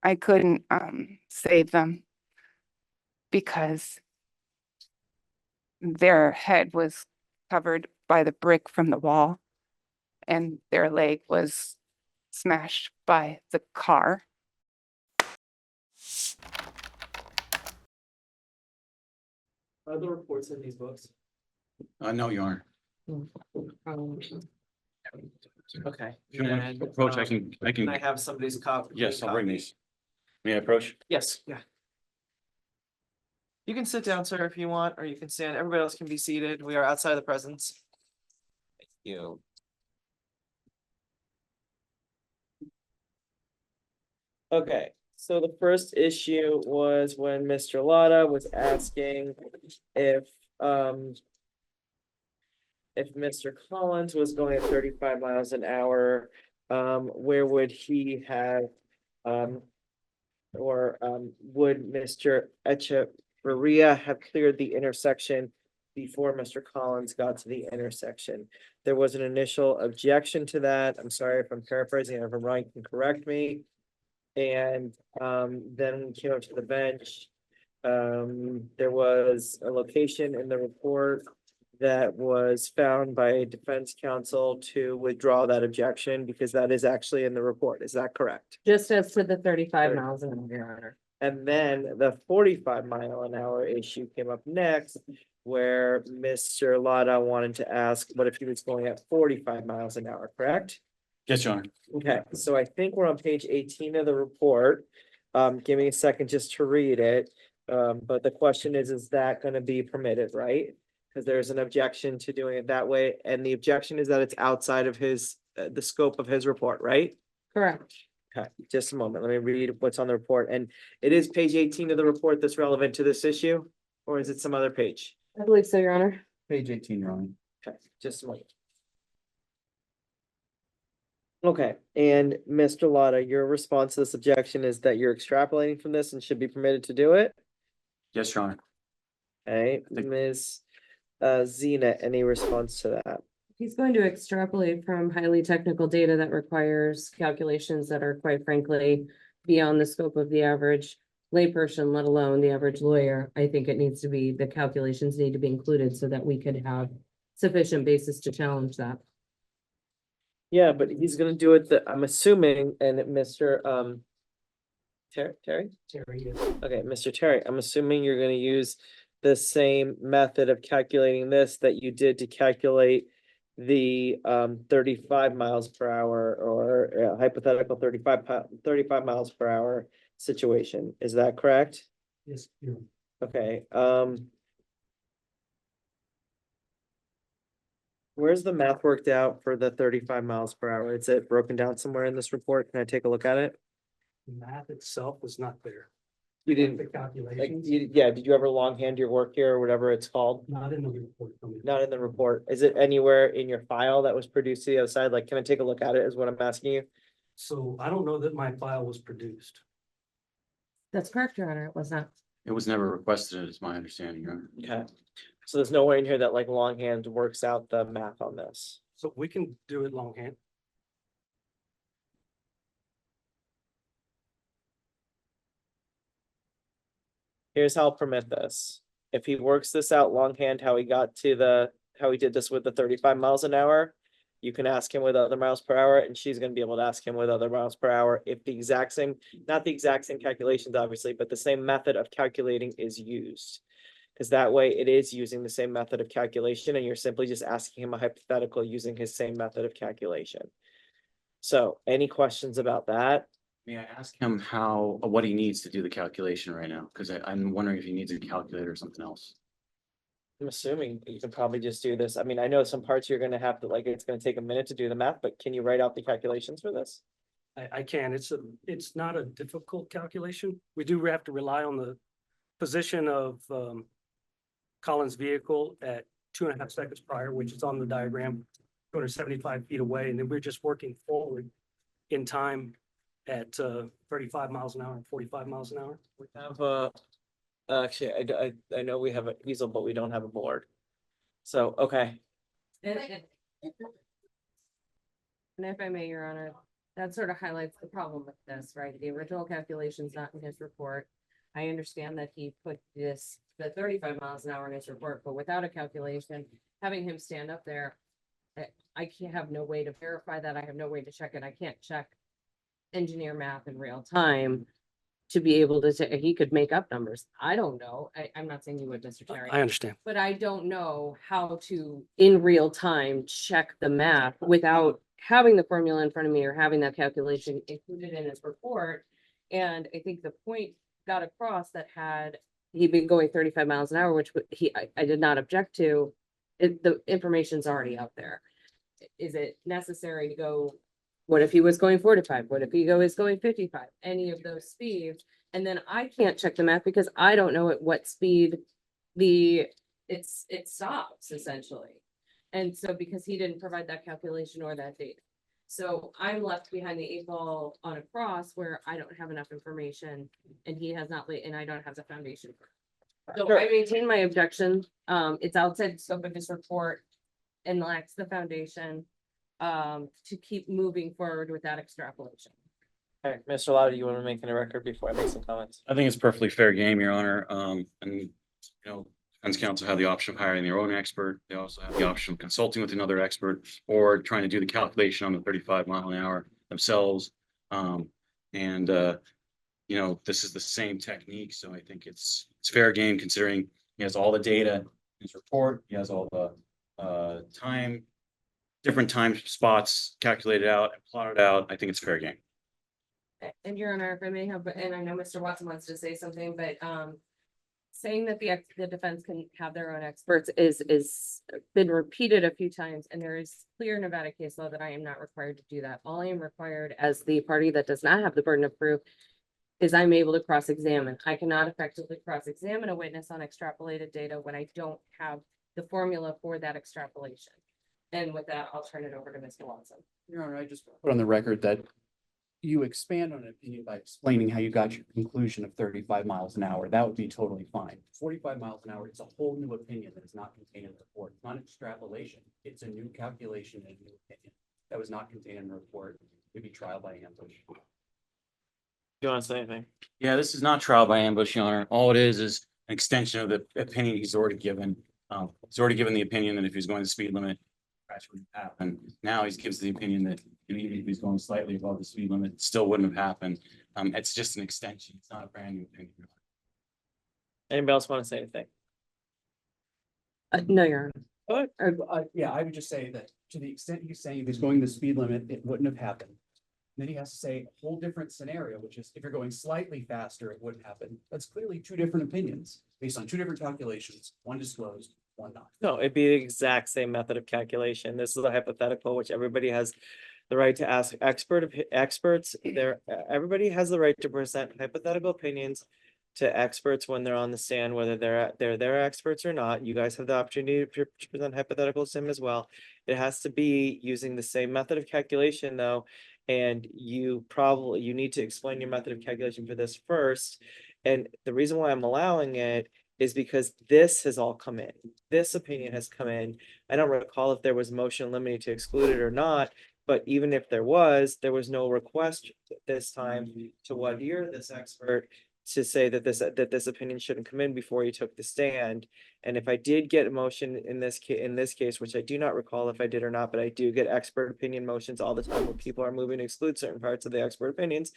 I couldn't save them because their head was covered by the brick from the wall and their leg was smashed by the car. Are the reports in these books? No, you aren't. Okay. If you want And, to approach, I can can, I have somebody's copy? yes, I'll bring these. May I approach? Yes, yeah. You can sit down, sir, if you want, or you can stand. Everybody else can be seated. We are outside of the presence. Thank you. Okay, so the first issue was when Mr. Ladah was asking if Mr. Collins was going at 35 miles an hour, where would he have, would Mr. Echevarria have cleared the intersection before Mr. Collins got to the intersection? There was an initial objection to that. I'm sorry if I'm paraphrasing, if I'm wrong, you can correct me. And then we came up to the bench. There was a location in the report that was found by defense counsel to withdraw that objection because that is actually in the report. Is that correct? Just as to the 35 miles an hour, Your Honor. And then the 45-mile-an-hour issue came up next, where Mr. Ladah wanted to ask, what if he was going at 45 miles an hour, correct? Yes, Your Honor. Okay, so I think we're on page 18 of the report. Give me a second just to read it. But the question is that gonna be permitted, right? Because there's an objection to doing it that way, and the objection is that it's outside of his, the scope of his report, right? Correct. Okay, just a moment, let me read what's on the report, and it is page 18 of the report that's relevant to this issue? Or is it some other page? I believe so, Your Honor. Page 18, Your Honor. Okay, just a moment. Okay, and Mr. Ladah, your response to this objection is that you're extrapolating from this and should be permitted to do it? Yes, Your Honor. Okay, Thank- Ms. Zinna, any response to that? He's going to extrapolate from highly technical data that requires calculations that are quite frankly beyond the scope of the average layperson, let alone the average lawyer. I think it needs to be, the calculations need to be included so that we could have sufficient basis to challenge that. Yeah, but he's gonna do it, I'm assuming, and Mr. Terry? Terry, yes. Okay, Mr. Terry, I'm assuming you're gonna use the same method of calculating this that you did to calculate the 35 miles per hour or hypothetical 35 miles per hour situation. Is that correct? Yes, you're Okay, where's the math worked out for the 35 miles per hour? Is it broken down somewhere in this report? Can I take a look at it? the math itself was not there. You The didn't, like, calculations, yeah, did you ever longhand your work here or whatever it's called? not in the report. Not in the report. Is it anywhere in your file that was produced to the other side? Like, can I take a look at it is what I'm asking you? So I don't know that my file was produced. That's correct, Your Honor. It was not. It was never requested, is my understanding, Your Honor. Okay. So there's nowhere in here that like longhand works out the math on this. So we can do it longhand. Here's how I'll permit this. If he works this out longhand, how he got to how he did this with the 35 miles an hour, you can ask him with other miles per hour and she's gonna be able to ask him with other miles per hour if the exact same, not the exact same calculations, obviously, but the same method of calculating is used. Because that way it is using the same method of calculation and you're simply just asking him a hypothetical using his same method of calculation. So any questions about that? May I ask him what he needs to do the calculation right now? Because I'm wondering if he needs a calculator or something else. I'm assuming you can probably just do this. I mean, I know some parts you're gonna have to, like, it's gonna take a minute to do the math, but can you write out the calculations for this? I can, it's not a difficult calculation. We do have to rely on the position of Collins' vehicle at 2.5 seconds prior, which is on the diagram, 275 feet away, and then we're just working forward in time at 35 miles an hour and 45 miles an hour. We have actually, I know we have an easel, but we don't have a board. So, okay, And if I may, Your Honor, that sort of highlights the problem with this, right? The original calculation's not in his report. I understand that he put the 35 miles an hour in his report, but without a calculation, having him stand up there, I can't have no way to verify that. I have no way to check it. I can't check engineer math in real time to be able to say, he could make up numbers. I don't know. I'm not saying you would, Mr. Terry. I understand. But I don't know how to, in real time, check the math without having the formula in front of me or having that calculation included in his report. And I think the point got across that had he been going 35 miles an hour, which I did not object to, the information's already out there. Is it necessary to go, what if he was going 45? What if he is going 55? Any of those speeds? And then I can't check the math because I don't know at what speed it stops essentially. And so because he didn't provide that calculation or that data. So I'm left behind the 8 ball on a cross where I don't have enough information and he has not, and I don't have the foundation. So I maintain my objection. It's outside the scope of his report and lacks the foundation to keep moving forward with that extrapolation. Okay, Mr. Ladah, you want to make any record before I make some comments? I think it's perfectly fair game, Your Honor. And, you know, defense counsel have the option of hiring their own expert. They also have the option of consulting with another expert or trying to do the calculation on the 35 mile an hour themselves. You know, this is the same technique. So I think it's fair game considering he has all the data in his report. He has all the different time spots calculated out and plotted out. I think it's fair game. And Your Honor, if I may have, and I know Mr. Watson wants to say something, but saying that the defense can have their own experts is been repeated a few times, and there is clear Nevada case law that I am not required to do that. All I am required as the party that does not have the burden of proof is I'm able to cross-examine. I cannot effectively cross-examine a witness on extrapolated data when I don't have the formula for that extrapolation. And with that, I'll turn it over to Mr. Watson. Your Honor, I just put on the record that you expand on an opinion by explaining how you got your conclusion of 35 miles an hour. That would be totally fine. 45 miles an hour is a whole new opinion that is not contained in the report. It's not extrapolation. It's a new calculation and a new opinion that was not contained in the report. It would be trial by ambush. Do you want to say anything? Yeah, this is not trial by ambush, Your Honor. All it is an extension of the opinion he's already given. He's already given the opinion that if he's going the speed limit, crash wouldn't happen. Now he gives the opinion that even if he's going slightly above the speed limit, it still wouldn't have happened. It's just an extension. It's not a brand new opinion. Anybody else want to say anything? No, Your Honor. Yeah, I would just say that to the extent he's saying if he's going the speed limit, it wouldn't have happened. Then he has to say a whole different scenario, which is if you're going slightly faster, it wouldn't happen. That's clearly two different opinions based on two different calculations, one disclosed, one not. No, it'd be the exact same method of calculation. This is a hypothetical, which everybody has the right to ask experts. Everybody has the right to present hypothetical opinions to experts when they're on the stand, whether they're their experts or not. You guys have the opportunity to present hypotheticals to them as well. It has to be using the same method of calculation though. And you need to explain your method of calculation for this first. And the reason why I'm allowing it is because this has all come in. This opinion has come in. I don't recall if there was motion limiting to exclude it or not, but even if there was no request this time to Wadir, this expert, to say that this opinion shouldn't come in before he took the stand. And if I did get a motion in this case, which I do not recall if I did or not, but I do get expert opinion motions all the time when people are moving to exclude certain parts of the expert opinions.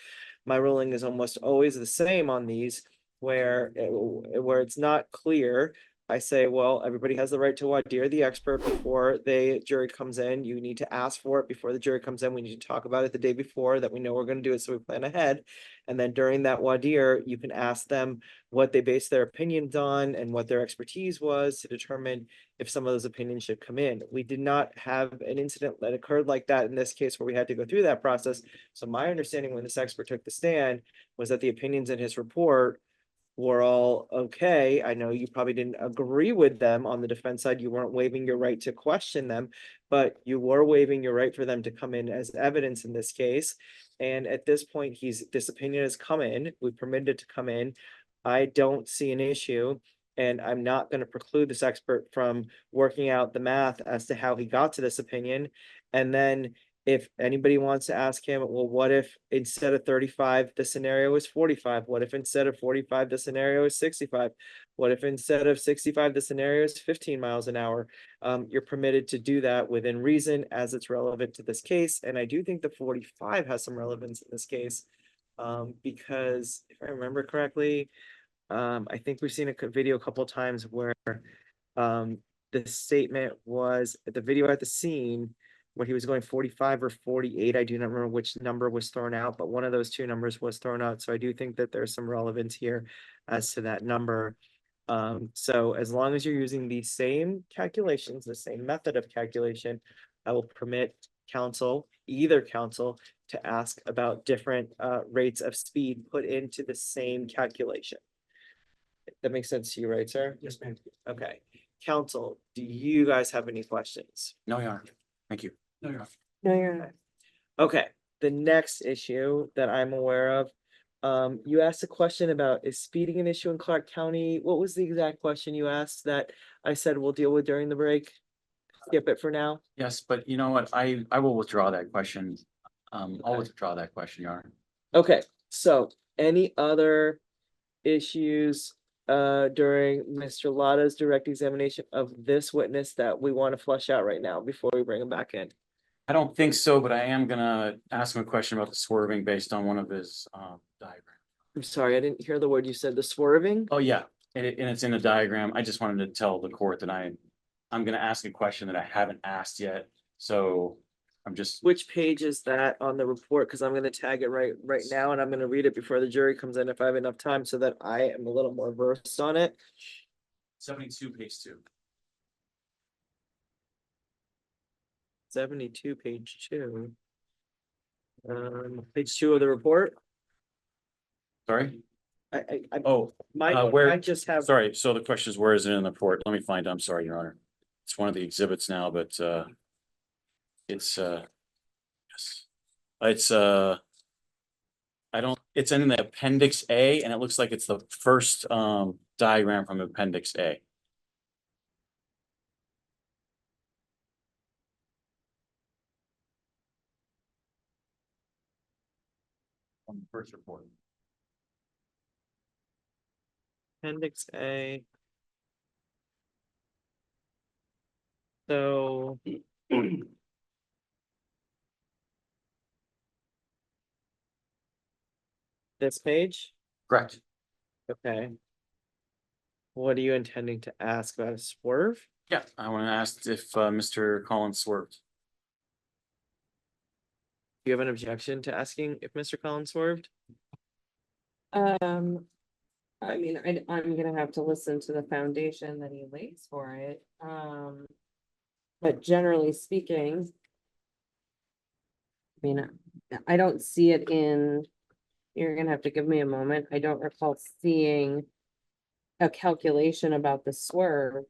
My ruling is almost always the same on these, where it's not clear. I say, well, everybody has the right to Wadir the expert before the jury comes in. You need to ask for it before the jury comes in. We need to talk about it the day before that we know we're going to do it, so we plan ahead. And then during that Wadir, you can ask them what they base their opinions on and what their expertise was to determine if some of those opinions should come in. We did not have an incident that occurred like that in this case where we had to go through that process. So my understanding when this expert took the stand was that the opinions in his report were all okay. I know you probably didn't agree with them on the defense side. You weren't waiving your right to question them, but you were waiving your right for them to come in as evidence in this case. And at this point, this opinion has come in. We permitted it to come in. I don't see an issue, and I'm not going to preclude this expert from working out the math as to how he got to this opinion. And then if anybody wants to ask him, well, what if instead of 35, the scenario is 45? What if instead of 45, the scenario is 65? What if instead of 65, the scenario is 15 miles an hour? You're permitted to do that within reason as it's relevant to this case. And I do think the 45 has some relevance in this case. Because if I remember correctly, I think we've seen a video a couple of times where the statement was the video at the scene where he was going 45 or 48. I do not remember which number was thrown out, but one of those two numbers was thrown out. So I do think that there's some relevance here as to that number. So as long as you're using the same calculations, the same method of calculation, I will permit counsel, either counsel, to ask about different rates of speed put into the same calculation. That makes sense to you, right, sir? Yes, ma'am. Okay. Counsel, do you guys have any questions? No, Your Honor. Thank you. No, you're not. No, you're not. Okay, the next issue that I'm aware of, you asked a question about is speeding an issue in Clark County? What was the exact question you asked that I said we'll deal with during the break? Skip it for now. Yes, but you know what? I will withdraw that question. I'll Okay. withdraw that question, Your Honor. Okay, so any other issues during Mr. Ladah's direct examination of this witness that we want to flush out right now before we bring him back in? I don't think so, but I am gonna ask him a question about the swerving based on one of his diagrams. I'm sorry, I didn't hear the word you said, the swerving? Oh, yeah, and it's in the diagram. I just wanted to tell the court that I'm gonna ask a question that I haven't asked yet. So I'm just, Which page is that on the report? Because I'm gonna tag it right now and I'm gonna read it before the jury comes in if I have enough time so that I am a little more versed on it. 72, page 2. 72, page 2. Page 2 of the report. Sorry? I Oh, might just have. sorry. So the question is, where is it in the report? Let me find it. I'm sorry, Your Honor. It's one of the exhibits now, but it's yes. It's I don't, it's in the appendix A and it looks like it's the first diagram from appendix A. On the first report. Appendix A. So. This page, Correct. okay. What are you intending to ask about a swerve? Yeah, I want to ask if Mr. Collins swerved. Do you have an objection to asking if Mr. Collins swerved? I mean, I'm gonna have to listen to the foundation that he lays for it, but generally speaking. I mean, I don't see it in, you're gonna have to give me a moment, I don't recall seeing a calculation about the swerve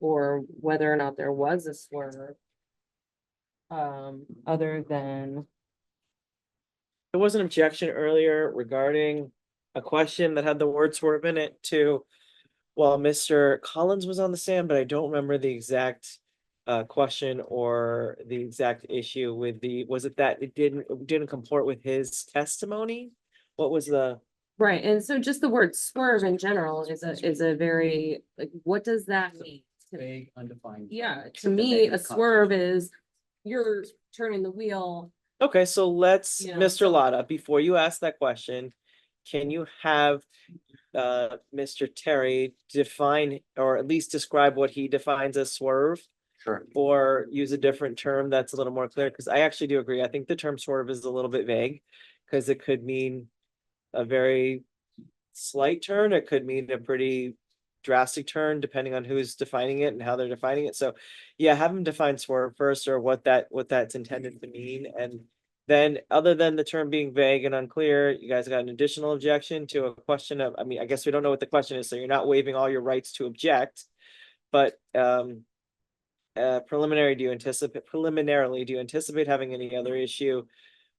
or whether or not there was a swerve. Other than, There was an objection earlier regarding a question that had the word swerve in it to, well, Mr. Collins was on the stand, but I don't remember the exact question or the exact issue with was it that it didn't comport with his testimony? What was the? right, and so just the word swerve in general is a very, like, what does that mean? Vague, undefined. Yeah, to me, a swerve is you're turning the wheel. Okay, so let's, You know, Mr. so- Ladah, before you ask that question, can you have Mr. Terry define or at least describe what he defines as swerve? Sure. Or use a different term that's a little more clear, because I actually do agree. I think the term swerve is a little bit vague, because it could mean a very slight turn, it could mean a pretty drastic turn, depending on who's defining it and how they're defining it. So yeah, have them define swerve first, or what that's intended to mean. And then, other than the term being vague and unclear, you guys got an additional objection to a question of, I mean, I guess we don't know what the question is, so you're not waiving all your rights to object. But preliminarily, do you anticipate having any other issue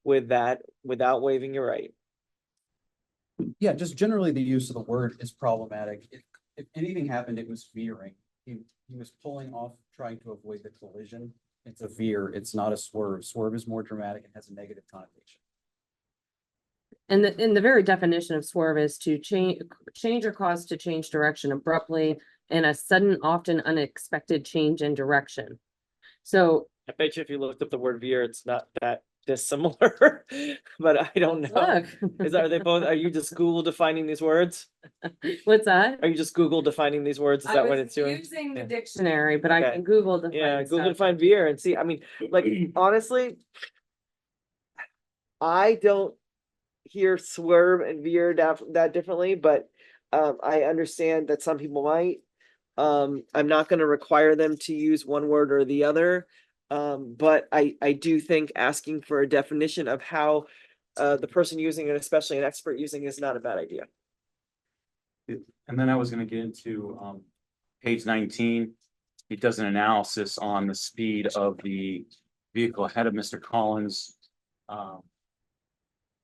with that without waiving your right? Yeah, just generally the use of the word is problematic. If anything happened, it was veering. He was pulling off, trying to avoid the collision It's a veer, it's not a swerve. Swerve is more dramatic and has a negative connotation. And the very definition of swerve is to change or cause to change direction abruptly and a sudden, often unexpected change in direction. So I bet you if you looked up the word veer, it's not that dissimilar, but I don't know. look, Are they both, are you just Google defining these words? what's that? Are you just Google defining these words? Is I that what was it's doing? using the Yeah. dictionary, but I Okay. can Google the. Yeah, Google define veer and see, I mean, like, honestly, I don't hear swerve and veer that differently, but I understand that some people might. I'm not gonna require them to use one word or the other. But I do think asking for a definition of how the person using it, especially an expert using, is not a bad idea. And then I was gonna get into, page 19. He does an analysis on the speed of the vehicle ahead of Mr. Collins.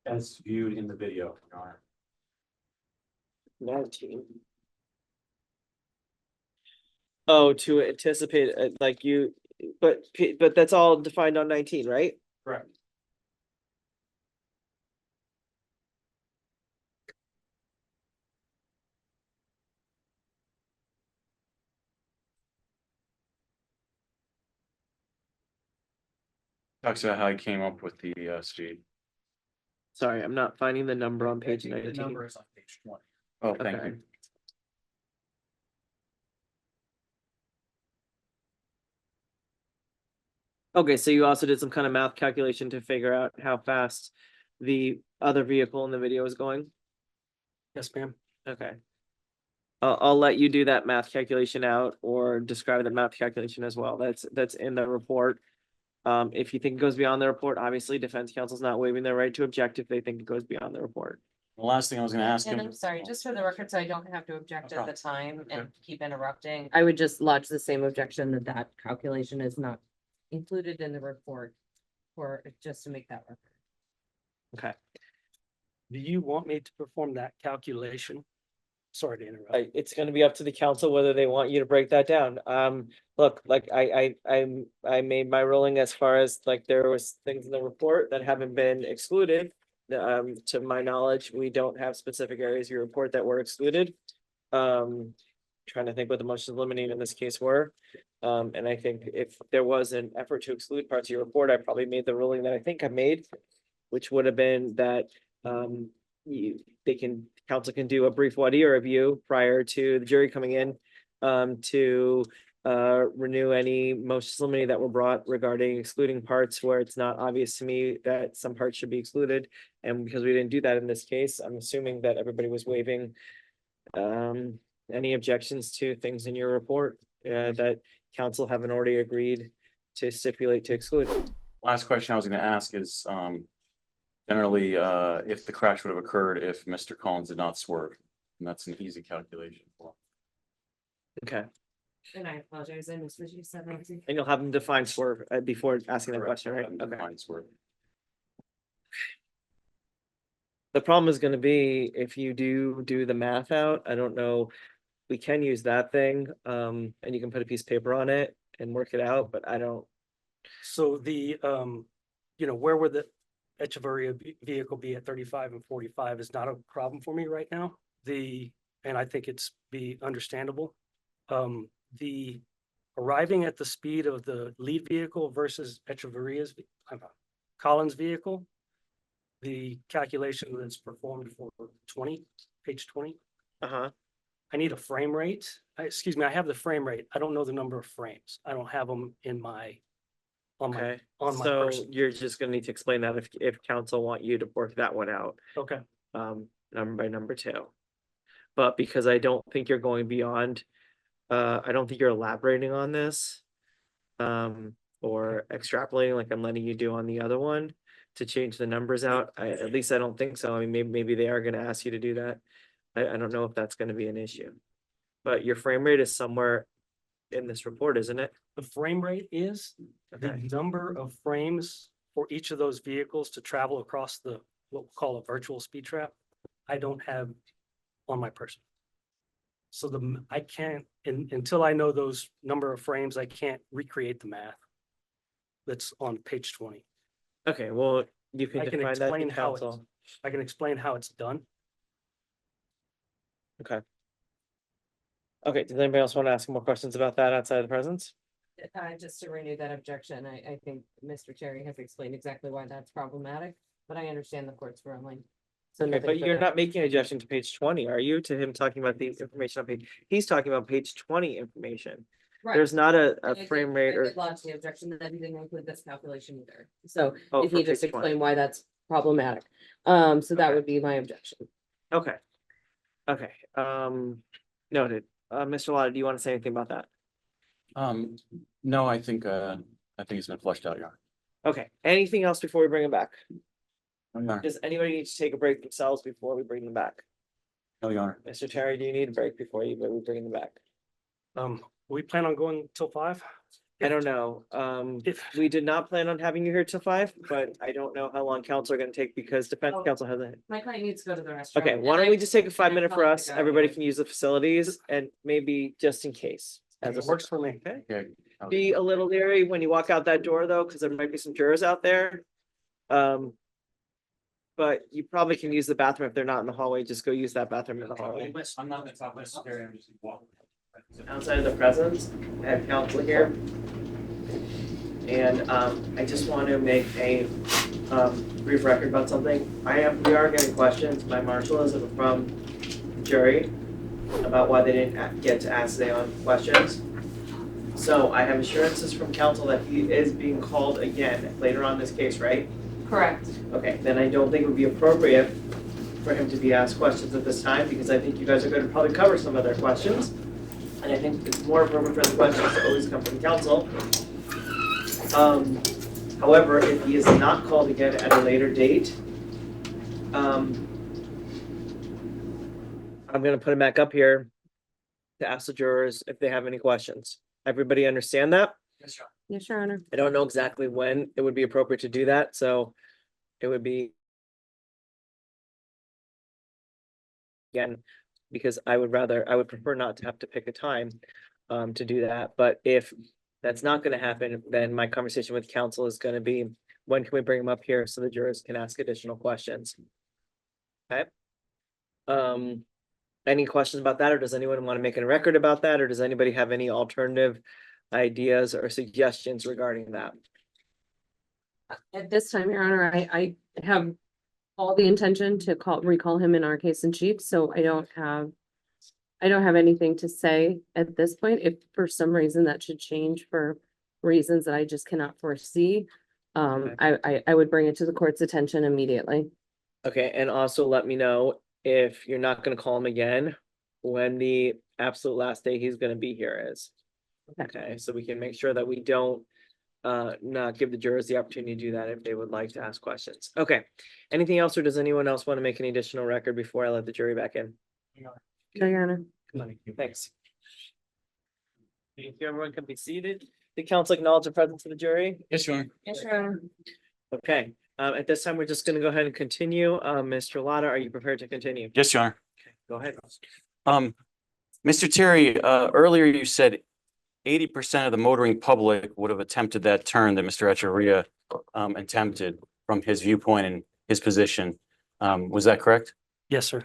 As viewed in the video, Your Honor. 19. Oh, to anticipate, like you, but that's all defined on 19, right? Correct. Talks about how he came up with the speed. Sorry, I'm not finding the number on page The 19. number is on page 20. Oh, thank Okay. you. Okay, so you also did some kind of math calculation to figure out how fast the other vehicle in the video is going? Yes, ma'am. Okay. I'll let you do that math calculation out or describe the math calculation as well. That's in the report. If you think it goes beyond the report, obviously defense counsel's not waiving their right to object if they think it goes beyond the report. The last thing I was gonna ask And him. I'm sorry, just for the record, so I don't have to object No at the time and Okay. keep interrupting. I would just lodge the same objection that that calculation is not included in the report for, just to make that record. Okay. Do you want me to perform that calculation? Sorry to interrupt. It's gonna be up to the council whether they want you to break that down. Look, like I made my ruling as far as like there was things in the report that haven't been excluded. To my knowledge, we don't have specific areas of your report that were excluded. Trying to think what the motions eliminated in this case were. And I think if there was an effort to exclude parts of your report, I probably made the ruling that I think I made, which would have been that council can do a brief voir dire review prior to the jury coming in to renew any motions eliminated that were brought regarding excluding parts where it's not obvious to me that some parts should be excluded. And because we didn't do that in this case, I'm assuming that everybody was waiving any objections to things in your report that council haven't already agreed to stipulate to exclude. Last question I was gonna ask is, generally, if the crash would have occurred if Mr. Collins did not swerve, and that's an easy calculation for Okay, And I apologize, I missed what you said, Ramzy. and you'll have them define swerve before asking him. that question, right? Correct. Okay. Define swerve. The problem is gonna be if you do the math out, I don't know. We can use that thing, and you can put a piece of paper on it and work it out, but I don't. So the, where would the Echevarria vehicle be at 35 and 45 is not a problem for me right now. And I think it's be understandable. The arriving at the speed of the lead vehicle versus Echevarria's, Collins' vehicle, the calculation that's performed for 20, page 20, Uh-huh. I need a frame rate. Excuse me, I have the frame rate. I don't know the number of frames. I don't have them in my, Okay, on my so person. you're just gonna need to explain that if council want you to work that one out, Okay, number by number two. But because I don't think you're going beyond, I don't think you're elaborating on this. Or extrapolating like I'm letting you do on the other one to change the numbers out. At least I don't think so. I mean, maybe they are gonna ask you to do that. I don't know if that's gonna be an issue. But your frame rate is somewhere in this report, isn't it? the frame rate is the Okay. number of frames for each of those vehicles to travel across the, what we call a virtual speed trap. I don't have on my person. So I can't, until I know those number of frames, I can't recreate the math. that's on page 20. Okay, well, you can I can define that to explain how it's, council. I can explain how it's done. Okay. Okay, does anybody else want to ask more questions about that outside of the presence? Just to renew that objection, I think Mr. Terry has explained exactly why that's problematic, but I understand the court's ruling. So Okay, nothing but you're further. not making an objection to page 20, are you? To him talking about the information on page, he's talking about page 20 information. Right. There's not a I did- frame rate I or, did lodge the objection that he didn't include this calculation either. So Oh, if for he just page 20. explained why that's problematic. So that Okay. would be my objection. okay. Okay, noted. Mr. Ladah, do you want to say anything about that? No, I think it's been flushed out, Your Honor. Okay, anything else before we bring him back? No, Your Honor. Does anybody need to take a break themselves before we bring them back? No, Your Honor. Mr. Terry, do you need a break before we bring them back? We plan on going till 5? I don't know. If, We did not plan on having you here till 5, but I don't know how long council are gonna take because defense Oh. council hasn't. My client needs to go to the restaurant. Okay, why don't we just take a 5-minute for us? Everybody can use the facilities and maybe just in case. As it a works for me. Okay. Okay. Be a little leery when you walk out that door though, because there might be some jurors out there. But you probably can use the bathroom if they're not in the hallway. Just go use that bathroom in the hallway. I'm not gonna talk about Terry, I'm just walking. Outside of the presence, I have counsel here. And I just want to make a brief record about something. We are getting questions, my marshal is from the jury about why they didn't get to ask Zaon questions. So I have assurances from counsel that he is being called again later on in this case, right? Correct. Okay, then I don't think it would be appropriate for him to be asked questions at this time, because I think you guys are going to probably cover some of their questions. And I think it's more appropriate for the questions to always come from counsel. However, if he is not called again at a later date, I'm gonna put him back up here to ask the jurors if they have any questions. Everybody understand that? Yes, Your Honor. Yes, Your Honor. I don't know exactly when it would be appropriate to do that, so it would be again, because I would prefer not to have to pick a time to do that, but if that's not gonna happen, then my conversation with counsel is gonna be, when can we bring him up here so the jurors can ask additional questions? Okay? Any questions about that, or does anyone want to make a record about that, or does anybody have any alternative ideas or suggestions regarding that? At this time, Your Honor, I have all the intention to recall him in our case in chief, so I don't have anything to say at this point. If for some reason that should change for reasons that I just cannot foresee, I would bring it to the court's attention immediately. Okay, and also let me know if you're not gonna call him again, when the absolute last day he's gonna be here is. Okay, so we can make sure that we don't not give the jurors the opportunity to do that if they would like to ask questions. Okay, anything else, or does anyone else want to make any additional record before I let the jury back in? No, Your Honor. Thanks. If everyone can be seated, the council acknowledge the presence of the jury. Yes, Your Honor. Yes, Your Honor. Okay, at this time, we're just gonna go ahead and continue. Mr. Ladah, are you prepared to continue? Yes, Your Honor. Go ahead. Mr. Terry, earlier you said 80% of the motoring public would have attempted that turn that Mr. Echevarria attempted from his viewpoint and his position. Was that correct? Yes, sir.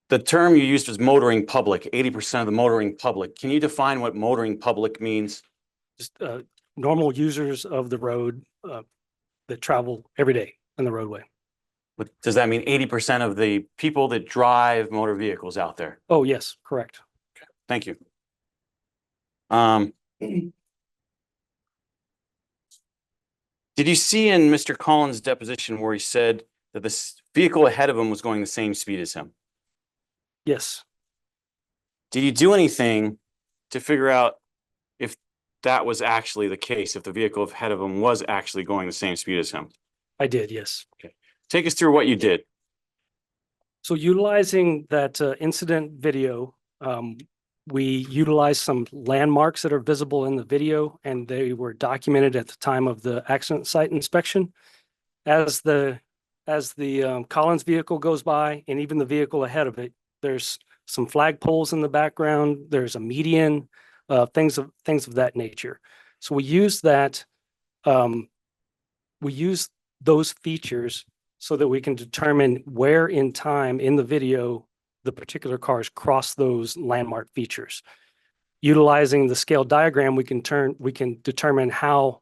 The term you used was motoring public, 80% of the motoring public. Can you define what motoring public means? Just normal users of the road that travel every day on the roadway. Does that mean 80% of the people that drive motor vehicles out there? Oh, yes, correct. Thank you. Did you see in Mr. Collins' deposition where he said that this vehicle ahead of him was going the same speed as him? Yes, Did you do anything to figure out if that was actually the case, if the vehicle ahead of him was actually going the same speed as him? I did, yes. Take us through what you did. So utilizing that incident video, we utilized some landmarks that are visible in the video, and they were documented at the time of the accident site inspection. As the Collins vehicle goes by, and even the vehicle ahead of it, there's some flagpoles in the background. There's a median, things of that nature. So we used that we use those features so that we can determine where in time in the video the particular cars cross those landmark features. Utilizing the scale diagram, we can determine how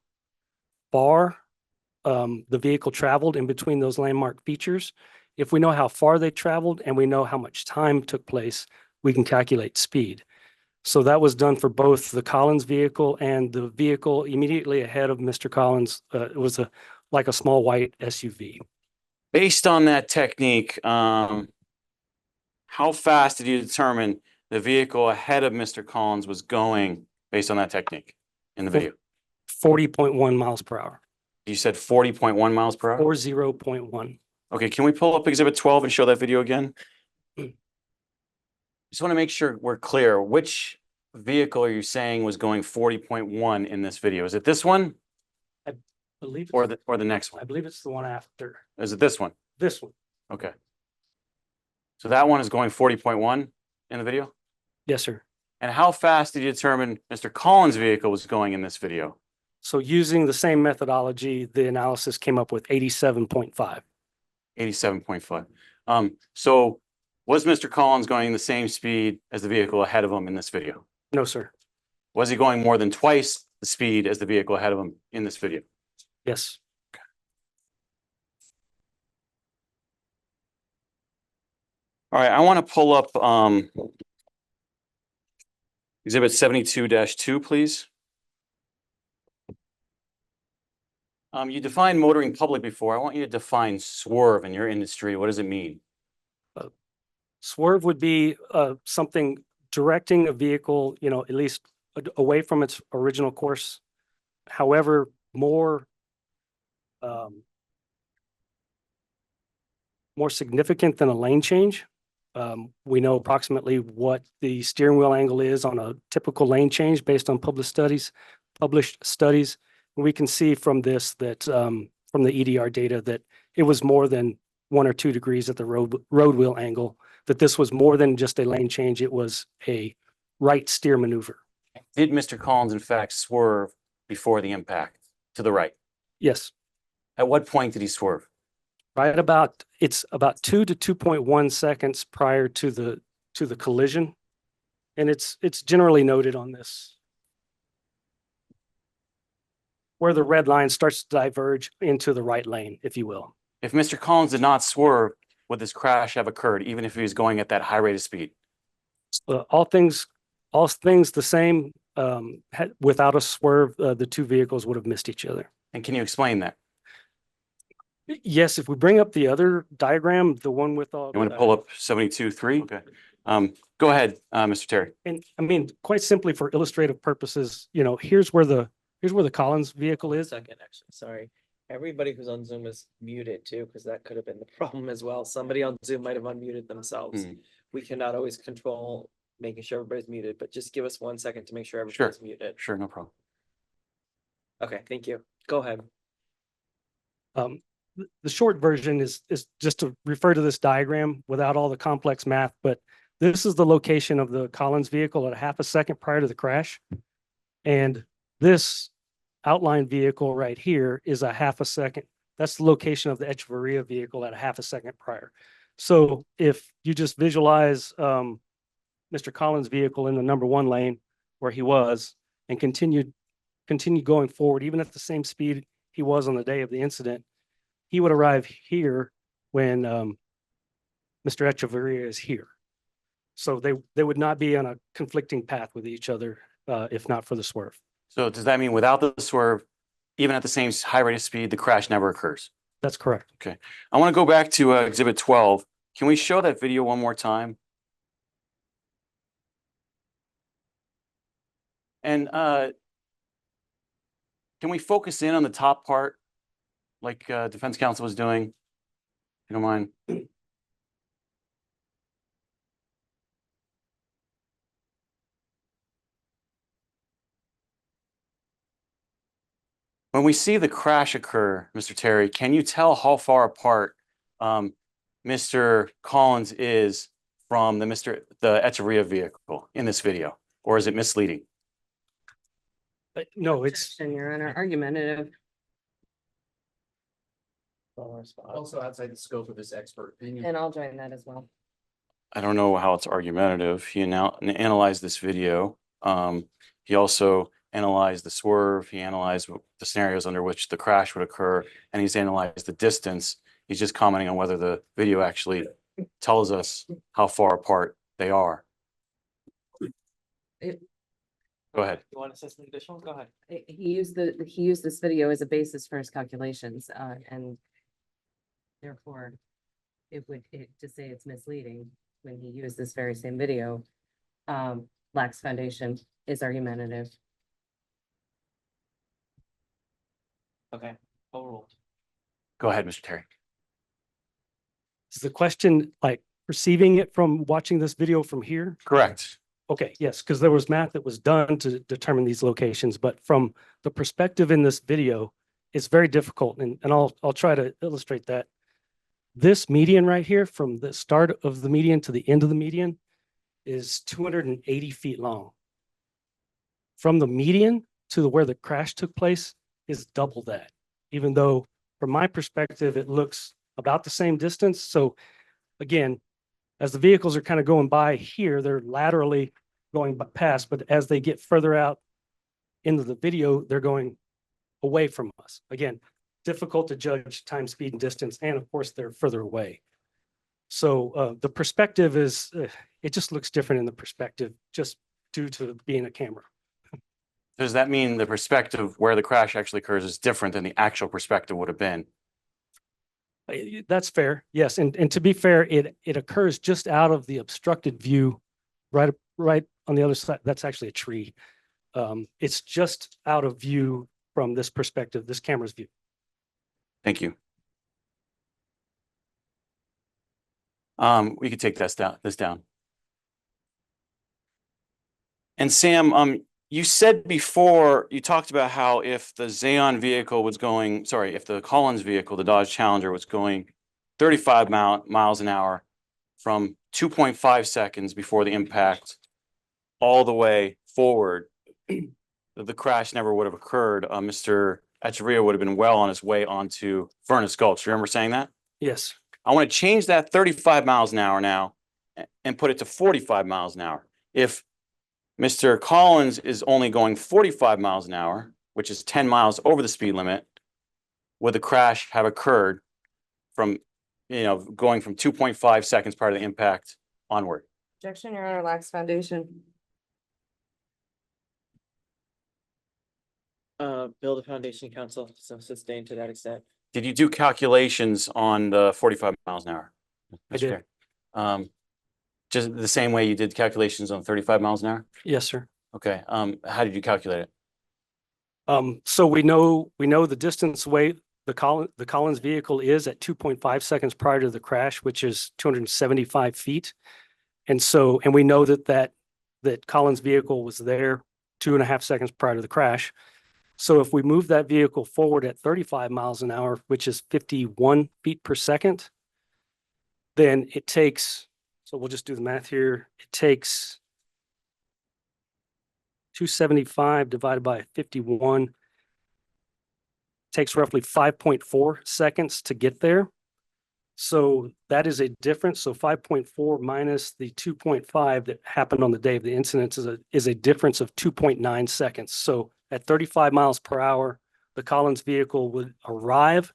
far the vehicle traveled in between those landmark features. If we know how far they traveled and we know how much time took place, we can calculate speed. So that was done for both the Collins vehicle and the vehicle immediately ahead of Mr. Collins. It was like a small white SUV. Based on that technique, how fast did you determine the vehicle ahead of Mr. Collins was going based on that technique in the video? 40.1 miles per hour. You said 40.1 miles per hour? 40.1. Okay, can we pull up Exhibit 12 and show that video again? Just want to make sure we're clear. Which vehicle are you saying was going 40.1 in this video? Is it this one Believe or the next I one? believe it's the one after Is it this one? this one. Okay. So that one is going 40.1 in the video? Yes, sir. And how fast did you determine Mr. Collins' vehicle was going in this video? So using the same methodology, the analysis came up with 87.5. 87.5. So was Mr. Collins going the same speed as the vehicle ahead of him in this video? No, sir. Was he going more than twice the speed as the vehicle ahead of him in this video? Yes. All right, I want to pull up Exhibit 72-2, please. You defined motoring public before. I want you to define swerve in your industry. What does it mean? Swerve would be something directing a vehicle, at least away from its original course. However, more significant than a lane change. We know approximately what the steering wheel angle is on a typical lane change based on published studies. We can see from this that from the EDR data that it was more than 1 or 2 degrees at the road wheel angle, that this was more than just a lane change. It was a right steer maneuver. Did Mr. Collins in fact swerve before the impact to the right? Yes, At what point did he swerve? it's about 2 to 2.1 seconds prior to the collision. And it's generally noted on this, where the red line starts to diverge into the right lane, if you will. If Mr. Collins did not swerve, would this crash have occurred even if he was going at that high rate of speed? All things the same, without a swerve, the two vehicles would have missed each other. And can you explain that? Yes, if we bring up the other diagram, the one with all. You want to pull up 72-3? Okay. Go ahead, Mr. Terry. And I mean, quite simply for illustrative purposes, here's where the Collins vehicle is. Second, actually, sorry. Everybody who's on Zoom is muted too, because that could have been the problem as well. Somebody on Zoom might have unmuted themselves. We cannot always control making sure everybody's muted, but just give us 1 second to make sure everybody's muted. Sure, no problem. Okay, thank you. Go ahead. The short version is just to refer to this diagram without all the complex math, but this is the location of the Collins vehicle at 1/2 a second prior to the crash. And this outline vehicle right here is 1/2 a second. That's the location of the Echevarria vehicle at 1/2 a second prior. So if you just visualize Mr. Collins' vehicle in the number 1 lane where he was and continue going forward, even at the same speed he was on the day of the incident, he would arrive here when Mr. Echevarria is here. So they would not be on a conflicting path with each other if not for the swerve. So does that mean without the swerve, even at the same high rate of speed, the crash never occurs? That's correct. Okay. I want to go back to Exhibit 12. Can we show that video one more time? And can we focus in on the top part like defense counsel was doing? If you don't mind. When we see the crash occur, Mr. Terry, can you tell how far apart Mr. Collins is from the Echevarria vehicle in this video, or is it misleading? No, it's Objection, Your Honor, argumentative. Also outside the scope of this expert opinion. And I'll join that as well. I don't know how it's argumentative. He now analyzed this video. He also analyzed the swerve. He analyzed the scenarios under which the crash would occur, and he's analyzed the distance. He's just commenting on whether the video actually tells us how far apart they are. It- Go ahead. You want to say something additional? Go ahead. He used this video as a basis for his calculations, and therefore to say it's misleading when he used this very same video, lacks foundation, is argumentative. Okay, overruled. Go ahead, Mr. Terry. Is the question like perceiving it from watching this video from here? Correct. Okay, yes, because there was math that was done to determine these locations, but from the perspective in this video, it's very difficult, and I'll try to illustrate that. This median right here, from the start of the median to the end of the median, is 280 feet long. From the median to where the crash took place is double that, even though from my perspective, it looks about the same distance. So again, as the vehicles are kind of going by here, they're laterally going past, but as they get further out into the video, they're going away from us. Again, difficult to judge time, speed, and distance, and of course, they're further away. So the perspective is, it just looks different in the perspective just due to being a camera. Does that mean the perspective where the crash actually occurs is different than the actual perspective would have been? That's fair, yes, and to be fair, it occurs just out of the obstructed view, right on the other side. That's actually a tree. It's just out of view from this perspective, this camera's view. Thank you. We could take this down. And Sam, you said before, you talked about how if the Zaon vehicle was going, sorry, if the Collins vehicle, the Dodge Challenger, was going 35 miles an hour from 2.5 seconds before the impact all the way forward, the crash never would have occurred. Mr. Echevarria would have been well on his way onto Furnace Gulch. Remember saying that? Yes, I want to change that 35 miles an hour now and put it to 45 miles an hour. If Mr. Collins is only going 45 miles an hour, which is 10 miles over the speed limit, would the crash have occurred from, going from 2.5 seconds prior to the impact onward? Objection, Your Honor, lacks foundation. Build a foundation, council, so sustained to that extent. Did you do calculations on the 45 miles an hour? I did. Just the same way you did calculations on 35 miles an hour? Yes, sir. Okay. How did you calculate it? So we know the distance away the Collins vehicle is at 2.5 seconds prior to the crash, which is 275 feet. And we know that Collins vehicle was there 2.5 seconds prior to the crash. So if we move that vehicle forward at 35 miles an hour, which is 51 feet per second, then it takes, so we'll just do the math here. It takes 275 divided by 51, takes roughly 5.4 seconds to get there. So that is a difference. So 5.4 minus the 2.5 that happened on the day of the incident is a difference of 2.9 seconds. So at 35 miles per hour, the Collins vehicle would arrive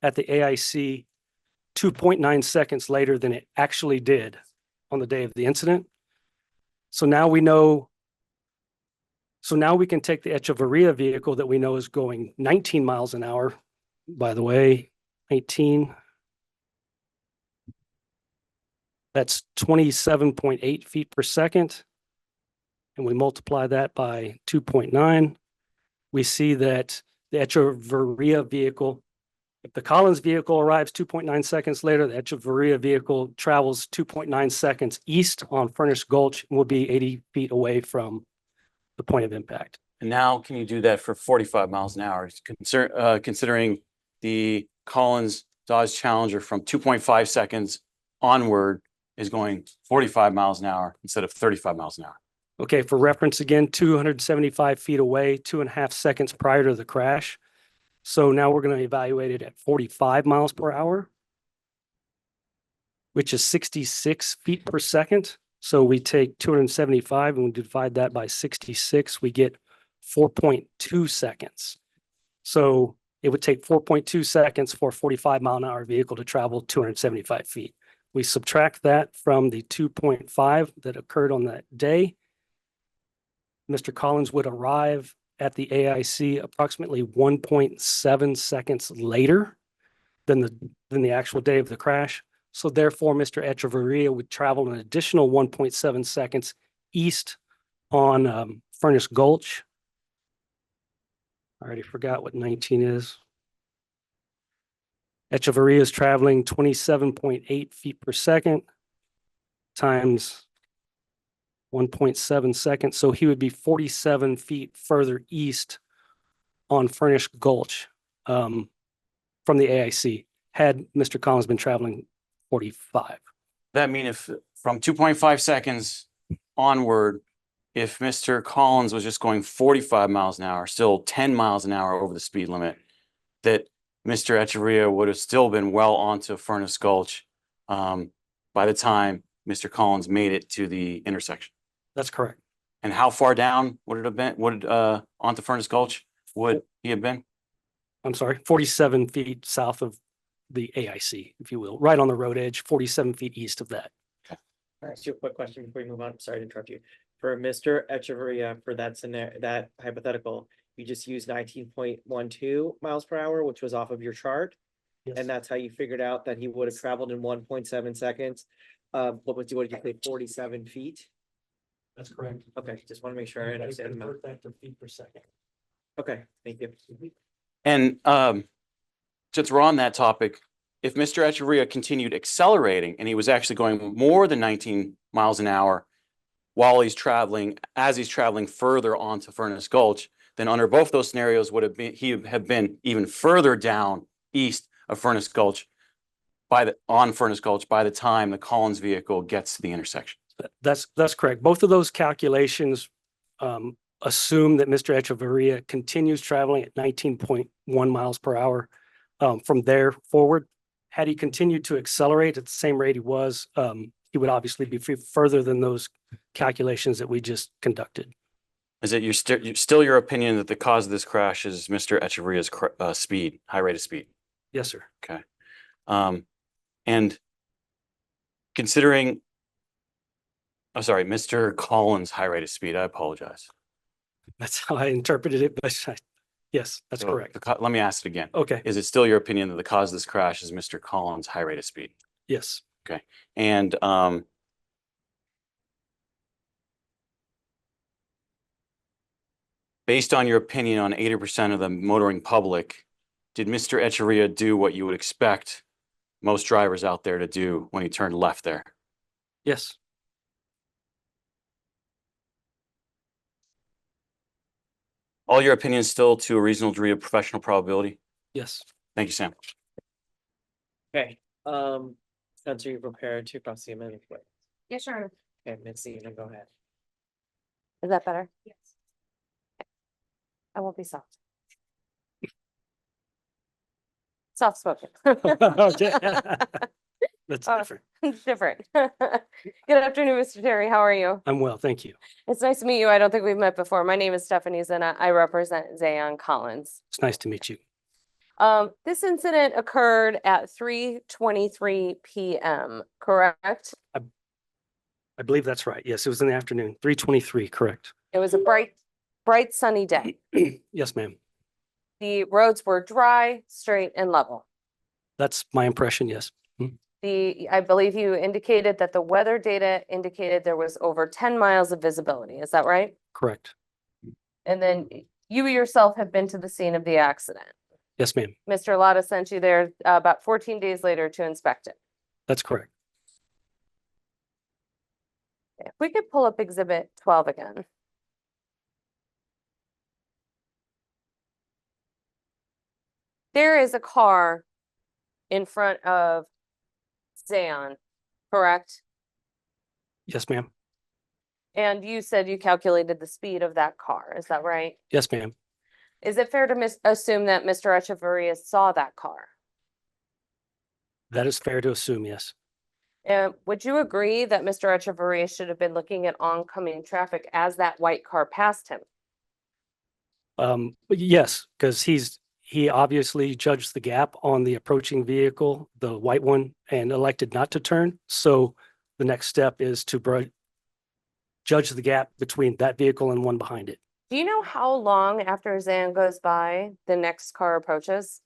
at the AIC 2.9 seconds later than it actually did on the day of the incident. So now we know, so now we can take the Echevarria vehicle that we know is going 19 miles an hour, by the way, 18. That's 27.8 feet per second. And we multiply that by 2.9. We see that the Echevarria vehicle, if the Collins vehicle arrives 2.9 seconds later, the Echevarria vehicle travels 2.9 seconds east on Furnace Gulch and will be 80 feet away from the point of impact. And now can you do that for 45 miles an hour? Considering the Collins Dodge Challenger from 2.5 seconds onward is going 45 miles an hour instead of 35 miles an hour. Okay, for reference again, 275 feet away, 2.5 seconds prior to the crash. So now we're going to evaluate it at 45 miles per hour, which is 66 feet per second. So we take 275 and we divide that by 66, we get 4.2 seconds. So it would take 4.2 seconds for a 45-mile-an-hour vehicle to travel 275 feet. We subtract that from the 2.5 that occurred on that day. Mr. Collins would arrive at the AIC approximately 1.7 seconds later than the actual day of the crash. So therefore, Mr. Echevarria would travel an additional 1.7 seconds east on Furnace Gulch. I already forgot what 19 is. Echevarria is traveling 27.8 feet per second times 1.7 seconds. So he would be 47 feet further east on Furnace Gulch from the AIC had Mr. Collins been traveling 45. That mean if from 2.5 seconds onward, if Mr. Collins was just going 45 miles an hour, still 10 miles an hour over the speed limit, that Mr. Echevarria would have still been well onto Furnace Gulch by the time Mr. Collins made it to the intersection. That's correct. And how far down would it have been? Onto Furnace Gulch would he have been? I'm sorry, 47 feet south of the AIC, if you will, right on the road edge, 47 feet east of that. All right, so a quick question before we move on. Sorry to interrupt you. For Mr. Echevarria, for that scenario, that hypothetical, you just used 19.12 miles per hour, which was off of your chart. Yes. And that's how you figured out that he would have traveled in 1.7 seconds. What did you say, 47 feet? That's correct. Okay, just want to make sure I understand the math. Convert that to feet per second. Okay, thank you. And since we're on that topic, if Mr. Echevarria continued accelerating and he was actually going more than 19 miles an hour while he's traveling, as he's traveling further onto Furnace Gulch, then under both those scenarios would have been he would have been even further down east of Furnace Gulch on Furnace Gulch by the time the Collins vehicle gets to the intersection. That's correct. Both of those calculations assume that Mr. Echevarria continues traveling at 19.1 miles per hour from there forward. Had he continued to accelerate at the same rate he was, he would obviously be further than those calculations that we just conducted. Is it still your opinion that the cause of this crash is Mr. Echevarria's speed, high rate of speed? Yes, sir. Okay. And considering, I'm sorry, Mr. Collins' high rate of speed, I apologize. That's how I interpreted it, but yes, that's So correct. let me ask it again. Okay, Is it still your opinion that the cause of this crash is Mr. Collins' high rate of speed? yes. And based on your opinion on 80% of the motoring public, did Mr. Echevarria do what you would expect most drivers out there to do when he turned left there? Yes. All your opinions still to a reasonable degree of professional probability? Yes. Thank you, Sam. Okay, Spencer, you prepared to cross the amendment. Yeah, sure. Okay, Ms. Zinna, go ahead. Is that better? Yes. I won't be soft. Soft spoken. Okay. That's Oh. different. Different. Good afternoon, Mr. Terry. How are you? I'm well, thank you. It's nice to meet you. I don't think we've met before. My name is Stephanie Zinna. I represent Zaon Collins. It's nice to meet you. This incident occurred at 3:23 p.m., correct? I believe that's right. Yes, it was in the afternoon, 3:23, correct. It was a bright sunny day. Yes, ma'am. The roads were dry, straight, and level. That's my impression, yes. I believe you indicated that the weather data indicated there was over 10 miles of visibility. Is that right? Correct. And then you yourself have been to the scene of the accident. Yes, ma'am. Mr. Ladah sent you there about 14 days later to inspect it. That's correct. If we could pull up Exhibit 12 again. There is a car in front of Zaon, correct? Yes, ma'am. And you said you calculated the speed of that car. Is that right? Yes, ma'am. Is it fair to assume that Mr. Echevarria saw that car? That is fair to assume, yes. And would you agree that Mr. Echevarria should have been looking at oncoming traffic as that white car passed him? But yes, because he obviously judged the gap on the approaching vehicle, the white one, and elected not to turn. So the next step is to judge the gap between that vehicle and one behind it. Do you know how long after Zaon goes by, the next car approaches?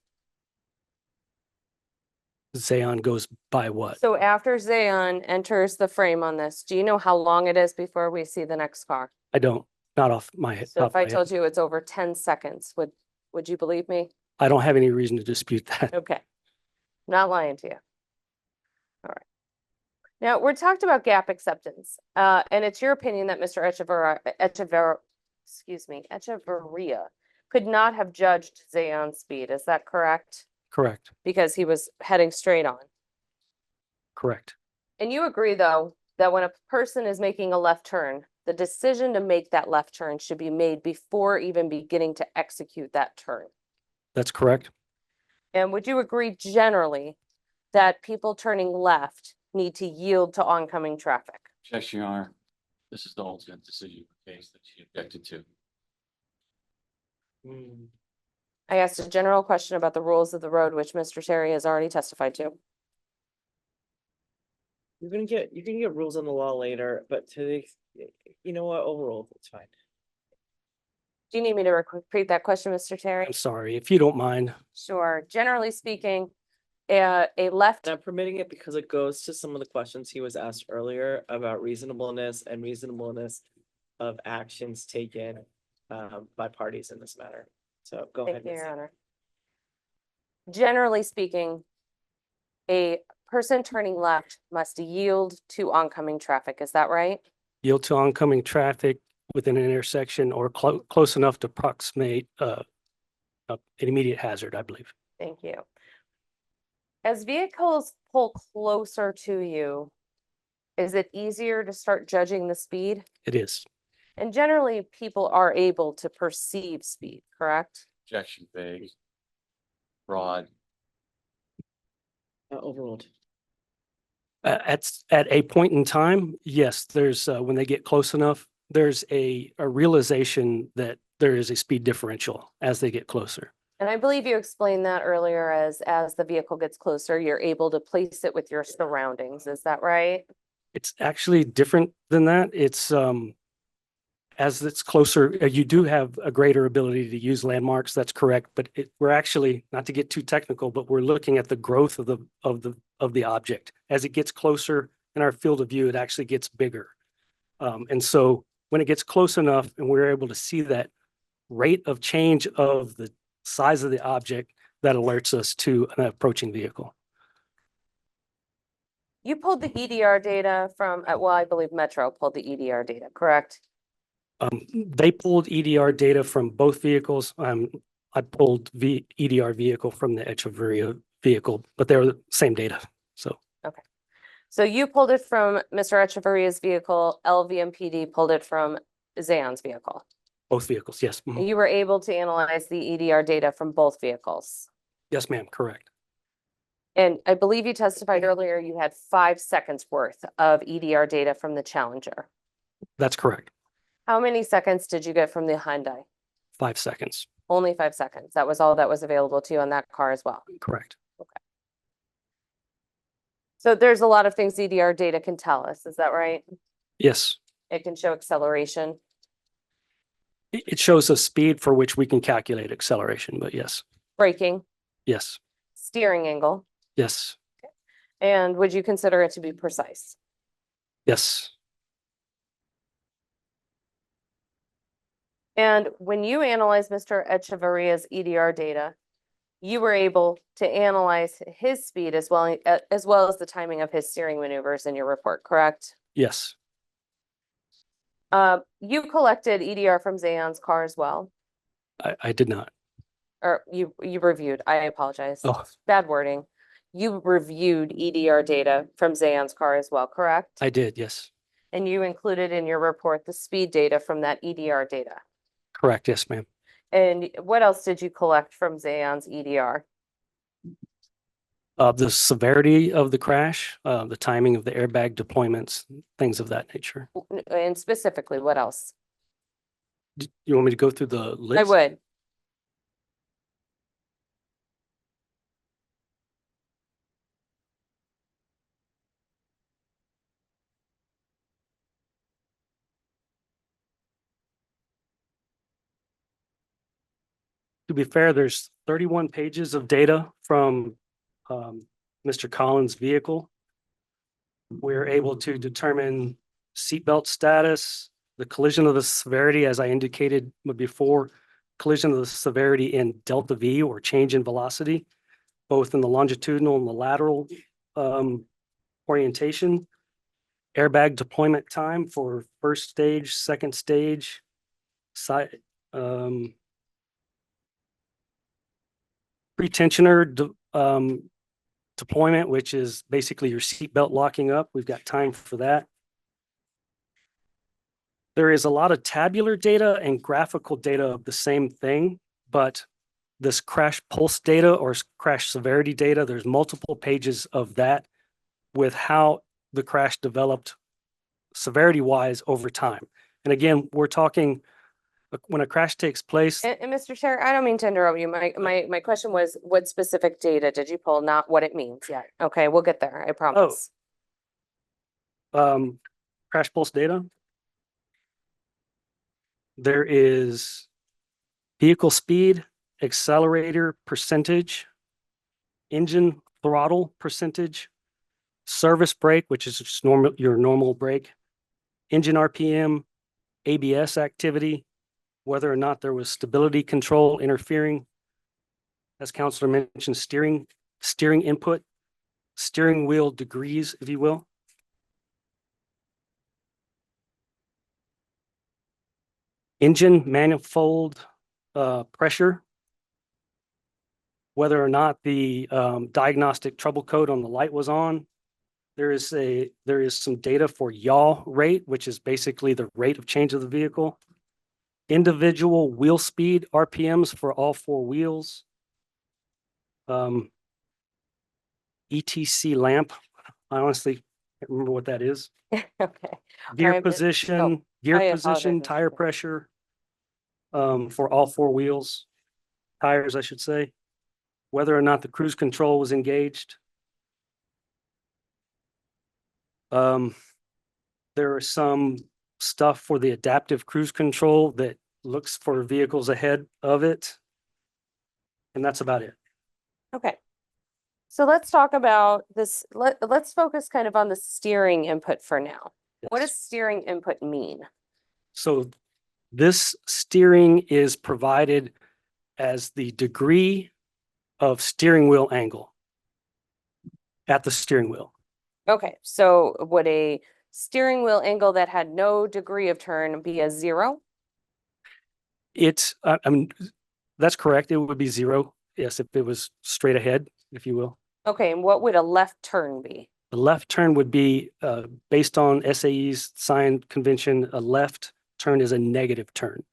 Zaon goes by what? So after Zaon enters the frame on this, do you know how long it is before we see the next car? I don't, not off my head. So if I told you it's over 10 seconds, would you believe me? I don't have any reason to dispute that. Okay. Not lying to you. All right. Now, we're talked about gap acceptance, and it's your opinion that Mr. Echevarria could not have judged Zaon's speed. Is that correct? Correct, Because he was heading straight on. correct. And you agree, though, that when a person is making a left turn, the decision to make that left turn should be made before even beginning to execute that turn. That's correct. And would you agree generally that people turning left need to yield to oncoming traffic? Objection, Your Honor. This is the ultimate decision case that she objected to. I asked a general question about the rules of the road, which Mr. Terry has already testified to. You can get rules on the law later, but you know what, overruled, it's fine. Do you need me to repeat that question, Mr. Terry? I'm sorry, if you don't mind. Sure. Generally speaking, a left, And I'm permitting it because it goes to some of the questions he was asked earlier about reasonableness of actions taken by parties in this matter. So go ahead. thank you, Ms. Your Honor. Generally speaking, a person turning left must yield to oncoming traffic. Is that right? Yield to oncoming traffic within an intersection or close enough to approximate an immediate hazard, I believe. Thank you. As vehicles pull closer to you, is it easier to start judging the speed? It is. And generally, people are able to perceive speed, correct? Objection, vague, broad. Overruled. At a point in time, yes, there's when they get close enough, there's a realization that there is a speed differential as they get closer. And I believe you explained that earlier as the vehicle gets closer, you're able to place it with your surroundings. Is that right? It's actually different than that. It's as it's closer, you do have a greater ability to use landmarks. That's correct. But we're actually, not to get too technical, but we're looking at the growth of the object. As it gets closer in our field of view, it actually gets bigger. And so when it gets close enough and we're able to see that rate of change of the size of the object, that alerts us to an approaching vehicle. You pulled the EDR data from, well, I believe Metro pulled the EDR data, correct? They pulled EDR data from both vehicles. I pulled EDR vehicle from the Echevarria vehicle, but they're the same data. So So you pulled it from Mr. Echevarria's vehicle, LVMPD pulled it from Zaon's vehicle. both vehicles, yes. Mhm. You were able to analyze the EDR data from both vehicles. Yes, ma'am, correct. And I believe you testified earlier you had 5 seconds worth of EDR data from the Challenger. That's correct. How many seconds did you get from the Hyundai? 5 seconds, Only 5 seconds. That was all that was available to you on that car as well. correct. So there's a lot of things EDR data can tell us. Is that right? Yes, It can show acceleration. it shows a speed for which we can calculate acceleration, but yes, Braking, yes, steering angle, yes, and would you consider it to be precise? yes. And when you analyze Mr. Echevarria's EDR data, you were able to analyze his speed as well as the timing of his steering maneuvers in your report, correct? Yes, You collected EDR from Zaon's car as well, I did not. or you reviewed, I apologize. Oh, Bad wording. You reviewed EDR data from Zaon's car as well, correct? I did, yes, And you included in your report the speed data from that EDR data. correct, yes, ma'am. And what else did you collect from Zaon's EDR? The severity of the crash, the timing of the airbag deployments, things of that nature. And specifically, what else? You want me to go through the list? I would. To be fair, there's 31 pages of data from Mr. Collins' vehicle. We're able to determine seatbelt status, the collision of the severity, as I indicated before, collision of the severity in delta V or change in velocity, both in the longitudinal and the lateral orientation, airbag deployment time for first stage, second stage, side, pre-tensioner deployment, which is basically your seatbelt locking up. We've got time for that. There is a lot of tabular data and graphical data of the same thing, but this crash pulse data or crash severity data, there's multiple pages of that with how the crash developed severity-wise over time. And again, we're talking when a crash takes place. And Mr. Chair, I don't mean to interrupt you. My question was, what specific data did you pull? Not what it means yet. Okay, we'll get there. I promise. Crash pulse data. There is vehicle speed, accelerator percentage, engine throttle percentage, service brake, which is just your normal brake, engine RPM, ABS activity, whether or not there was stability control interfering. As Counselor mentioned, steering input, steering wheel degrees, if you will. Engine manifold pressure, whether or not the diagnostic trouble code on the light was on. There is some data for yaw rate, which is basically the rate of change of the vehicle. Individual wheel speed RPMs for all four wheels. ETC lamp. I honestly can't remember what that is. Okay. Gear Alright, I position, apologize, tire Mr. pressure. For all four wheels, tires, I should say. Whether or not the cruise control was engaged. There is some stuff for the adaptive cruise control that looks for vehicles ahead of it. And that's about it. Okay. So let's talk about this. Let's focus kind of on the steering input for now. What Yes. does steering input mean? So this steering is provided as the degree of steering wheel angle at the steering wheel. Okay, so would a steering wheel angle that had no degree of turn be a 0? It's, I mean, that's correct. It would be 0. Yes, if it was straight ahead, if you will. Okay, and what would a left turn be? The left turn would be, based on SAE's sign convention, a left turn is a negative turn.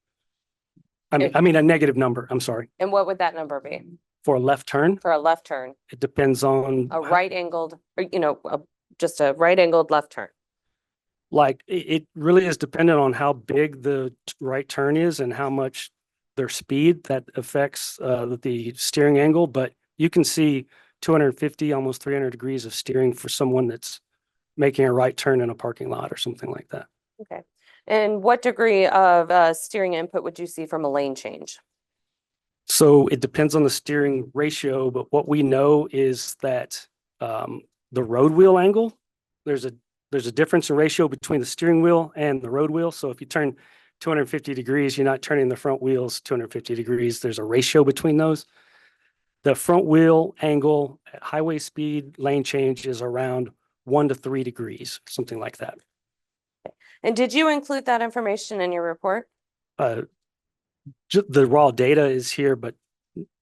I mean a negative number, I'm sorry. And what would that number be For a left turn, for a left turn? it depends on. A right angled, or just a right angled left turn. Like, it really is dependent on how big the right turn is and how much their speed that affects the steering angle. But you can see 250, almost 300 degrees of steering for someone that's making a right turn in a parking lot or something like that. Okay. And what degree of steering input would you see from a lane change? So it depends on the steering ratio, but what we know is that the road wheel angle, there's a difference in ratio between the steering wheel and the road wheel. So if you turn 250 degrees, you're not turning the front wheels 250 degrees. There's a ratio between those. The front wheel angle at highway speed lane change is around 1 to 3 degrees, something like that. And did you include that information in your report? The raw data is here, but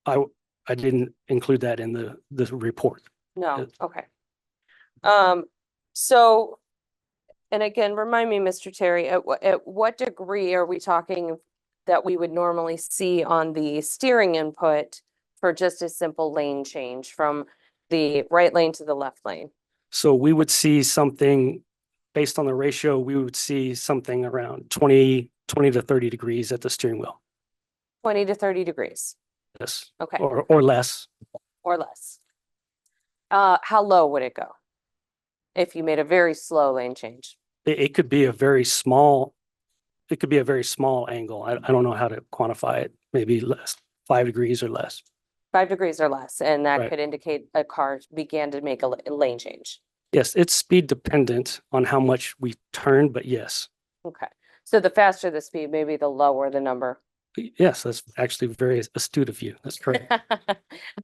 I didn't include that in the report. No, Yes. okay. So, and again, remind me, Mr. Terry, at what degree are we talking that we would normally see on the steering input for just a simple lane change from the right lane to the left lane? So we would see something, based on the ratio, we would see something around 20 to 30 degrees at the steering wheel. 20 to 30 degrees, Yes, okay, or less. or less. How low would it go? If you made a very slow lane change? It could be a very small, it could be a very small angle. I don't know how to quantify it, maybe less, 5 degrees or less. 5 degrees or less, and that Right. could indicate a car began to make a lane change. Yes, it's speed dependent on how much we turn, but yes. Okay, so the faster the speed, maybe the lower the number. Yes, that's actually very astute of you. That's correct.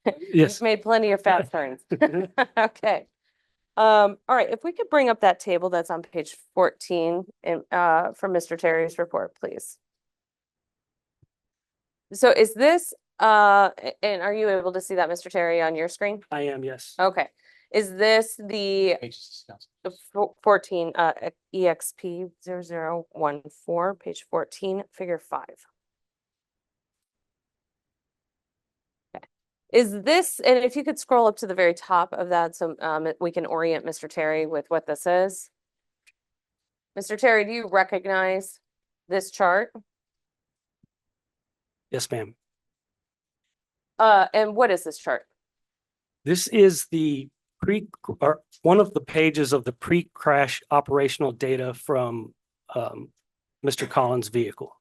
You've Yes. made plenty of fast turns. Okay. All right, if we could bring up that table that's on page 14 and from Mr. Terry's report, please. So is this and are you able to see that, Mr. Terry, on your screen? I am, yes. Okay. Is this the Pages discussed. 14 EXP 0014, page 14, figure 5? Okay. Is this, and if you could scroll up to the very top of that so we can orient Mr. Terry with what this is. Mr. Terry, do you recognize this chart? Yes, ma'am. And what is this chart? This is the or one of the pages of the pre-crash operational data from Mr. Collins' vehicle.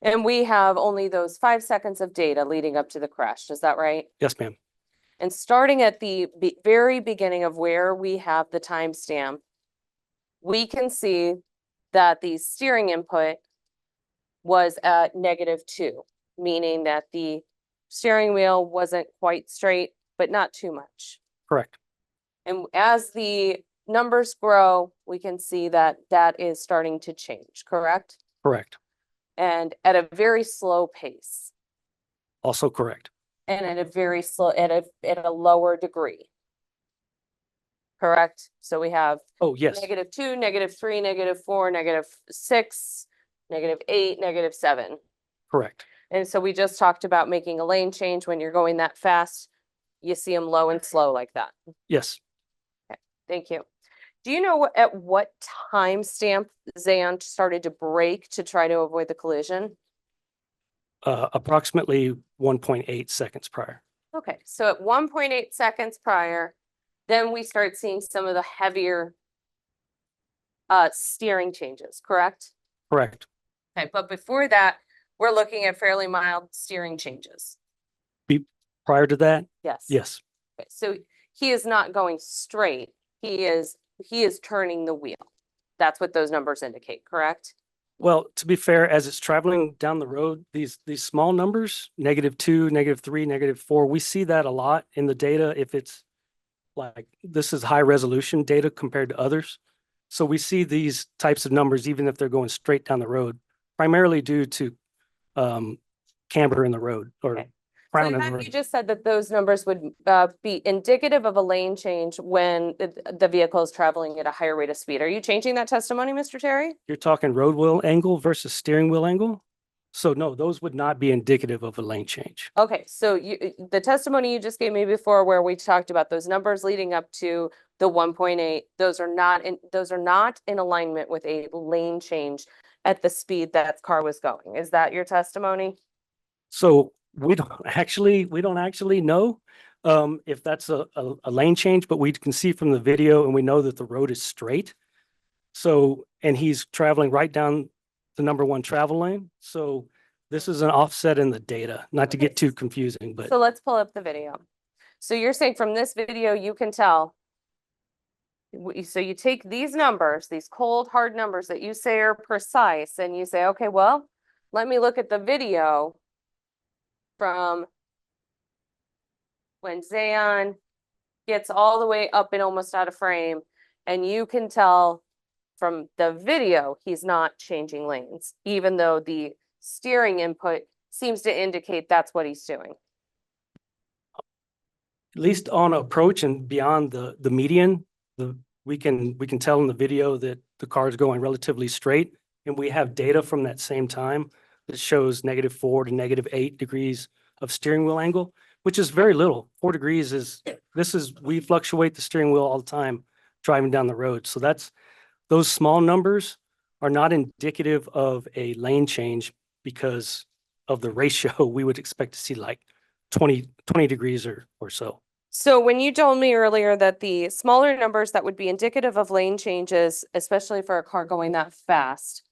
And we have only those 5 seconds of data leading up to the crash, is that right? Yes, ma'am. And starting at the very beginning of where we have the timestamp, we can see that the steering input was at -2, meaning that the steering wheel wasn't quite straight, but not too much. Correct. And as the numbers grow, we can see that that is starting to change, correct? Correct. And at a very slow pace, Also correct. and at a very slow, at a lower degree. Correct? So we have Oh, yes. -2, -3, -4, -6, -8, -7. Correct. And so we just talked about making a lane change when you're going that fast. You see them low and slow like that. Yes. Thank you. Do you know at what timestamp Zaon started to brake to try to avoid the collision? Approximately 1.8 seconds prior. Okay, so at 1.8 seconds prior, then we start seeing some of the heavier steering changes, correct? Correct. Okay, but before that, we're looking at fairly mild steering changes. Prior to that, Yes. yes. Okay, so he is not going straight. He is turning the wheel. That's what those numbers indicate, correct? Well, to be fair, as it's traveling down the road, these small numbers, -2, -3, -4, we see that a lot in the data if it's like, this is high resolution data compared to others. So we see these types of numbers even if they're going straight down the road, primarily due to camber in the road or Okay. crown So in the you road. just said that those numbers would be indicative of a lane change when the vehicle is traveling at a higher rate of speed. Are you changing that testimony, Mr. Terry? You're talking road wheel angle versus steering wheel angle? So no, those would not be indicative of a lane change. Okay, so the testimony you just gave me before where we talked about those numbers leading up to the 1.8, those are not in alignment with a lane change at the speed that car was going. Is that your testimony? So we don't actually know if that's a lane change, but we can see from the video and we know that the road is straight. So, and he's traveling right down the #1 travel lane. So this is an offset in the data, not to get too confusing, but So let's pull up the video. So you're saying from this video, you can tell. So you take these numbers, these cold, hard numbers that you say are precise, and you say, okay, well, let me look at the video from when Zaon gets all the way up and almost out of frame, and you can tell from the video, he's not changing lanes, even though the steering input seems to indicate that's what he's doing. at least on approach and beyond the median, we can tell in the video that the car is going relatively straight, and we have data from that same time that shows -4 to -8 degrees of steering wheel angle, which is very little. 4 degrees we fluctuate the steering wheel all the time driving down the road. So those small numbers are not indicative of a lane change because of the ratio. We would expect to see like 20 degrees or so. So when you told me earlier that the smaller numbers that would be indicative of lane changes, especially for a car going that fast,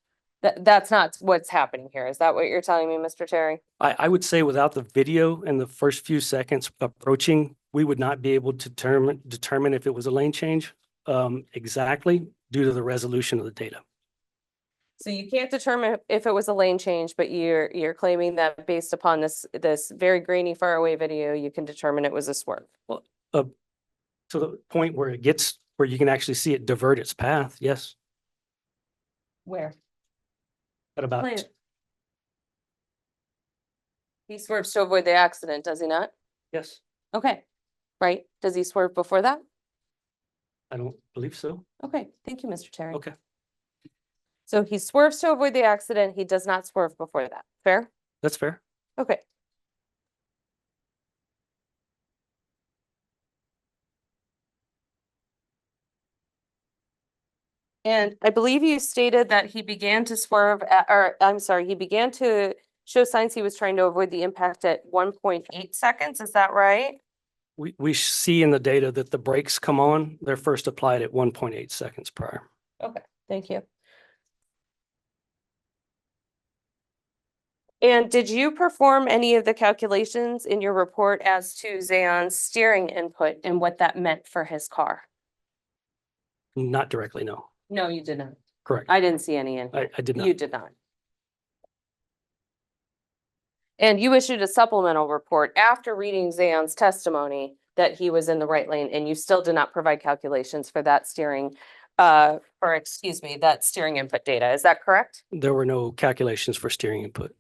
that's not what's happening here. Is that what you're telling me, Mr. Terry? I would say without the video and the first few seconds approaching, we would not be able to determine if it was a lane change exactly due to the resolution of the data. So you can't determine if it was a lane change, but you're claiming that based upon this very grainy faraway video, you can determine it was a swerve. To the point where where you can actually see it divert its path, yes, Where? at about, Plant. He swerves to avoid the accident, does he not? yes, Okay, right. Does he swerve before that? I don't believe so. Okay, thank you, Mr. Terry. Okay, So he swerves to avoid the accident. He does not swerve before that. Fair? that's fair. Okay. And I believe you stated that he began to swerve he began to show signs he was trying to avoid the impact at 1.8 seconds. Is that right? We see in the data that the brakes come on, they're first applied at 1.8 seconds prior. Okay, thank you. And did you perform any of the calculations in your report as to Zaon's steering input and what that meant for his car? Not directly, no. No, you did not. Correct. I didn't see any in. I did not. You did not. And you issued a supplemental report after reading Zaon's testimony that he was in the right lane, and you still did not provide calculations for that that steering input data. Is that correct? There were no calculations for steering input.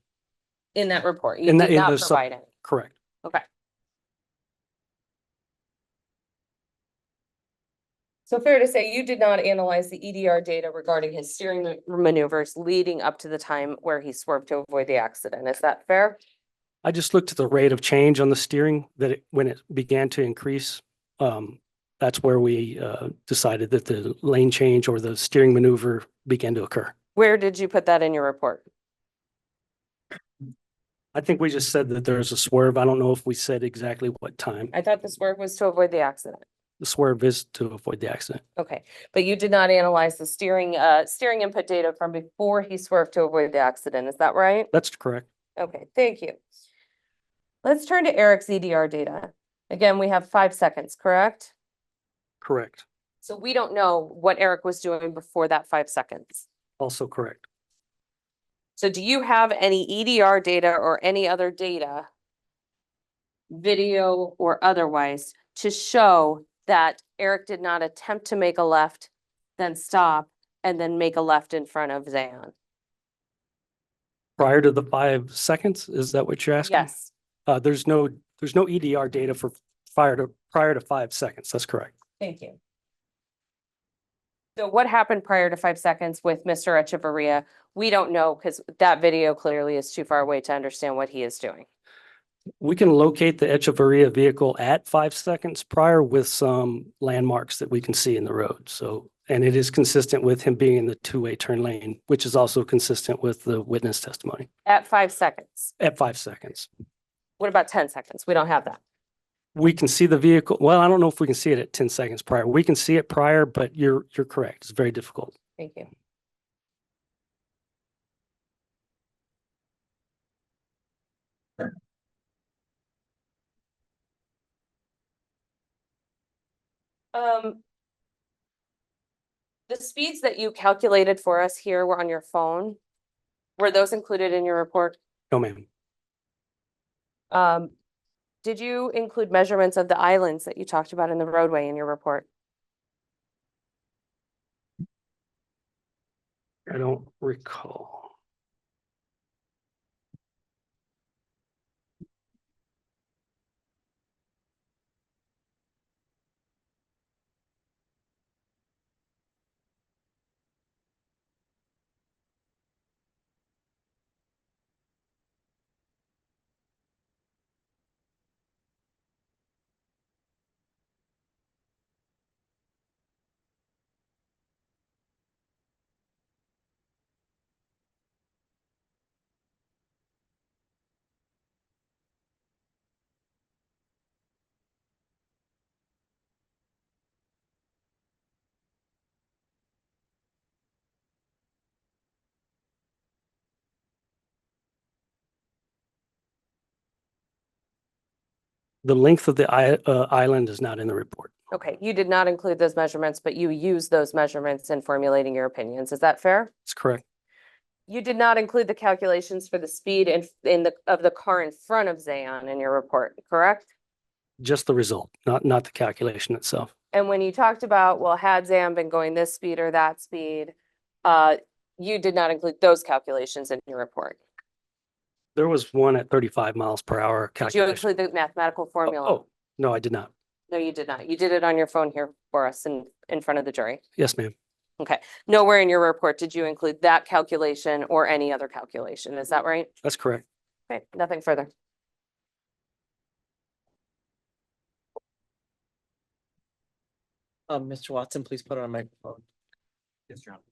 In that report, you In that- did in not the sup- provide any. Correct. Okay. So fair to say you did not analyze the EDR data regarding his steering maneuvers leading up to the time where he swerved to avoid the accident. Is that fair? I just looked at the rate of change on the steering when it began to increase. That's where we decided that the lane change or the steering maneuver began to occur. Where did you put that in your report? I think we just said that there's a swerve. I don't know if we said exactly what time. I thought the swerve was to avoid the accident. The swerve is to avoid the accident. Okay, but you did not analyze the steering input data from before he swerved to avoid the accident. Is that right? That's correct. Okay, thank you. Let's turn to Eric's EDR data. Again, we have 5 seconds, correct? Correct. So we don't know what Eric was doing before that 5 seconds. Also correct. So do you have any EDR data or any other data, video or otherwise, to show that Eric did not attempt to make a left, then stop, and then make a left in front of Zaon? Prior to the 5 seconds, is that what you're asking? Yes. There's no EDR data for prior to 5 seconds. That's correct. Thank you. So what happened prior to 5 seconds with Mr. Echevarria? We don't know because that video clearly is too far away to understand what he is doing. We can locate the Echevarria vehicle at 5 seconds prior with some landmarks that we can see in the road. So, and it is consistent with him being in the two-way turn lane, which is also consistent with the witness testimony At 5 seconds. at 5 seconds. What about 10 seconds? We don't have that. We can see the vehicle. Well, I don't know if we can see it at 10 seconds prior. We can see it prior, but you're correct. It's very difficult. Thank you. The speeds that you calculated for us here were on your phone. Were those included in your report? No, ma'am. Did you include measurements of the islands that you talked about in the roadway in your report? I don't recall. The length of the island is not in the report. Okay, you did not include those measurements, but you used those measurements in formulating your opinions. Is that fair? That's correct. You did not include the calculations for the speed of the car in front of Zaon in your report, correct? Just the result, not the calculation itself. And when you talked about, well, had Zaon been going this speed or that speed, you did not include those calculations in your report. There was one at 35 miles per hour Did you calculation. include the mathematical formula? Oh, no, I did not. No, you did not. You did it on your phone here for us in front of the jury. Yes, ma'am. Okay. Nowhere in your report did you include that calculation or any other calculation. Is that right? That's correct. Okay, nothing further. Mr. Watson, please put on a microphone. Yes, Your Honor.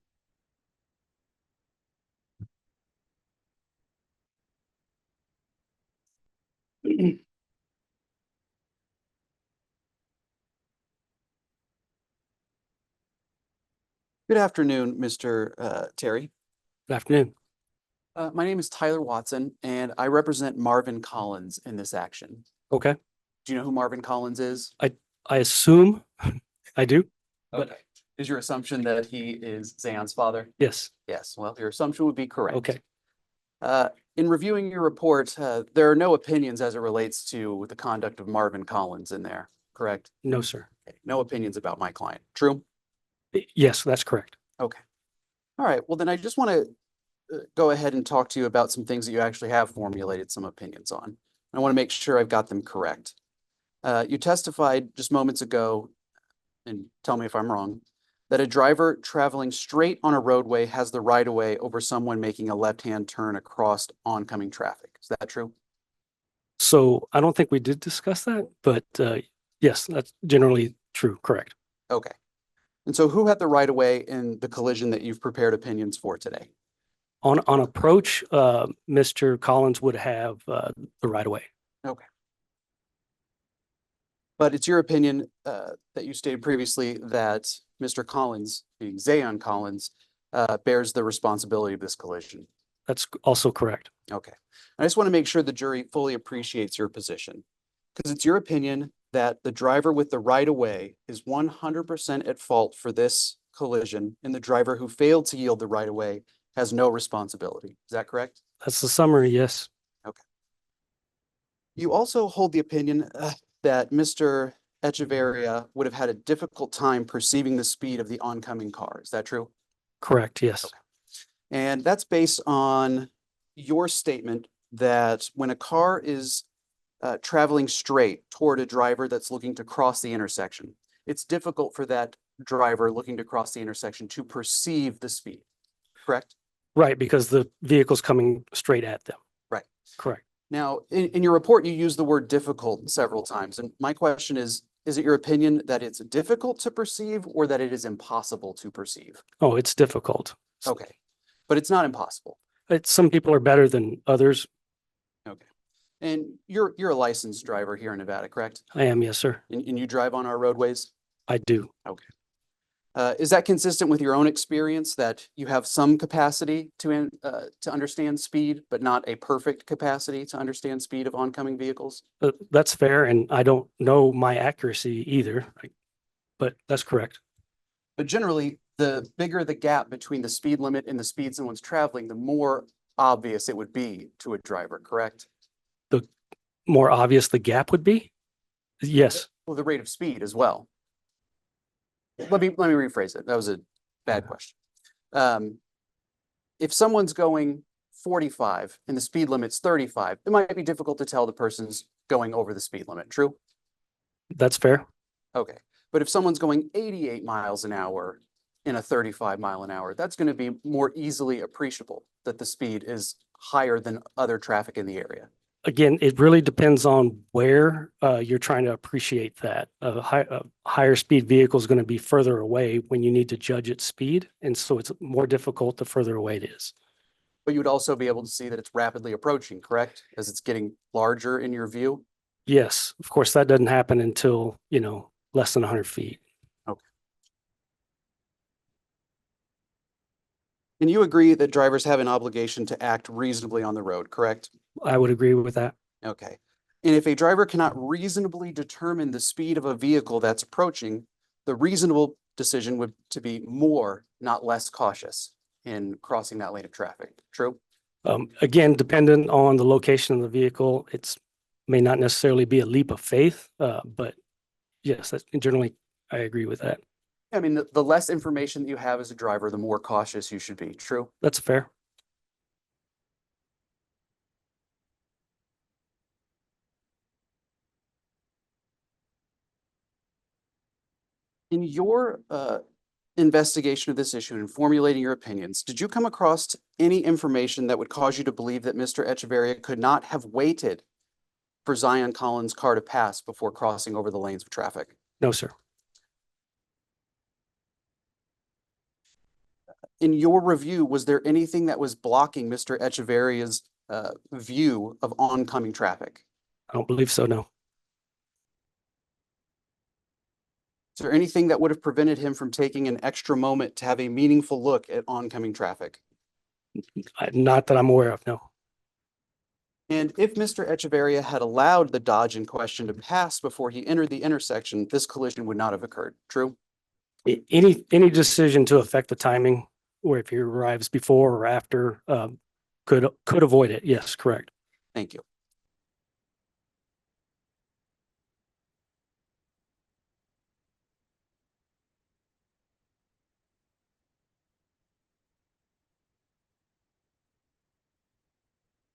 Good afternoon, Mr. Terry. Good afternoon. My name is Tyler Watson, and I represent Marvin Collins in this action. Okay. Do you know who Marvin Collins is? I assume I do. Okay. Is your assumption that he is Zaon's father? Yes. Yes, well, your assumption would be correct. Okay. In reviewing your report, there are no opinions as it relates to the conduct of Marvin Collins in there, correct? No, sir. Okay, no opinions about my client, true? Yes, that's correct. Okay. All right, well, then I just want to go ahead and talk to you about some things that you actually have formulated some opinions on. I want to make sure I've got them correct. You testified just moments ago, and tell me if I'm wrong, that a driver traveling straight on a roadway has the right of way over someone making a left-hand turn across oncoming traffic. Is that true? So I don't think we did discuss that, but yes, that's generally true. Correct. Okay. And so who had the right of way in the collision that you've prepared opinions for today? On approach, Mr. Collins would have the right of way. Okay. But it's your opinion that you stated previously that Mr. Collins, being Zaon Collins, bears the responsibility of this collision. That's also correct. Okay. I just want to make sure the jury fully appreciates your position, because it's your opinion that the driver with the right of way is 100% at fault for this collision, and the driver who failed to yield the right of way has no responsibility. Is that correct? That's the summary. Yes. You also hold the opinion that Mr. Echevarria would have had a difficult time perceiving the speed of the oncoming car. Is that true? Correct. Yes. Okay. And that's based on your statement that when a car is traveling straight toward a driver that's looking to cross the intersection, it's difficult for that driver looking to cross the intersection to perceive the speed, correct? Right, because the vehicle's coming straight at them. Right. Correct. Now, in your report, you use the word difficult several times. And my question is it your opinion that it's difficult to perceive or that it is impossible to perceive? Oh, it's difficult. Okay, but it's not impossible. Some people are better than others. Okay. And you're a licensed driver here in Nevada, correct? I am. Yes, sir. And you drive on our roadways? I do. Okay. Is that consistent with your own experience that you have some capacity to understand speed, but not a perfect capacity to understand speed of oncoming vehicles? That's fair. And I don't know my accuracy either, but that's correct. But generally, the bigger the gap between the speed limit and the speed someone's traveling, the more obvious it would be to a driver, correct? The more obvious the gap would be? Yes. Well, the rate of speed as well. Let me rephrase it. That was a bad question. If someone's going 45 and the speed limit's 35, it might be difficult to tell the person's going over the speed limit, true? That's fair. Okay. But if someone's going 88 miles an hour in a 35 mile an hour, that's going to be more easily appreciable that the speed is higher than other traffic in the area. Again, it really depends on where you're trying to appreciate that. A higher speed vehicle is going to be further away when you need to judge its speed. And so it's more difficult the further away it is. But you would also be able to see that it's rapidly approaching, correct? As it's getting larger in your view? Yes, of course, that doesn't happen until, less than 100 feet. Okay. And you agree that drivers have an obligation to act reasonably on the road, correct? I would agree with that. Okay. And if a driver cannot reasonably determine the speed of a vehicle that's approaching, the reasonable decision would to be more, not less cautious in crossing that lane of traffic. True? Again, dependent on the location of the vehicle, may not necessarily be a leap of faith, but yes, that's generally, I agree with that. I mean, the less information that you have as a driver, the more cautious you should be. True? That's fair. In your investigation of this issue and formulating your opinions, did you come across any information that would cause you to believe that Mr. Echevarria could not have waited for Zaon Collins' car to pass before crossing over the lanes of traffic? No, sir. In your review, was there anything that was blocking Mr. Echevarria's view of oncoming traffic? I don't believe so, no. Is there anything that would have prevented him from taking an extra moment to have a meaningful look at oncoming traffic? Not that I'm aware of, no. And if Mr. Echevarria had allowed the Dodge in question to pass before he entered the intersection, this collision would not have occurred. True? Any decision to affect the timing, or if he arrives before or after, could avoid it. Yes, correct. Thank you.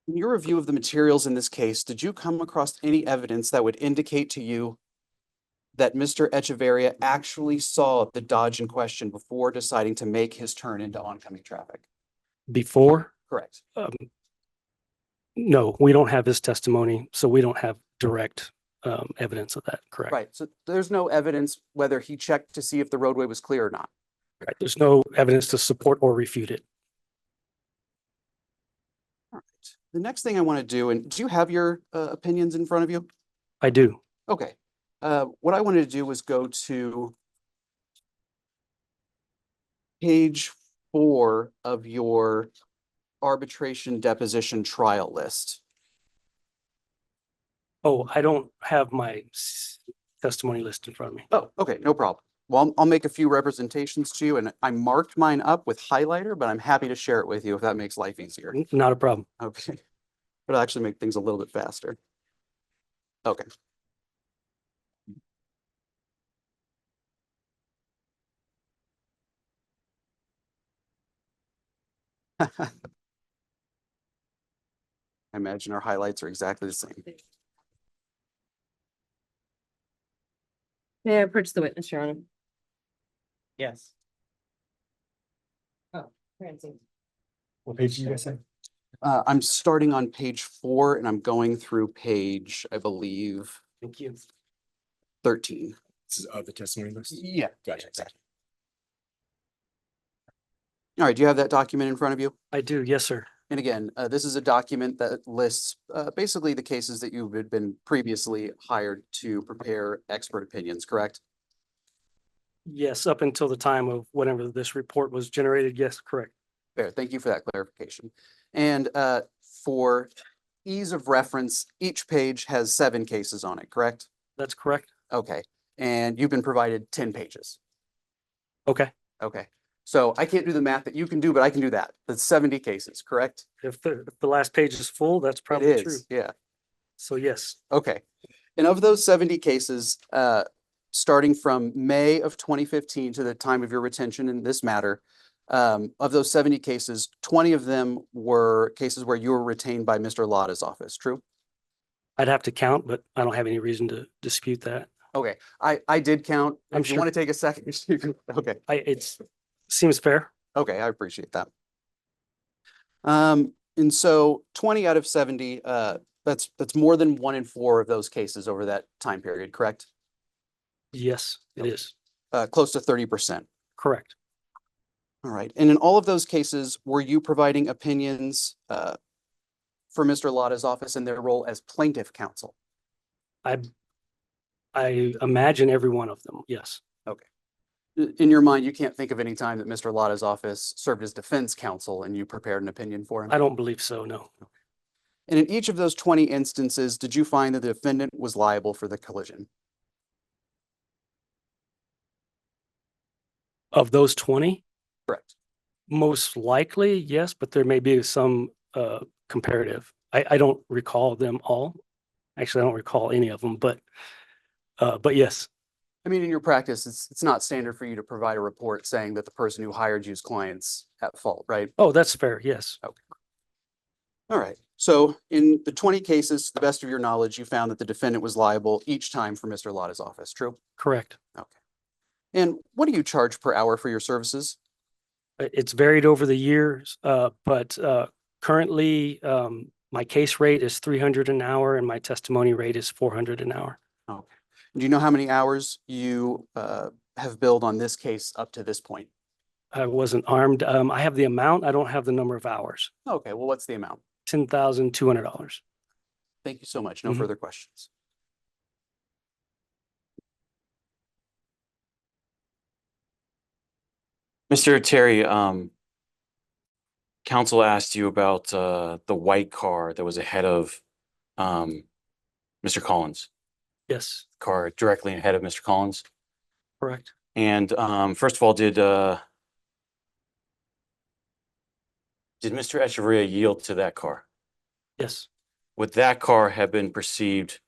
In your review of the materials in this case, did you come across any evidence that would indicate to you that Mr. Echevarria actually saw the Dodge in question before deciding to make his turn into oncoming traffic? Before, Correct. no, we don't have his testimony, so we don't have direct evidence of that. Correct. Right. So there's no evidence whether he checked to see if the roadway was clear or not. Right. There's no evidence to support or refute it. All right. The next thing I want to do, and do you have your opinions in front of you? I do. Okay. What I wanted to do was go to page 4 of your arbitration deposition trial list. Oh, I don't have my testimony list in front of me. Oh, okay, no problem. Well, I'll make a few representations to you, and I marked mine up with highlighter, but I'm happy to share it with you if that makes life easier. Not a problem. Okay. It'll actually make things a little bit faster. Okay. I imagine our highlights are exactly the same. May I approach the witness, Your Honor? Yes. Ramzy. What page did you guys say? I'm starting on page 4 and I'm going through page, I believe, Thank you. 13. This is the testimony list? Yeah. Gotcha. Exactly. All right, do you have that document in front of you? I do. Yes, sir. And again, this is a document that lists basically the cases that you had been previously hired to prepare expert opinions, correct? Yes, up until the time of whenever this report was generated. Yes, correct. Fair, thank you for that clarification. And for ease of reference, each page has 7 cases on it, correct? That's correct. Okay, and you've been provided 10 pages. Okay. Okay, so I can't do the math that you can do, but I can do that. That's 70 cases, correct? If the last page is full, that's It probably true. is, yeah. So yes, Okay, and of those 70 cases, starting from May of 2015 to the time of your retention in this matter, of those 70 cases, 20 of them were cases where you were retained by Mr. Ladah's office, true? I'd have to count, but I don't have any reason to dispute that. Okay, I did count. I'm If you sure. want to take a second, you can, okay, Seems fair. okay, I appreciate that. And so 20 out of 70, that's more than 1 in 4 of those cases over that time period, correct? Yes, it is. Close to 30%. Correct. All right. And in all of those cases, were you providing opinions for Mr. Ladah's office in their role as plaintiff counsel? I imagine every one of them. Yes. In your mind, you can't think of any time that Mr. Ladah's office served as defense counsel and you prepared an opinion for him? I don't believe so. No. And in each of those 20 instances, did you find that the defendant was liable for the collision? Of those 20, Correct. most likely, yes, but there may be some comparative. I don't recall them all. Actually, I don't recall any of them, but yes, I mean, in your practice, it's not standard for you to provide a report saying that the person who hired you's client's at fault, right? oh, that's fair, yes, All right. So in the 20 cases, to the best of your knowledge, you found that the defendant was liable each time for Mr. Ladah's office, true? correct. Okay. And what do you charge per hour for your services? It's varied over the years, but currently, my case rate is 300 an hour and my testimony rate is 400 an hour. Okay. Do you know how many hours you have billed on this case up to this point? I wasn't armed. I have the amount. I don't have the number of hours. Okay, well, what's the amount? $10,200. Thank you so much. No Mhm. further questions. Mr. Terry, counsel asked you about the white car that was ahead of Mr. Collins, Yes, car directly ahead of Mr. Collins. correct. And first of all, did Mr. Echevarria yield to that car? Yes, Would that car have been perceived,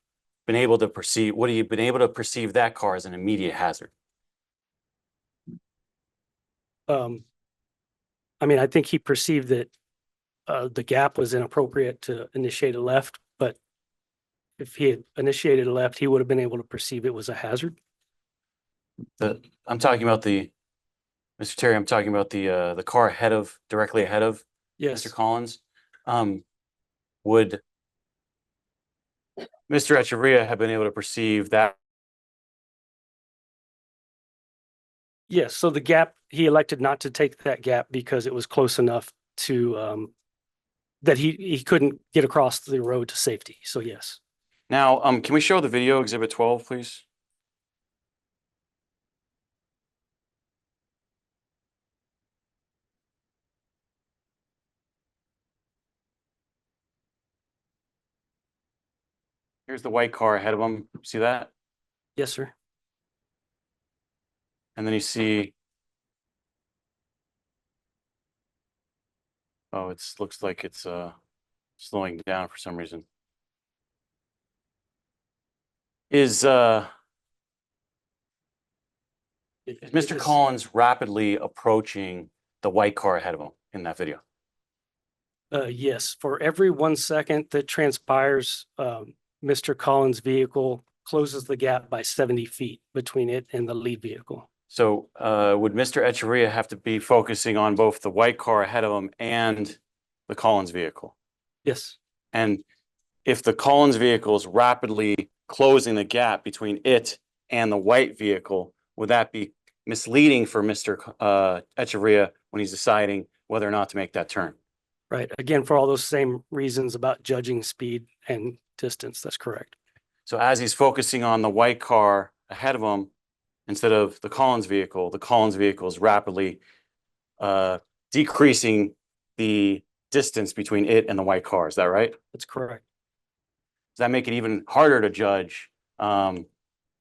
would he have been able to perceive that car as an immediate hazard? I mean, I think he perceived that the gap was inappropriate to initiate a left, but if he had initiated a left, he would have been able to perceive it was a hazard. I'm talking about Mr. Terry, I'm talking about the car directly ahead of Yes, Mr. Collins. Would Mr. Echevarria have been able to perceive that? yes. So the gap, he elected not to take that gap because it was close enough to that he couldn't get across the road to safety. So yes. Now, can we show the video exhibit 12, please? Here's the white car ahead of him. See that? Yes, sir. And then you see, oh, looks like it's slowing down for some reason. Is Mr. Collins rapidly approaching the white car ahead of him in that video? Yes, for every 1 second that transpires, Mr. Collins' vehicle closes the gap by 70 feet between it and the lead vehicle. So would Mr. Echevarria have to be focusing on both the white car ahead of him and the Collins vehicle? Yes, And if the Collins vehicle is rapidly closing the gap between it and the white vehicle, would that be misleading for Mr. Echevarria when he's deciding whether or not to make that turn? right. Again, for all those same reasons about judging speed and distance, that's correct. So as he's focusing on the white car ahead of him, instead of the Collins vehicle is rapidly decreasing the distance between it and the white car. Is that right? That's correct. Does that make it even harder to judge the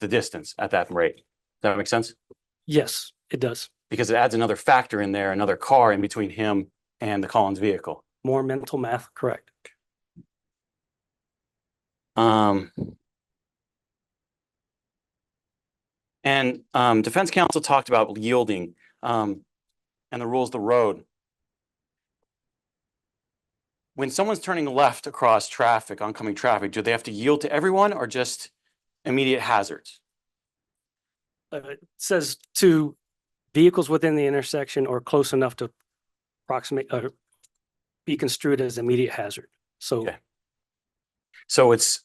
distance at that rate? Does that make sense? Yes, it does. Because it adds another factor in there, another car in between him and the Collins vehicle. More mental math, correct. And defense counsel talked about yielding and the rules of the road. When someone's turning left across traffic, oncoming traffic, do they have to yield to everyone or just immediate hazards? It says to vehicles within the intersection or close enough to approximate or be construed as immediate hazard. So Okay. So it's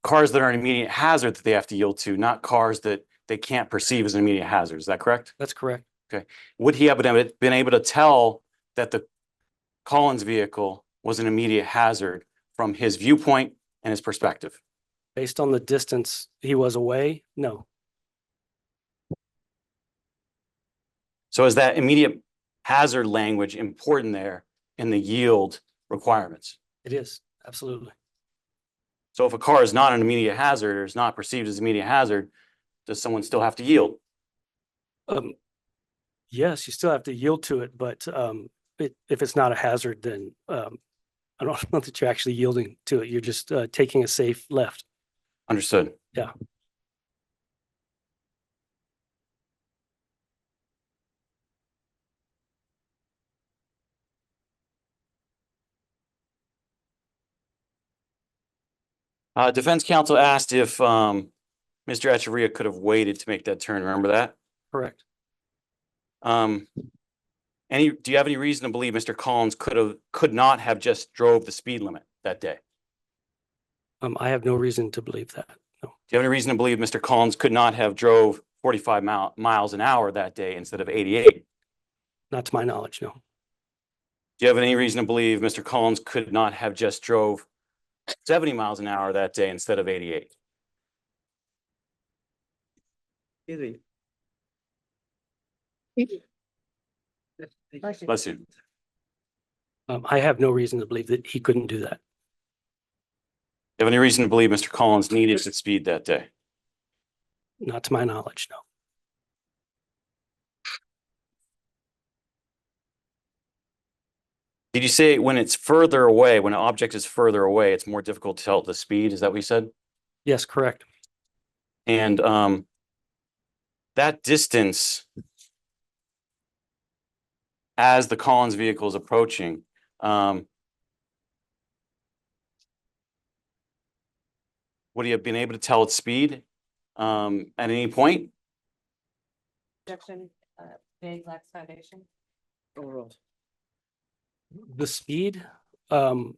cars that are an immediate hazard that they have to yield to, not cars that they can't perceive as an immediate hazard. Is that correct? that's correct. Would he have been able to tell that the Collins vehicle was an immediate hazard from his viewpoint and his perspective? Based on the distance he was away, no. So is that immediate hazard language important there in the yield requirements? It is Absolutely. So if a car is not an immediate hazard or is not perceived as immediate hazard, does someone still have to yield? Yes, you still have to yield to it, but if it's not a hazard, then I don't know that you're actually yielding to it. You're just taking a safe left. Understood. Yeah. Defense counsel asked if Mr. Echevarria could have waited to make that turn. Remember that? Correct. Do you have any reason to believe Mr. Collins could not have just drove the speed limit that day? I have no reason to believe that. No. Do you have any reason to believe Mr. Collins could not have drove 45 miles an hour that day instead of 88? Not to my knowledge, no. Do you have any reason to believe Mr. Collins could not have just drove 70 miles an hour that day instead of 88? Easy. Bless you. I have no reason to believe that he couldn't do that. Do you have any reason to believe Mr. Collins needed to speed that day? Not to my knowledge, no. Did you say when it's further away, when an object is further away, it's more difficult to tell the speed? Is that what you said? Yes, correct. And that distance as the Collins vehicle is approaching, would he have been able to tell its speed at any point? Objection, vague lacks foundation. Overruled. The speed, the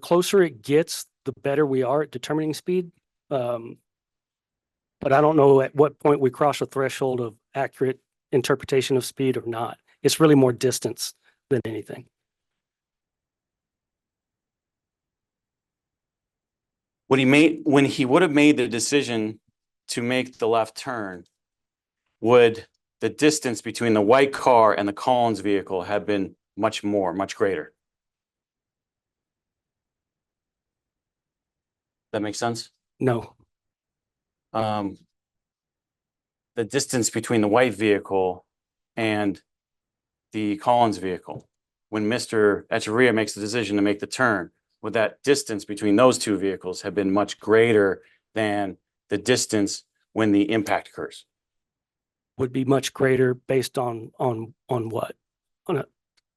closer it gets, the better we are at determining speed. But I don't know at what point we cross a threshold of accurate interpretation of speed or not. It's really more distance than anything. When he would have made the decision to make the left turn, would the distance between the white car and the Collins vehicle have been much greater? That makes sense? No, The distance between the white vehicle and the Collins vehicle, when Mr. Echevarria makes the decision to make the turn, would that distance between those two vehicles have been much greater than the distance when the impact occurs? would be much greater based on what?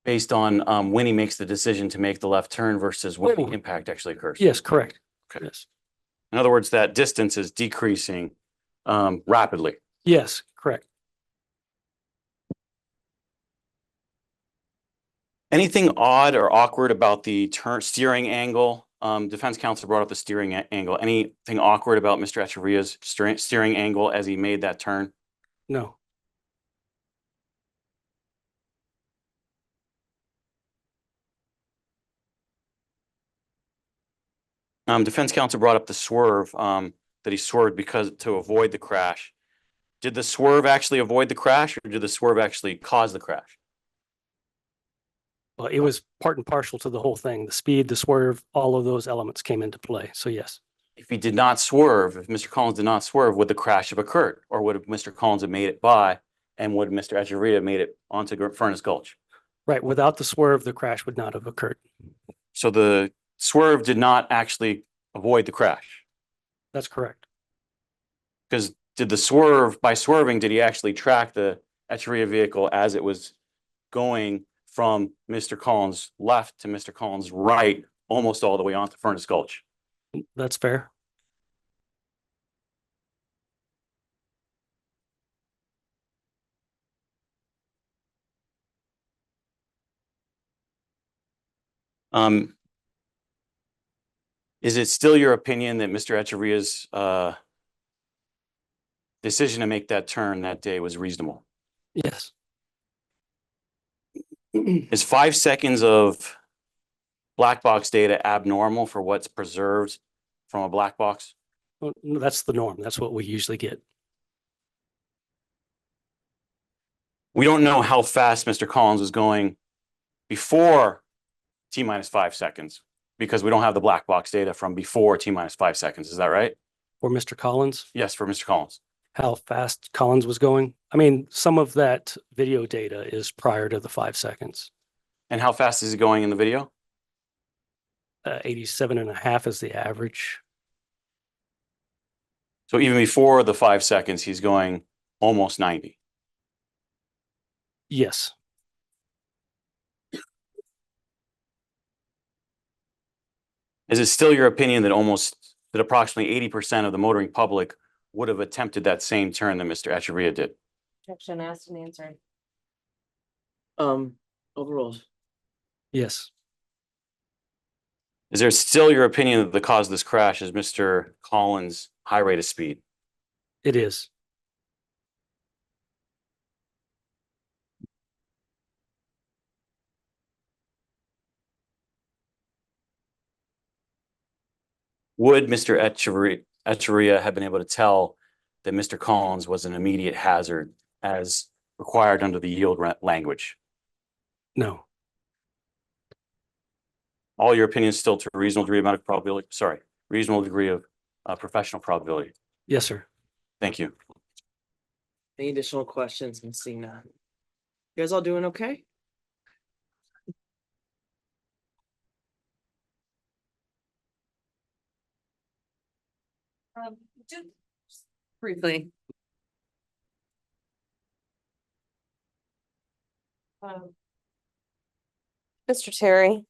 Based on when he makes the decision to make the left turn versus when the Oh. impact actually occurs? Yes, correct. Okay. Yes. In other words, that distance is decreasing rapidly. Yes, correct. Anything odd or awkward about the steering angle? Defense counsel brought up the steering angle. Anything awkward about Mr. Echevarria's steering angle as he made that turn? No. Defense counsel brought up the swerve, that he swerved to avoid the crash. Did the swerve actually avoid the crash, or did the swerve actually cause the crash? Well, it was part and parcel to the whole thing. The speed, the swerve, all of those elements came into play. So yes. If he did not swerve, if Mr. Collins did not swerve, would the crash have occurred? Or would Mr. Collins have made it by, and would Mr. Echevarria have made it onto Furnace Gulch? Right. Without the swerve, the crash would not have occurred. So the swerve did not actually avoid the crash? That's correct. Because by swerving, did he actually track the Echevarria vehicle as it was going from Mr. Collins' left to Mr. Collins' right, almost all the way onto Furnace Gulch? That's fair. Is it still your opinion that Mr. Echevarria's decision to make that turn that day was reasonable? Yes. Is 5 seconds of black box data abnormal for what's preserved from a black box? Well, no, that's the norm. That's what we usually get. We don't know how fast Mr. Collins was going before T minus 5 seconds, because we don't have the black box data from before T minus 5 seconds. Is that right? For Mr. Collins, Yes, for Mr. Collins. how fast Collins was going. I mean, some of that video data is prior to the 5 seconds. And how fast is he going in the video? 87.5 is the average. So even before the 5 seconds, he's going almost 90. Yes, Is it still your opinion that approximately 80% of the motoring public would have attempted that same turn that Mr. Echevarria did? Objection asked and answered. Overruled. yes, Is there still your opinion that the cause of this crash is Mr. Collins' high rate of speed? it is. Would Mr. Echevarria have been able to tell that Mr. Collins was an immediate hazard as required under the yield language? No, All your opinions still to a reasonable degree of medical probability, reasonable degree of professional probability. yes, sir. Thank you. Any additional questions, Ms. Zinna? You guys all doing okay? Just briefly. Mr. Terry,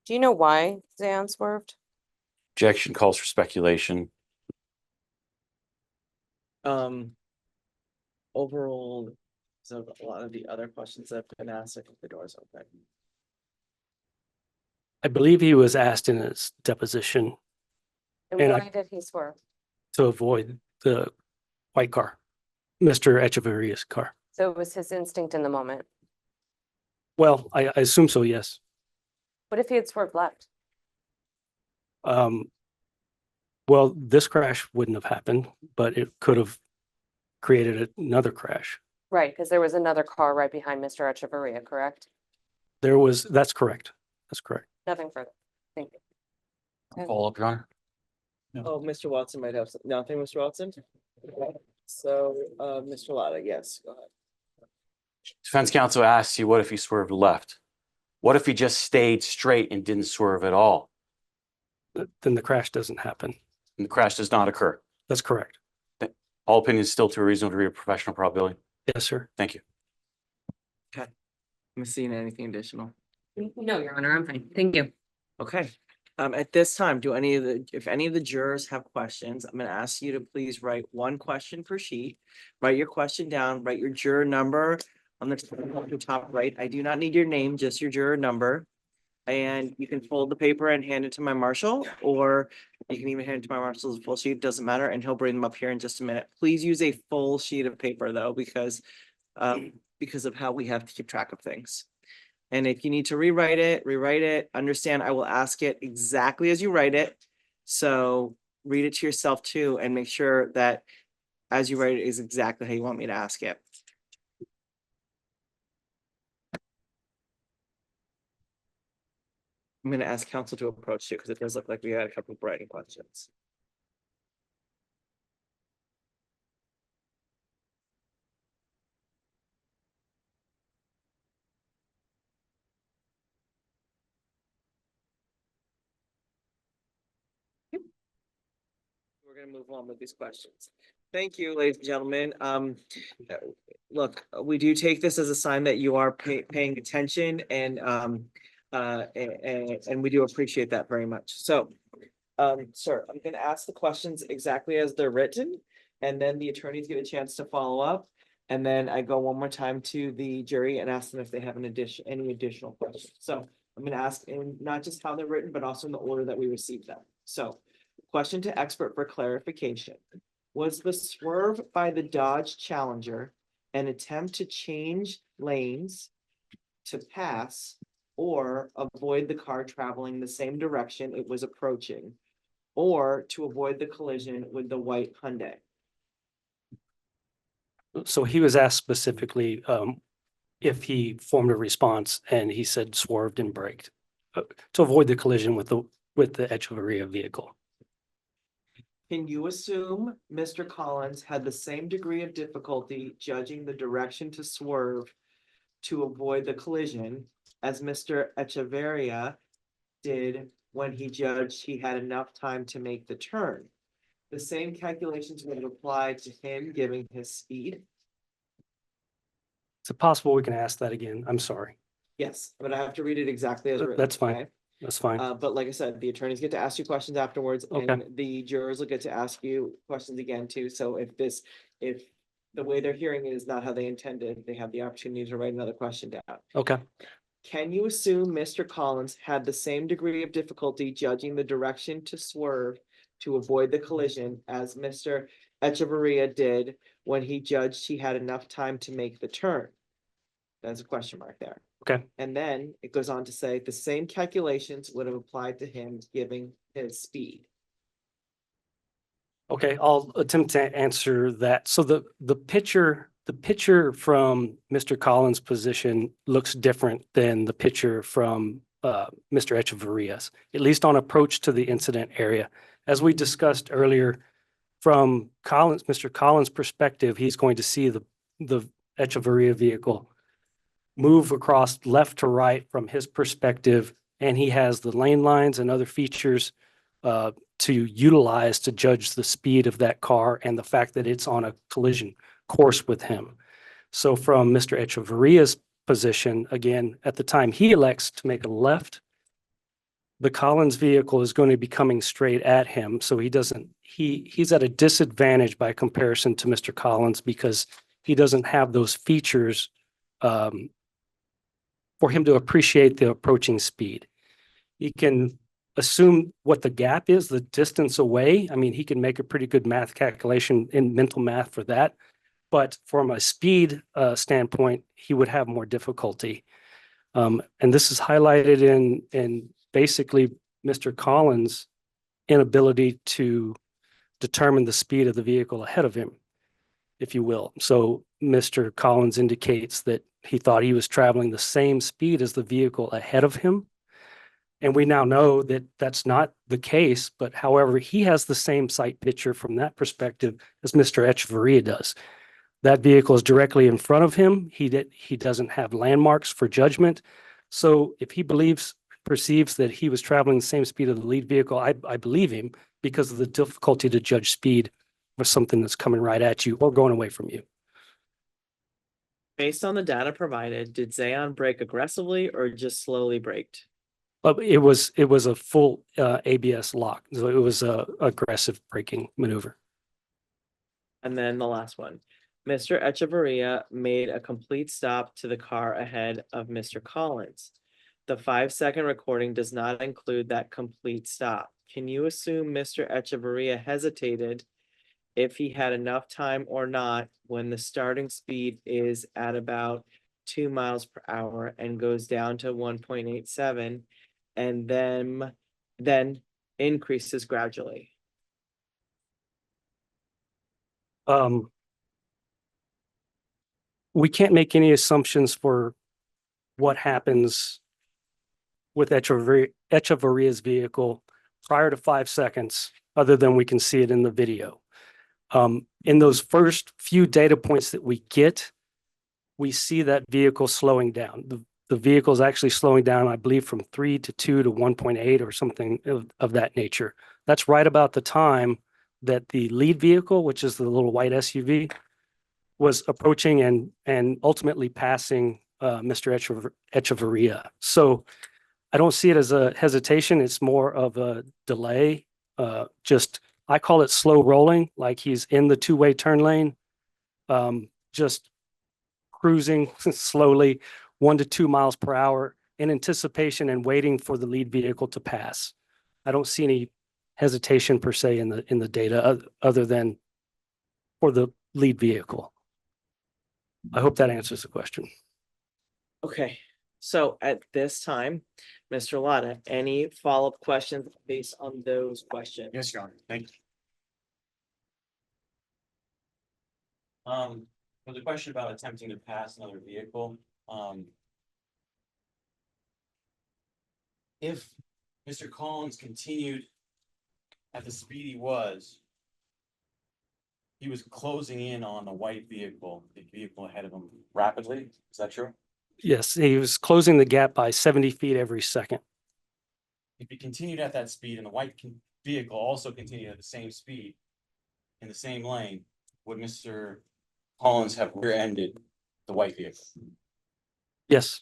do you know why Zaon swerved? Objection calls for speculation. Overall, so a lot of the other questions that have been asked, I think the door's open. I believe he was asked in his deposition And And why did he swerve? to avoid the white car, Mr. Echevarria's car. So it was his instinct in the moment. Well, I assume so, yes. What if he had swerved left? Well, this crash wouldn't have happened, but it could have created another crash. Right, because there was another car right behind Mr. Echevarria, correct? That's correct. That's correct. Nothing further. Thank you. Follow up, Your Honor. Oh, Mr. Watson might have nothing, Mr. Watson? So, Mr. Ladah, yes, go ahead. Defense counsel asks you, what if he swerved left? What if he just stayed straight and didn't swerve at all? Then the crash doesn't happen. And the crash does not occur. That's correct. All opinions still to a reasonable degree of professional probability. Yes, sir. Thank you. Ms. Zinna, anything additional? No, Your Honor, I'm fine. Thank you. Okay, at this time, if any of the jurors have questions, I'm gonna ask you to please write one question per sheet. Write your question down, write your juror number on the top right. I do not need your name, just your juror number. And you can fold the paper and hand it to my marshal, or you can even hand it to my marshal as a full sheet, doesn't matter, and he'll bring them up here in just a minute. Please use a full sheet of paper though, because of how we have to keep track of things. And if you need to rewrite it, understand I will ask it exactly as you write it. So read it to yourself too, and make sure that as you write it is exactly how you want me to ask it. I'm gonna ask counsel to approach you because it does look like we had a couple of writing questions. We're gonna move on with these questions. Thank you, ladies and gentlemen. Look, we do take this as a sign that you are paying attention and we do appreciate that very much. So, sir, I'm gonna ask the questions exactly as they're written, and then the attorneys get a chance to follow up. And then I go one more time to the jury and ask them if they have any additional questions. So I'm gonna ask in not just how they're written, but also in the order that we received them. So, question to expert for clarification. Was the swerve by the Dodge Challenger an attempt to change lanes to pass or avoid the car traveling the same direction it was approaching, or to avoid the collision with the white Hyundai? So he was asked specifically if he formed a response, and he said swerved and braked. to avoid the collision with the Echevarria vehicle. Can you assume Mr. Collins had the same degree of difficulty judging the direction to swerve to avoid the collision as Mr. Echevarria did when he judged he had enough time to make the turn? The same calculations would have applied to him giving his speed? Is it possible we can ask that again? I'm sorry. Yes, but I have to read it exactly as written. That's fine. okay? That's fine. But like I said, the attorneys get to ask you questions afterwards, Okay. and the jurors will get to ask you questions again too. So if the way they're hearing it is not how they intended, they have the opportunity to write another question down. Okay. Can you assume Mr. Collins had the same degree of difficulty judging the direction to swerve to avoid the collision as Mr. Echevarria did when he judged he had enough time to make the turn? There's a question mark there. Okay. And then it goes on to say the same calculations would have applied to him giving his speed. Okay, I'll attempt to answer that. So the picture from Mr. Collins' position looks different than the picture from Mr. Echevarria's, at least on approach to the incident area. As we discussed earlier, from Mr. Collins' perspective, he's going to see the Echevarria vehicle move across left to right from his perspective, and he has the lane lines and other features to utilize to judge the speed of that car and the fact that it's on a collision course with him. So from Mr. Echevarria's position, again, at the time he elects to make a left, the Collins vehicle is going to be coming straight at him. So he's at a disadvantage by comparison to Mr. Collins because he doesn't have those features for him to appreciate the approaching speed. He can assume what the gap is, the distance away. I mean, he can make a pretty good math calculation in mental math for that. But from a speed standpoint, he would have more difficulty. And this is highlighted in basically Mr. Collins' inability to determine the speed of the vehicle ahead of him, if you will. So Mr. Collins indicates that he thought he was traveling the same speed as the vehicle ahead of him. And we now know that that's not the case, but however, he has the same sight picture from that perspective as Mr. Echevarria does. That vehicle is directly in front of him. He doesn't have landmarks for judgment. So if he perceives that he was traveling the same speed of the lead vehicle, I believe him because of the difficulty to judge speed for something that's coming right at you or going away from you. Based on the data provided, did Zaon brake aggressively or just slowly braked? But it was a full ABS lock. So it was a aggressive braking maneuver. And then the last one. Mr. Echevarria made a complete stop to the car ahead of Mr. Collins. The 5-second recording does not include that complete stop. Can you assume Mr. Echevarria hesitated if he had enough time or not when the starting speed is at about 2 miles per hour and goes down to 1.87 and then increases gradually? We can't make any assumptions for what happens with Echevarria's vehicle prior to 5 seconds, other than we can see it in the video. In those first few data points that we get, we see that vehicle slowing down. The vehicle is actually slowing down, I believe, from 3 to 2 to 1.8 or something of that nature. That's right about the time that the lead vehicle, which is the little white SUV, was approaching and ultimately passing Mr. Echevarria. So I don't see it as a hesitation. It's more of a delay. I call it slow rolling, like he's in the two-way turn lane, just cruising slowly 1 to 2 miles per hour in anticipation and waiting for the lead vehicle to pass. I don't see any hesitation per se in the data other than for the lead vehicle. I hope that answers the question. Okay, so at this time, Mr. Ladah, any follow-up questions based on those questions? Yes, Your Honor. Thank you. For the question about attempting to pass another vehicle, if Mr. Collins continued at the speed he was closing in on the white vehicle, the vehicle ahead of him rapidly. Is that true? Yes, he was closing the gap by 70 feet every second. If he continued at that speed and the vehicle also continued at the same speed in the same lane, would Mr. Collins have rear-ended the white vehicle? Yes,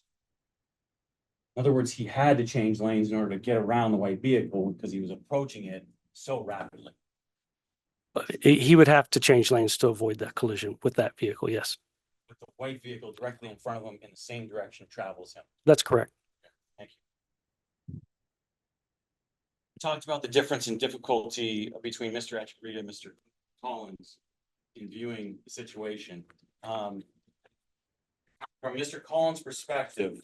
In other words, he had to change lanes in order to get around the white vehicle because he was approaching it so rapidly. he would have to change lanes to avoid that collision with that vehicle. Yes, With the white vehicle directly in front of him in the same direction of travel as him. that's correct. Thank you. We talked about the difference in difficulty between Mr. Echevarria and Mr. Collins in viewing the situation. From Mr. Collins' perspective,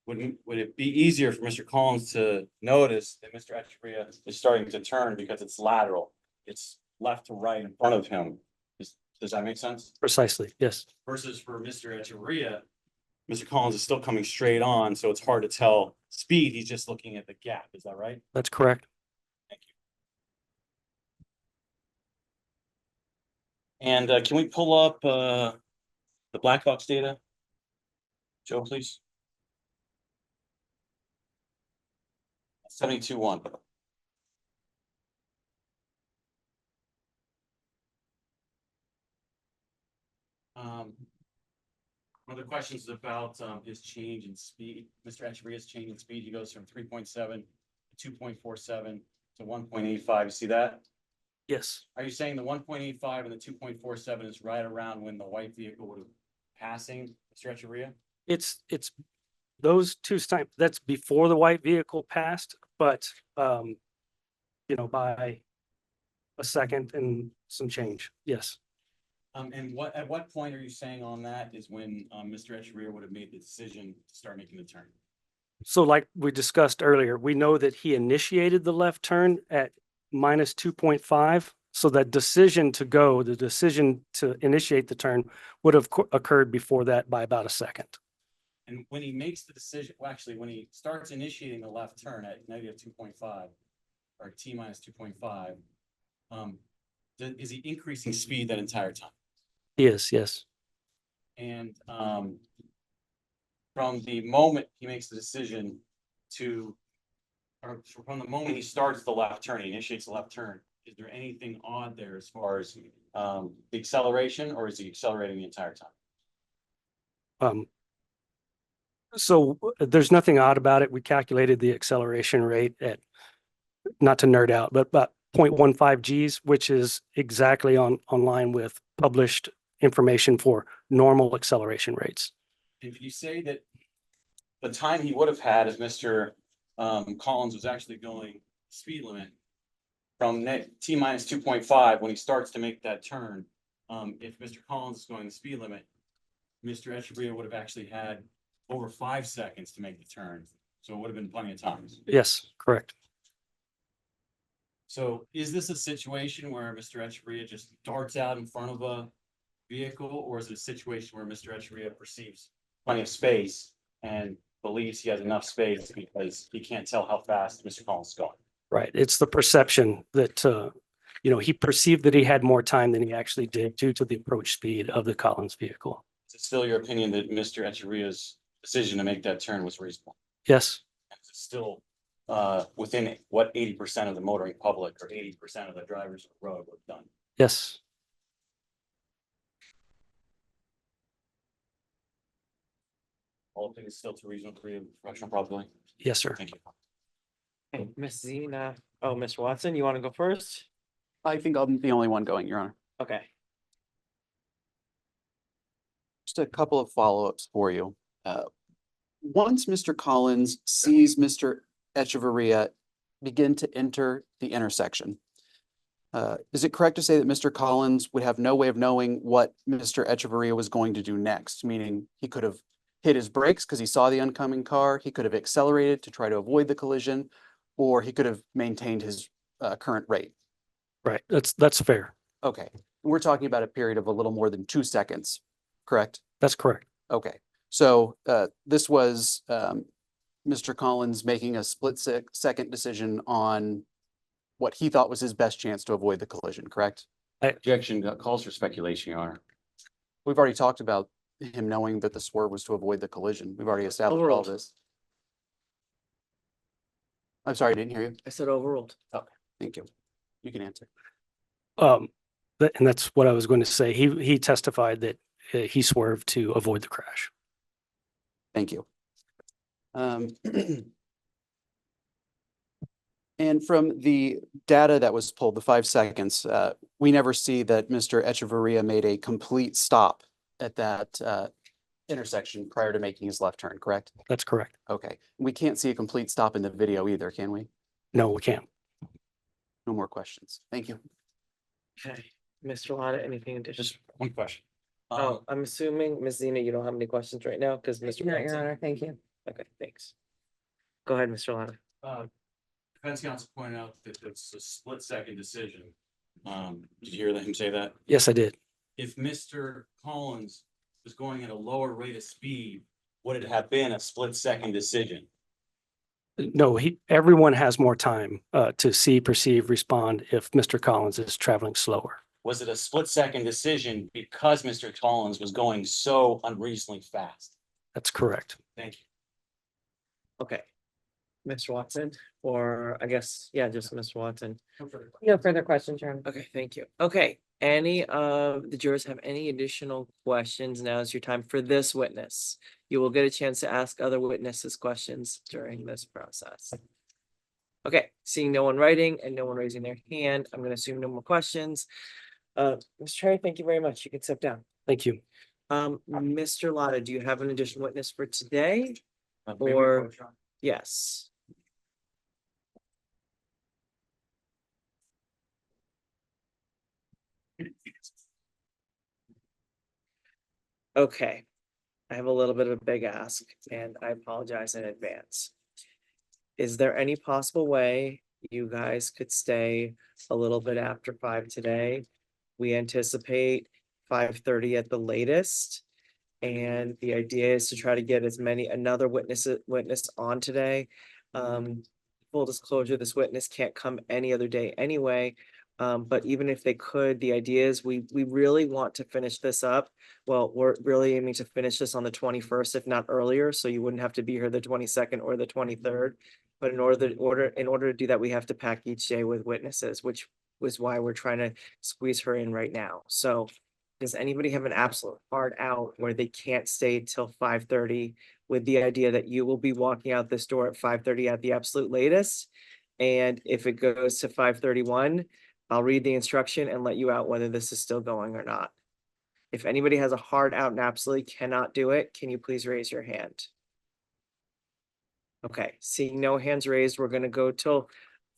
would it be easier for Mr. Collins to notice that Mr. Echevarria is starting to turn because it's lateral? It's left to right in front of him. Does that make sense? Precisely. Yes, Versus for Mr. Echevarria, Mr. Collins is still coming straight on, so it's hard to tell speed. He's just looking at the gap. Is that right? that's correct. Thank you. And can we pull up the black box data? Joe, please. 72-1. One of the questions is about his change in speed. Mr. Echevarria's change in speed. He goes from 3.7 to 2.47 to 1.85. You see that? Yes, Are you saying the 1.85 and the 2.47 is right around when the white vehicle would have passing Mr. Echevarria? it's those two times. That's before the white vehicle passed, but by a second and some change. Yes. And at what point are you saying on that is when Mr. Echevarria would have made the decision to start making the turn? So like we discussed earlier, we know that he initiated the left turn at minus 2.5. So that decision to initiate the turn would have occurred before that by about a second. And when he makes the decision, well, actually, when he starts initiating the left turn at negative 2.5 or T minus 2.5, is he increasing speed that entire time? He is, yes. And from the moment he makes the decision or from the moment he starts the left turn, he initiates the left turn, is there anything odd there as far as the acceleration, or is he accelerating the entire time? So there's nothing odd about it. We calculated the acceleration rate at, not to nerd out, but about 0.15 Gs, which is exactly on line with published information for normal acceleration rates. And can you say that the time he would have had if Mr. Collins was actually going speed limit from T minus 2.5 when he starts to make that turn, if Mr. Collins is going the speed limit, Mr. Echevarria would have actually had over 5 seconds to make the turn. So it would have been plenty of time. Yes, correct. So is this a situation where Mr. Echevarria just darts out in front of a vehicle, or is it a situation where Mr. Echevarria perceives plenty of space and believes he has enough space because he can't tell how fast Mr. Collins is going? Right. It's the perception that, he perceived that he had more time than he actually did due to the approach speed of the Collins vehicle. Is it still your opinion that Mr. Echevarria's decision to make that turn was reasonable? Yes, Is it still within what 80% of the motoring public or 80% of the drivers of the road would have done? yes. All opinions still too reasonable for you, professional probability? Yes, sir. Thank you. Okay, Miss Zinna, Mr. Watson, you want to go first? I think I'm the only one going, Your Honor. Okay. Just a couple of follow-ups for you. Once Mr. Collins sees Mr. Echevarria begin to enter the intersection, is it correct to say that Mr. Collins would have no way of knowing what Mr. Echevarria was going to do next? Meaning he could have hit his brakes because he saw the oncoming car, he could have accelerated to try to avoid the collision, or he could have maintained his current rate. Right. That's fair. Okay, we're talking about a period of a little more than 2 seconds, correct? That's correct. Okay, so this was Mr. Collins making a second decision on what he thought was his best chance to avoid the collision, correct? Objection calls for speculation, Your Honor. We've already talked about him knowing that the swerve was to avoid the collision. We've already established all Overruled. this. I'm sorry, I didn't hear you. I said overruled. Thank you. You can answer. And that's what I was going to say. He testified that he swerved to avoid the crash. Thank you. And from the data that was pulled, the 5 seconds, we never see that Mr. Echevarria made a complete stop at that intersection prior to making his left turn, correct? That's correct. Okay. We can't see a complete stop in the video either, can we? No, we can't. No more questions. Thank you. Okay, Mr. Ladah, anything additional? Just one question. Oh, I'm assuming, Ms. Zinna, you don't have any questions right now, because Mr. No, Your Johnson- Honor, thank you. Okay, thanks. Go ahead, Mr. Ladah. Defense counsel pointed out that it's a split-second decision. Did you hear him say that? Yes, I did. If Mr. Collins was going at a lower rate of speed, would it have been a split-second decision? No, everyone has more time to see, perceive, respond if Mr. Collins is traveling slower. Was it a split-second decision because Mr. Collins was going so unreasonably fast? That's correct. Thank you. Okay. Mr. Watson, or I guess, yeah, just Mr. Watson. No further questions, Your Honor. Okay, thank you. Okay, any of the jurors have any additional questions? Now is your time for this witness. You will get a chance to ask other witnesses questions during this process. Okay, seeing no one writing and no one raising their hand, I'm gonna assume no more questions. Mr. Cherry, thank you very much. You can step down. Thank you. Mr. Ladah, do you have an additional witness for today? May we Or- approach, Your Honor? Yes. Okay, I have a little bit of a big ask and I apologize in advance. Is there any possible way you guys could stay a little bit after 5 today? We anticipate 5:30 at the latest. And the idea is to try to get another witness on today. Full disclosure, this witness can't come any other day anyway. But even if they could, the idea is we really want to finish this up. Well, we're really aiming to finish this on the 21st, if not earlier, so you wouldn't have to be here the 22nd or the 23rd. But in order to do that, we have to pack each day with witnesses, which was why we're trying to squeeze her in right now. So does anybody have an absolute hard out where they can't stay till 5:30 with the idea that you will be walking out this door at 5:30 at the absolute latest? And if it goes to 5:31, I'll read the instruction and let you out whether this is still going or not. If anybody has a hard out and absolutely cannot do it, can you please raise your hand? Okay, seeing no hands raised, we're gonna go till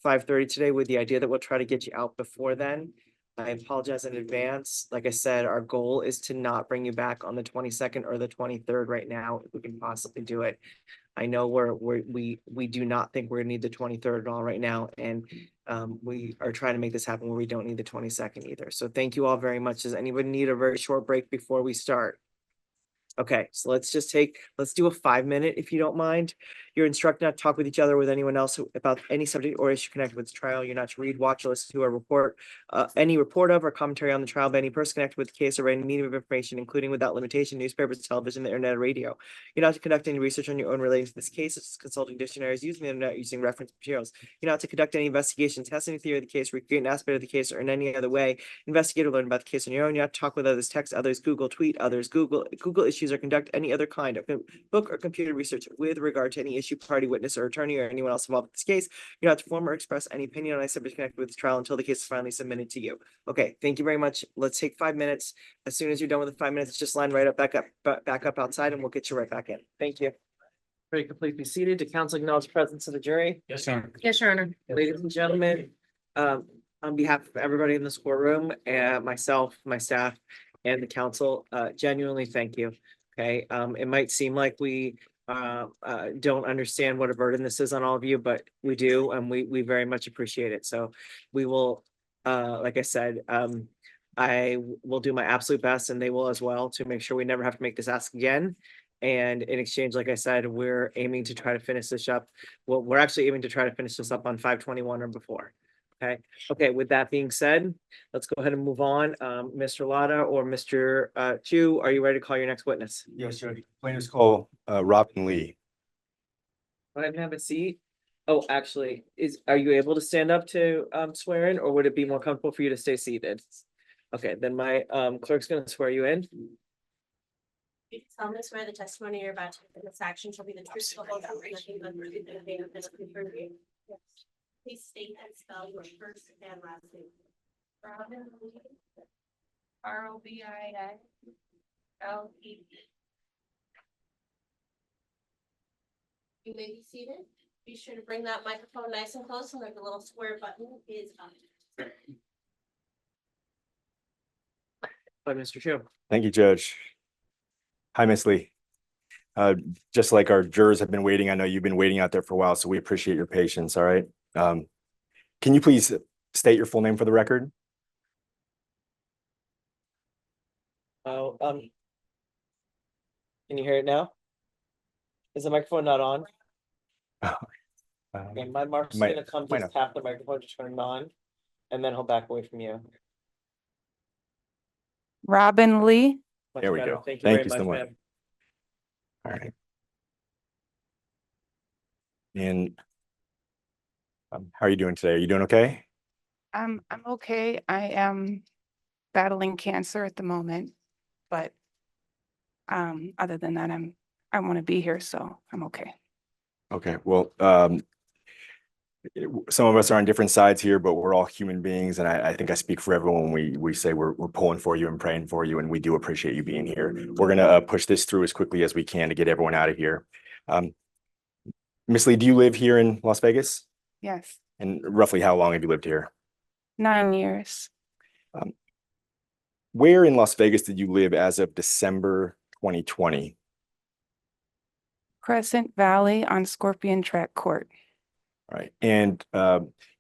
5:30 today with the idea that we'll try to get you out before then. I apologize in advance. Like I said, our goal is to not bring you back on the 22nd or the 23rd right now, if we can possibly do it. I know we do not think we're gonna need the 23rd at all right now, and we are trying to make this happen where we don't need the 22nd either. So thank you all very much. Does anybody need a very short break before we start? Okay, so let's do a 5-minute if you don't mind. You're instructed not to talk with each other with anyone else about any subject or issue connected with the trial. You're not to read, watch, or listen to a report, any report of or commentary on the trial by any person connected with the case or any medium of information, including without limitation, newspapers, television, the internet, or radio. You're not to conduct any research on your own relating to this case, such as consulting dictionaries, using the internet, using reference materials. You're not to conduct any investigation, test any theory of the case, recreate an aspect of the case, or in any other way investigate or learn about the case on your own. You're not to talk with others, text others, Google, tweet others, Google issues, or conduct any other kind of book or computer research with regard to any issue, party, witness, or attorney, or anyone else involved in this case. You're not to form or express any opinion on any subject connected with the trial until the case is finally submitted to you. Okay, thank you very much. Let's take 5 minutes. As soon as you're done with the 5 minutes, just line right up, back up outside, and we'll get you right back in. Thank you. Very completely be seated. To counsel acknowledge the presence of the jury. Yes, sir. Yes, Your Honor. Ladies and gentlemen, on behalf of everybody in this courtroom and myself, my staff, and the council, genuinely thank you. Okay, it might seem like we don't understand what a burden this is on all of you, but we do, and we very much appreciate it. So we will, like I said, I will do my absolute best, and they will as well, to make sure we never have to make this ask again. And in exchange, like I said, we're aiming to try to finish this up. Well, we're actually aiming to try to finish this up on 5/21 or before. Okay, with that being said, let's go ahead and move on. Mr. Ladah or Mr. Chu, are you ready to call your next witness? Yes, Judge. Plaintiffs call Robin Lee. Go ahead and have a seat. Oh, actually, are you able to stand up to swear in, or would it be more comfortable for you to stay seated? Okay, then my clerk's gonna swear you in. You solemnly swear the testimony you're about to give in this action shall be the truth, the whole truth, and nothing but the truth, and nothing but the truth. Yes. Please state and spell your first and last name. Robin Lee. ROBIN. You may be seated. Be sure to bring that microphone nice and close, and the little square button is on. By Mr. Chu. Thank you, Judge. Hi, Miss Lee. Just like our jurors have been waiting, I know you've been waiting out there for a while, so we appreciate your patience, all right? Can you please state your full name for the record? Oh, can you hear it now? Is the microphone not on? Okay, my mark's Might- gonna come might just not. tap the microphone to turn it on, and then he'll back away from you. Robin Lee. Much There we better. go. Thank you Thank very you so much, much. ma'am. All right. And how are you doing today? Are you doing okay? I'm okay. I am battling cancer at the moment, but other than that, I want to be here, so I'm okay. Okay, well, some of us are on different sides here, but we're all human beings, and I think I speak for everyone when we say we're pulling for you and praying for you, and we do appreciate you being here. We're gonna push this through as quickly as we can to get everyone out of here. Miss Lee, do you live here in Las Vegas? Yes, And roughly how long have you lived here? 9 years. Where in Las Vegas did you live as of December 2020? Crescent Valley on Scorpion Track Court. All right, and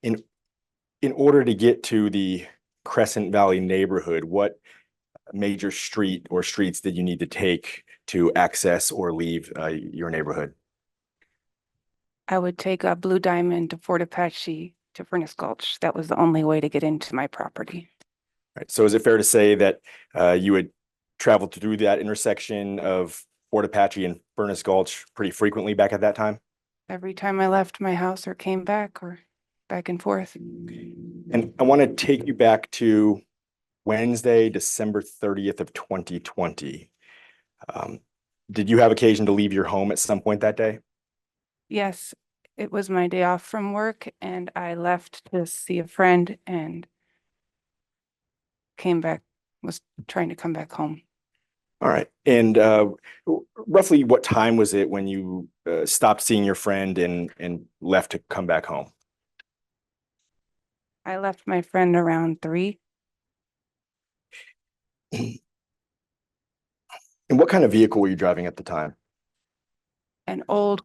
in order to get to the Crescent Valley neighborhood, what major street or streets did you need to take to access or leave your neighborhood? I would take a Blue Diamond to Fort Apache to Furnace Gulch. That was the only way to get into my property. Right, so is it fair to say that you would travel through that intersection of Fort Apache and Furnace Gulch pretty frequently back at that time? Every time I left my house or came back or back and forth. And I want to take you back to Wednesday, December 30th of 2020. Did you have occasion to leave your home at some point that day? Yes, it was my day off from work and I left to see a friend and came back, was trying to come back home. All right. And roughly what time was it when you stopped seeing your friend and left to come back home? I left my friend around 3. And what kind of vehicle were you driving at the time? An old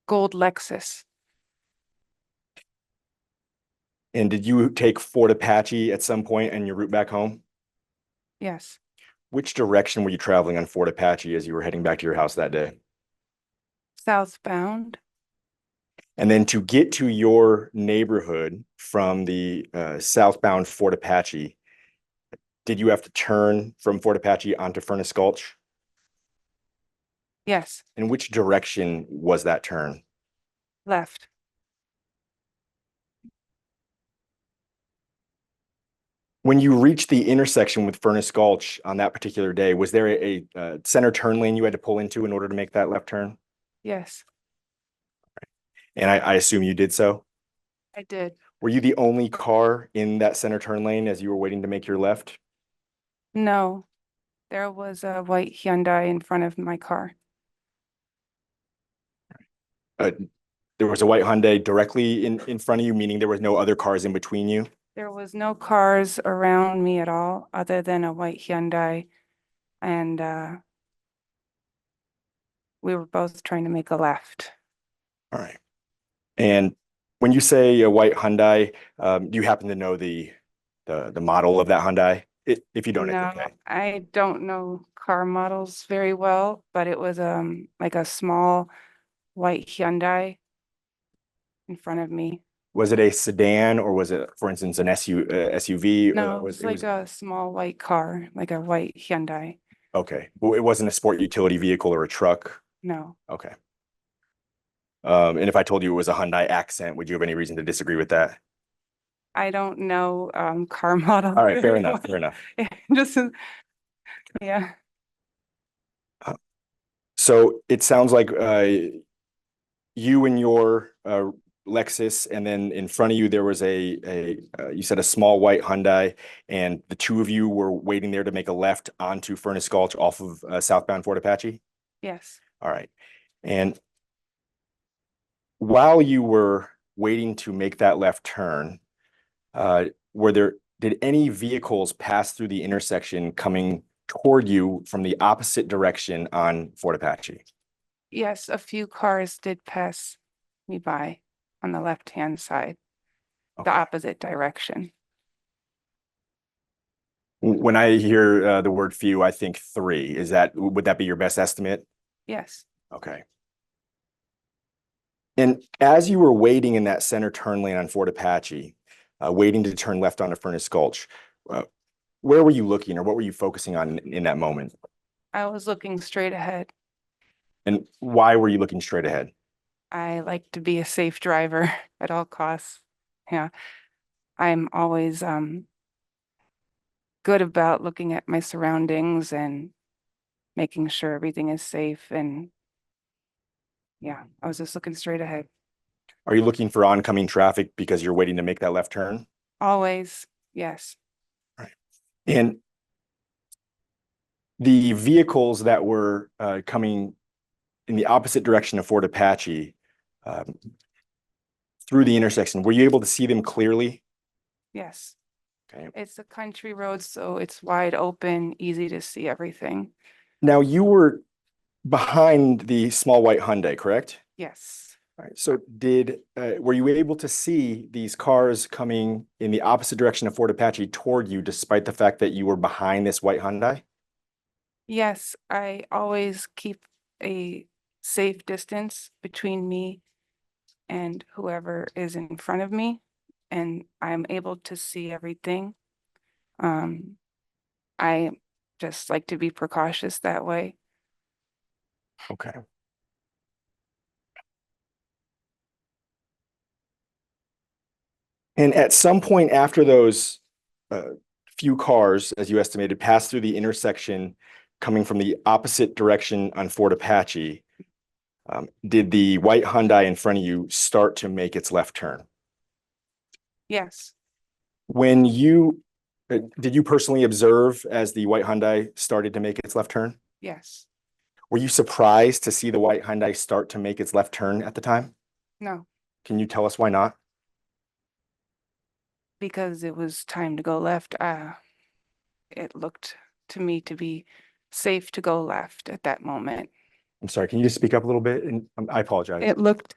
gold Lexus. And did you take Fort Apache at some point in your route back home? Yes, Which direction were you traveling on Fort Apache as you were heading back to your house that day? southbound. And then to get to your neighborhood from the southbound Fort Apache, did you have to turn from Fort Apache onto Furnace Gulch? Yes, In which direction was that turn? left. When you reached the intersection with Furnace Gulch on that particular day, was there a center turn lane you had to pull into in order to make that left turn? Yes, And I assume you did so? I did. Were you the only car in that center turn lane as you were waiting to make your left? No, there was a white Hyundai in front of my car. There was a white Hyundai directly in front of you, meaning there was no other cars in between you? There was no cars around me at all other than a white Hyundai. And we were both trying to make a left. All right. And when you say a white Hyundai, do you happen to know the model of that Hyundai? If you don't, it's No, okay. I don't know car models very well, but it was like a small white Hyundai in front of me. Was it a sedan or was it, for instance, an SUV? No, Was it's like a small white car, like a white Hyundai. okay. Well, it wasn't a sport utility vehicle or a truck. No, Okay. And if I told you it was a Hyundai Accent, would you have any reason to disagree with that? I don't know car model. All right, fair very enough, well. fair enough. Just, yeah, So it sounds like you and your Lexus, and then in front of you there was you said a small white Hyundai, and the two of you were waiting there to make a left onto Furnace Gulch off of southbound Fort Apache. yes. All right, and while you were waiting to make that left turn, did any vehicles pass through the intersection coming toward you from the opposite direction on Fort Apache? Yes, a few cars did pass me by on the left-hand side, the Okay. opposite direction. When I hear the word few, I think three. Would that be your best estimate? Yes, Okay. And as you were waiting in that center turn lane on Fort Apache, waiting to turn left onto Furnace Gulch, where were you looking or what were you focusing on in that moment? I was looking straight ahead. And why were you looking straight ahead? I like to be a safe driver at all costs. Yeah, I'm always good about looking at my surroundings and making sure everything is safe. And yeah, I was just looking straight ahead. Are you looking for oncoming traffic because you're waiting to make that left turn? Always, yes. And the vehicles that were coming in the opposite direction of Fort Apache through the intersection, were you able to see them clearly? Yes. Okay. It's a country road, so it's wide open, easy to see everything. Now you were behind the small white Hyundai, correct? Yes. All right. So were you able to see these cars coming in the opposite direction of Fort Apache toward you, despite the fact that you were behind this white Hyundai? Yes, I always keep a safe distance between me and whoever is in front of me, and I'm able to see everything. I just like to be precautious that way. Okay. And at some point after those few cars, as you estimated, passed through the intersection coming from the opposite direction on Fort Apache, did the white Hyundai in front of you start to make its left turn? Yes, Did you personally observe as the white Hyundai started to make its left turn? yes, Were you surprised to see the white Hyundai start to make its left turn at the time? no, Can you tell us why not? because it was time to go left. It looked to me to be safe to go left at that moment. I'm sorry, can you just speak up a little bit? And I apologize. It looked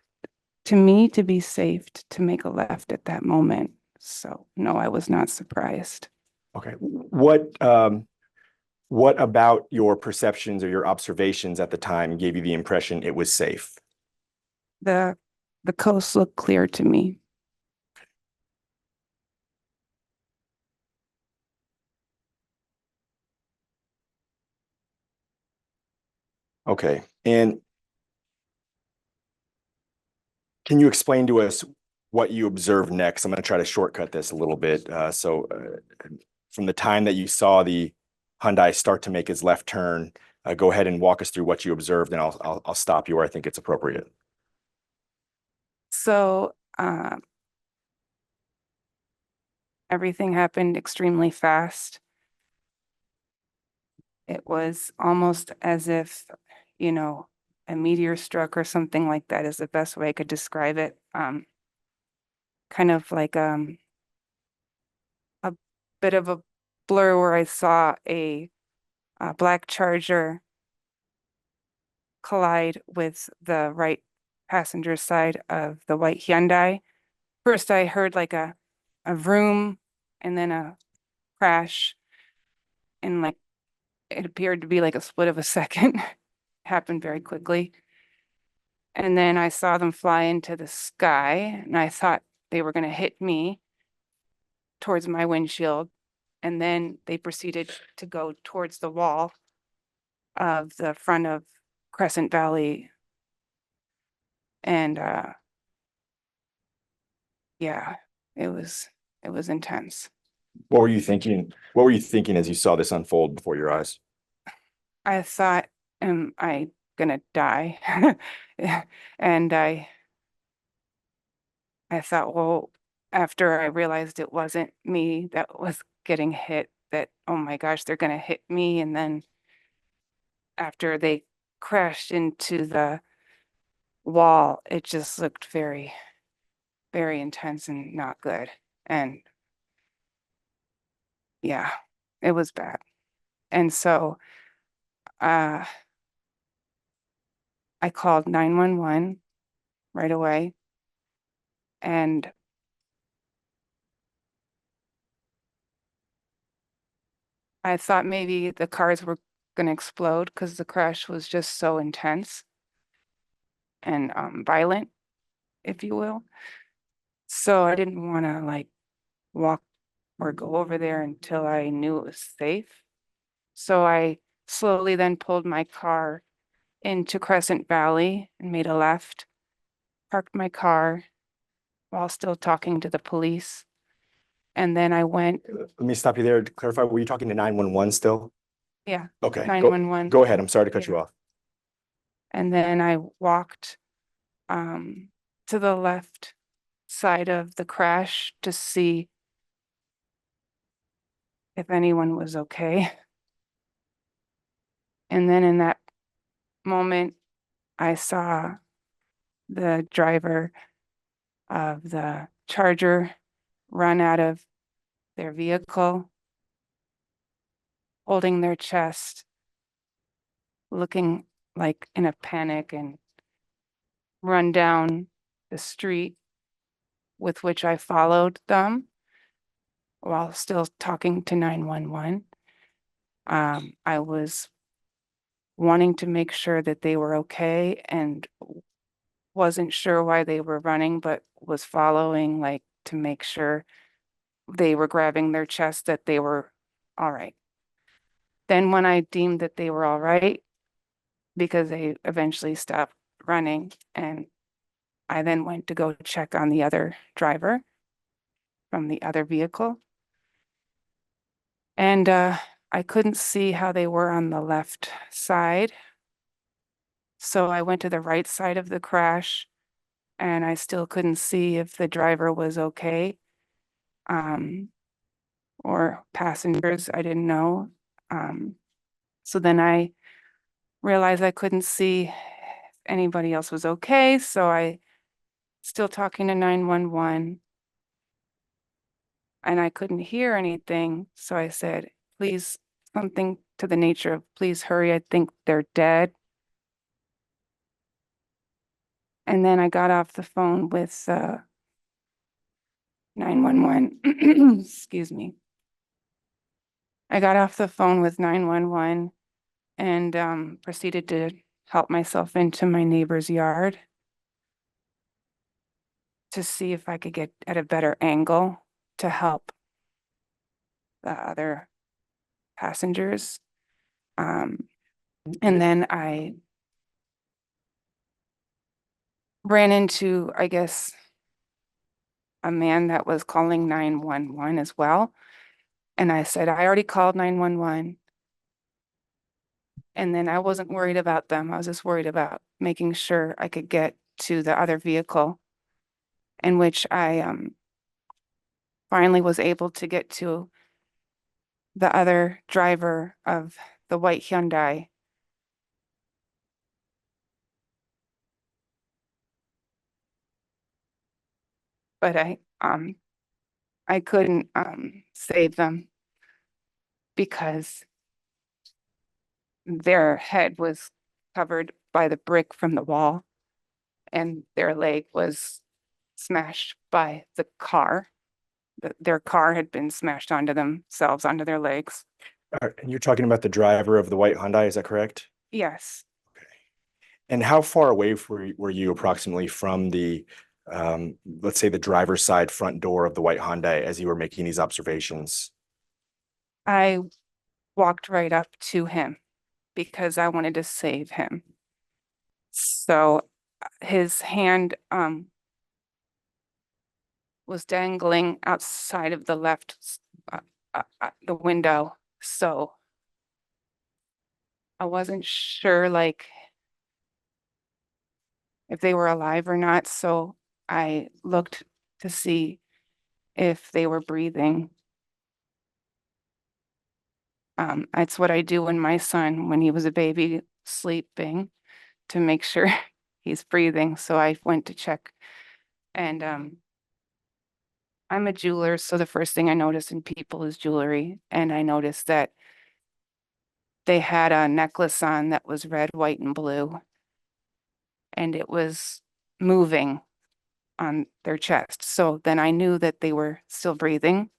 to me to be safe to make a left at that moment. So no, I was not surprised. Okay. What about your perceptions or your observations at the time gave you the impression it was safe? The coast looked clear to me. Okay. And can you explain to us what you observed next? I'm going to try to shortcut this a little bit. From the time that you saw the Hyundai start to make its left turn, go ahead and walk us through what you observed, and I'll stop you where I think it's appropriate. So everything happened extremely fast. It was almost as if, you know, a meteor struck or something like that is the best way I could describe it. Kind of like a bit of a blur where I saw a black Charger collide with the right passenger side of the white Hyundai. First, I heard like a vroom and then a crash. in like, it appeared to be like a split of a second. Happened very quickly. And then I saw them fly into the sky and I thought they were gonna hit me towards my windshield. And then they proceeded to go towards the wall of the front of Crescent Valley. And yeah, it was intense. What were you thinking? What were you thinking as you saw this unfold before your eyes? I thought, am I gonna die? And I thought, well, after I realized it wasn't me that was getting hit, that, oh my gosh, they're gonna hit me. And then after they crashed into the wall, it just looked very, very intense and not good. And yeah, it was bad. And so I called 911 right away. And I thought maybe the cars were gonna explode because the crash was just so intense and violent, if you will. So I didn't want to like walk or go over there until I knew it was safe. So I slowly then pulled my car into Crescent Valley and made a left, parked my car while still talking to the police. And then I went, Let me stop you there to clarify. Were you talking to 911 still? yeah, Okay, go, 911. go ahead. I'm sorry to cut Yeah. you off. And then I walked to the left side of the crash to see if anyone was okay. And then in that moment, I saw the driver of the Charger run out of their vehicle, holding their chest, looking like in a panic, and run down the street, with which I followed them while still talking to 911. I was wanting to make sure that they were okay and wasn't sure why they were running, but was following like to make sure they were grabbing their chest that they were all right. Then when I deemed that they were all right, because they eventually stopped running, and I then went to go check on the other driver from the other vehicle. And I couldn't see how they were on the left side. So I went to the right side of the crash and I still couldn't see if the driver was okay. Or passengers, I didn't know. So then I realized I couldn't see if anybody else was okay. So I still talking to 911 and I couldn't hear anything. So I said, please, something to the nature of, please hurry, I think they're dead. And then I got off the phone with 911. Excuse me. I got off the phone with 911 and proceeded to help myself into my neighbor's yard to see if I could get at a better angle to help the other passengers. And then I ran into, I guess, a man that was calling 911 as well. And I said, I already called 911. And then I wasn't worried about them. I was just worried about making sure I could get to the other vehicle, in which I finally was able to get to the other driver of the white Hyundai. But I couldn't save them because their head was covered by the brick from the wall and their leg was smashed by the car. Their car had been smashed onto themselves, onto their legs. And you're talking about the driver of the white Hyundai, is that correct? Yes, And how far away were you approximately from the, let's say the driver's side front door of the white Hyundai as you were making these observations? I walked right up to him because I wanted to save him. So his hand was dangling outside of the the window. So I wasn't sure like if they were alive or not. So I looked to see if they were breathing. It's what I do when my son, when he was a baby, sleeping to make sure he's breathing. So I went to check, and I'm a jeweler, so the first thing I notice in people is jewelry, and I noticed that they had a necklace on that was red, white, and blue, and it was moving on their chest. So then I knew that they were still breathing.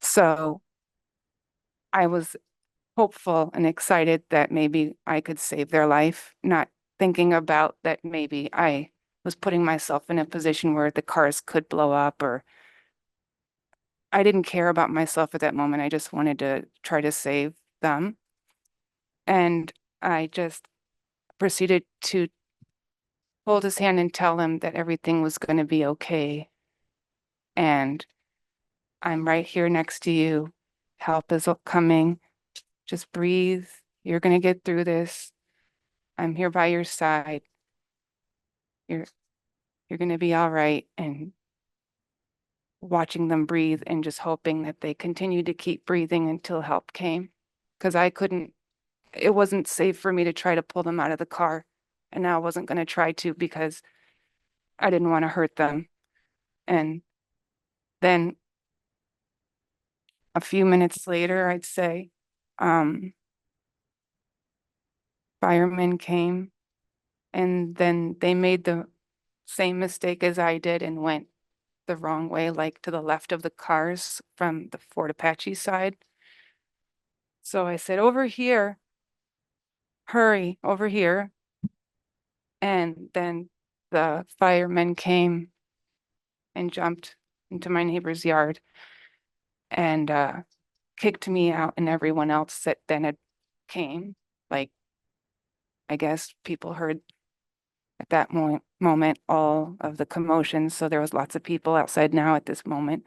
So I was hopeful and excited that maybe I could save their life, not thinking about that maybe I was putting myself in a position where the cars could blow up, or I didn't care about myself at that moment. I just wanted to try to save them. And I just proceeded to hold his hand and tell him that everything was going to be okay. And I'm right here next to you. Help is coming. Just breathe. You're going to get through this. I'm here by your side. You're going to be all right. And watching them breathe and just hoping that they continued to keep breathing until help came. Because it wasn't safe for me to try to pull them out of the car. And I wasn't going to try to because I didn't want to hurt them. And then a few minutes later, I'd say, firemen came, and then they made the same mistake as I did and went the wrong way, like to the left of the cars from the Fort Apache side. So I said, over here, hurry, over here. And then the firemen came and jumped into my neighbor's yard and kicked me out, and everyone else that then had came. Like, I guess people heard at that moment all of the commotion. So there was lots of people outside now at this moment.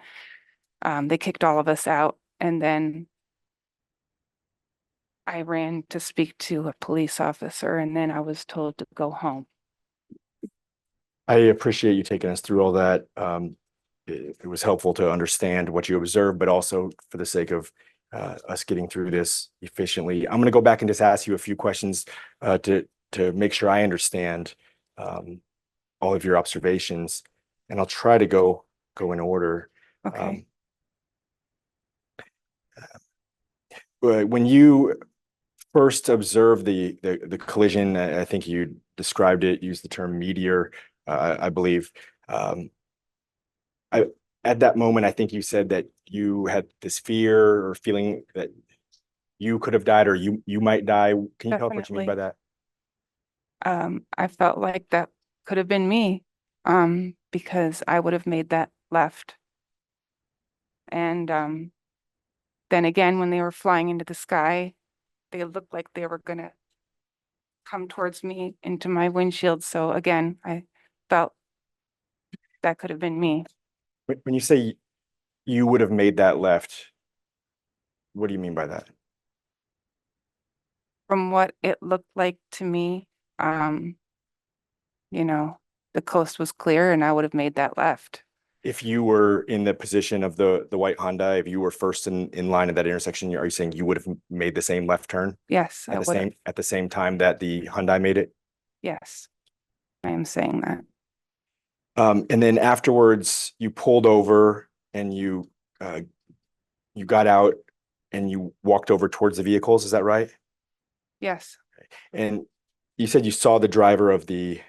They kicked all of us out, and then I ran to speak to a police officer, and then I was told to go home. I appreciate you taking us through all that. It was helpful to understand what you observed, but also for the sake of us getting through this efficiently. I'm going to go back and just ask you a few questions to make sure I understand all of your observations, and I'll try to go in order. Okay. When you first observed the collision, I think you described it, used the term meteor, I believe. At that moment, I think you said that you had this fear or feeling that you could have died or you might die. Can you tell us what you mean by that? I felt like that could have been me, because I would have made that left. And then again, when they were flying into the sky, they looked like they were gonna come towards me into my windshield. So again, I felt that could have been me. When you say you would have made that left, what do you mean by that? From what it looked like to me, you know, the coast was clear and I would have made that left. If you were in the position of the white Honda, if you were first in line at that intersection, are you saying you would have made the same left turn Yes, I at the would have. same time that the Hyundai made it? Yes, I am saying that. And then afterwards, you pulled over and you got out and you walked over towards the vehicles. Is that right? Yes, And you said you saw the driver of the,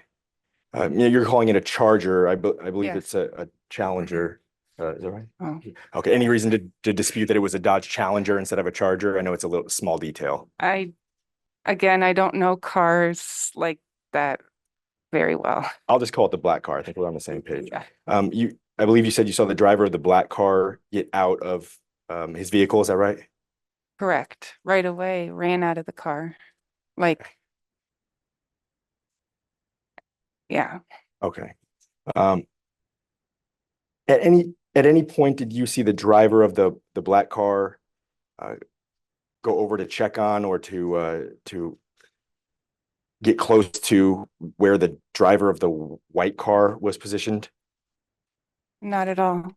you're calling it a Charger. I believe Yes. it's a Challenger. Is that right? Oh, Okay, any reason to dispute that it was a Dodge Challenger instead of a Charger? I know it's a little small detail. again, I don't know cars like that very well. I'll just call it the black car. I think we're on the same page. Yeah, I believe you said you saw the driver of the black car get out of his vehicle. Is that right? correct. Right away, ran out of the car. Like, yeah, Okay. Um, at any point, did you see the driver of the black car go over to check on or to get close to where the driver of the white car was positioned? not at all.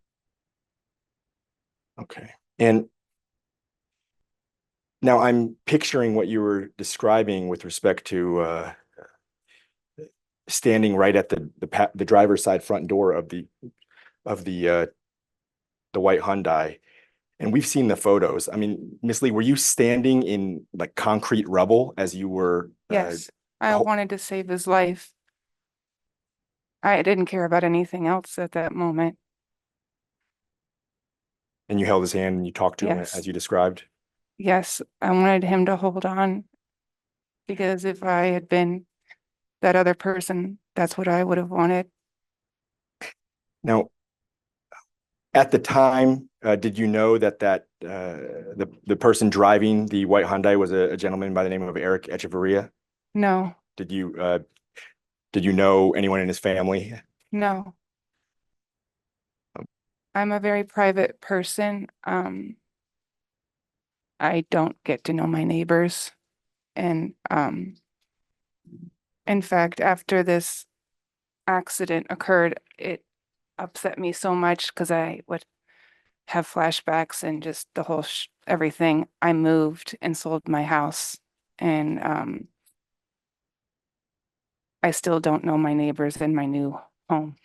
Okay. And now I'm picturing what you were describing with respect to standing right at the driver's side front door of the white Hyundai. And we've seen the photos. I mean, Miss Lee, were you standing in like concrete rubble as you were? Yes, I ho- wanted to save his life. I didn't care about anything else at that moment. And you held his hand and you talked to him Yes. as you described? Yes, I wanted him to hold on because if I had been that other person, that's what I would have wanted. Now, at the time, did you know that the person driving the white Hyundai was a gentleman by the name of Eric Echevarria? No, Did you know anyone in his family? no. I'm a very private person. I don't get to know my neighbors. And in fact, after this accident occurred, it upset me so much because I would have flashbacks and just the whole everything. I moved and sold my house, and I still don't know my neighbors in my new home.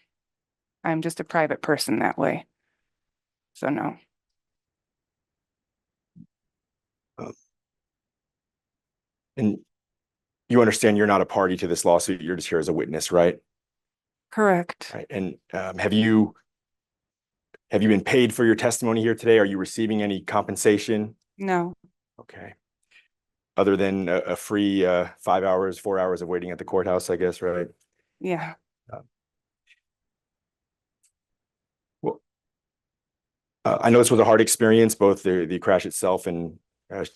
I'm just a private person that way. So no, And you understand you're not a party to this lawsuit. You're just here as a witness, right? correct. Right. And have you been paid for your testimony here today? Are you receiving any compensation? No, Okay. Other than a free 5 hours, 4 hours of waiting at the courthouse, I guess, right? yeah, Well, I know this was a hard experience, both the crash itself and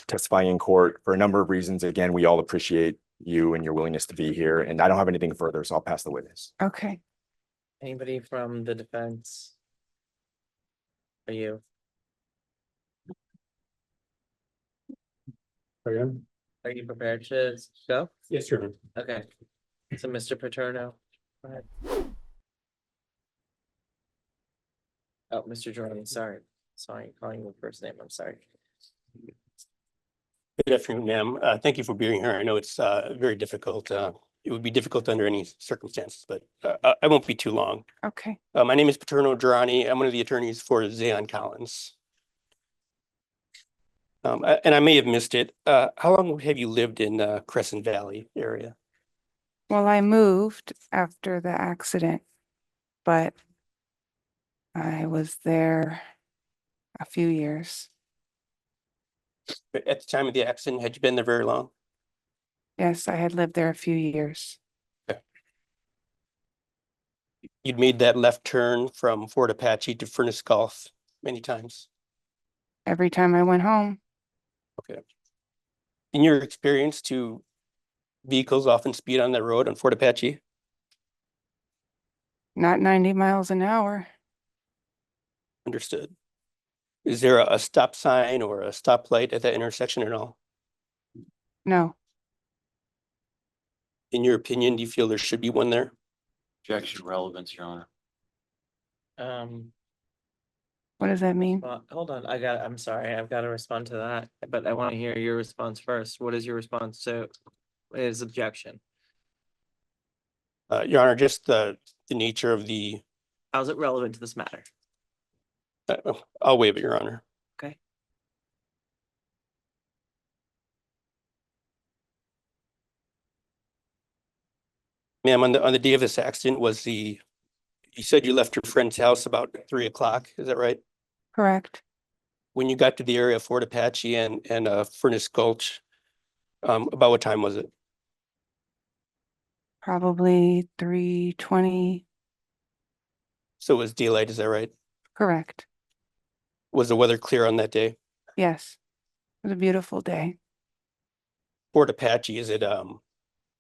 testifying in court for a number of reasons. Again, we all appreciate you and your willingness to be here. And I don't have anything further, so I'll pass the witness. okay. Anybody from the defense? Are you? Are you prepared to go? Yes, sir. Okay, so Mr. Paterno. Go ahead. Oh, Mr. Jurani, sorry, calling you first name, I'm sorry. Good afternoon, ma'am. Thank you for being here. I know it's very difficult. It would be difficult under any circumstances, but I won't be too long. Okay. My name is Paterno Jurani. I'm one of the attorneys for Zaon Collins. And I may have missed it. How long have you lived in Crescent Valley area? Well, I moved after the accident, but I was there a few years. At the time of the accident, had you been there very long? Yes, I had lived there a few years. You'd made that left turn from Fort Apache to Furnace Gulf many times. Every time I went home, Okay. In your experience, do vehicles often speed on that road on Fort Apache? not 90 miles an hour. Understood. Is there a stop sign or a stoplight at that intersection at all? No, In your opinion, do you feel there should be one there? Objection relevance, Your Honor. what does that mean? Well, hold on, I'm sorry, I've got to respond to that, but I want to hear your response first. What is your response to his objection? Your Honor, just the nature of the, How's it relevant to this matter? I'll waive it, Your Honor. Okay. Ma'am, on the day of this accident, was the You said you left your friend's house about 3 o'clock, is that right? Correct. When you got to the area of Fort Apache and Furnace Gulch, about what time was it? Probably 3:20. So it was daylight, is that right? Correct. Was the weather clear on that day? Yes. It was a beautiful day. Fort Apache, is it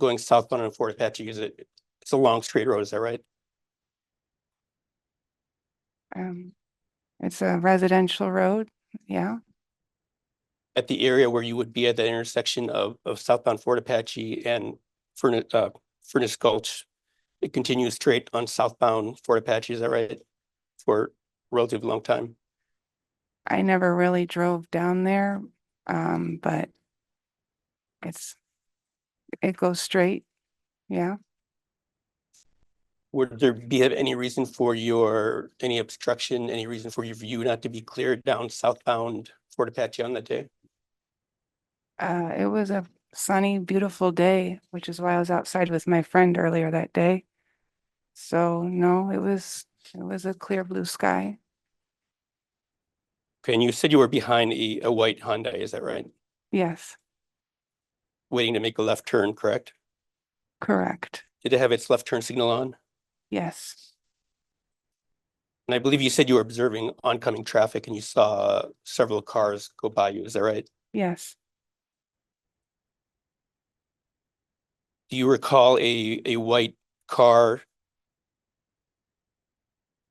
going southbound on Fort Apache, it's a long straight road, is that right? It's a residential road. Yeah. At the area where you would be at the intersection of southbound Fort Apache and Furnace Gulch, it continues straight on southbound Fort Apache, is that right? For a relatively long time. I never really drove down there, but it goes straight. Yeah. Would there be any reason for any obstruction, any reason for your view not to be cleared down southbound Fort Apache on that day? It was a sunny, beautiful day, which is why I was outside with my friend earlier that day. So no, it was a clear blue sky. Okay, and you said you were behind a white Hyundai, is that right? Yes, Waiting to make a left turn, correct? correct. Did it have its left turn signal on? Yes, And I believe you said you were observing oncoming traffic and you saw several cars go by you, is that right? yes. Do you recall a white car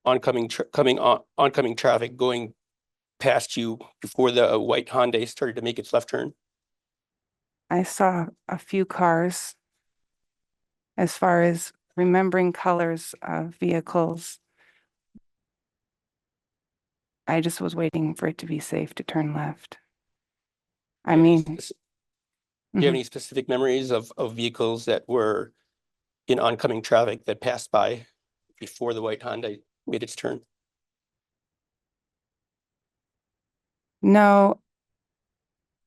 oncoming traffic going past you before the white Hyundai started to make its left turn? I saw a few cars. As far as remembering colors of vehicles, I just was waiting for it to be safe to turn left. I mean, Do you have any specific memories of vehicles that were in oncoming traffic that passed by before the white Hyundai made its turn? no,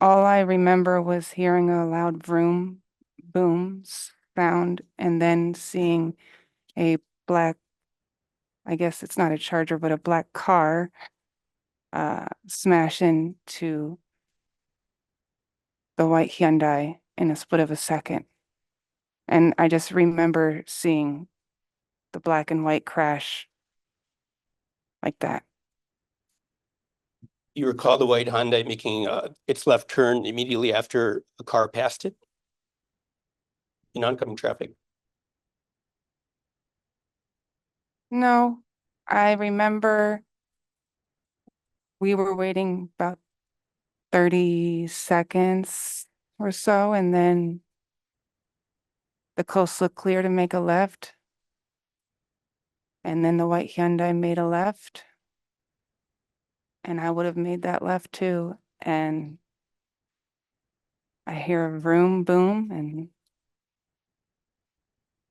all I remember was hearing a loud vroom, boom sound, and then seeing a black, I guess it's not a Charger, but a black car smash into the white Hyundai in a split of a second. And I just remember seeing the black and white crash like that. You recall the white Hyundai making its left turn immediately after a car passed it in oncoming traffic? No, I remember we were waiting about 30 seconds or so, and then the coast looked clear to make a left. And then the white Hyundai made a left. And I would have made that left too. And I hear a vroom boom, and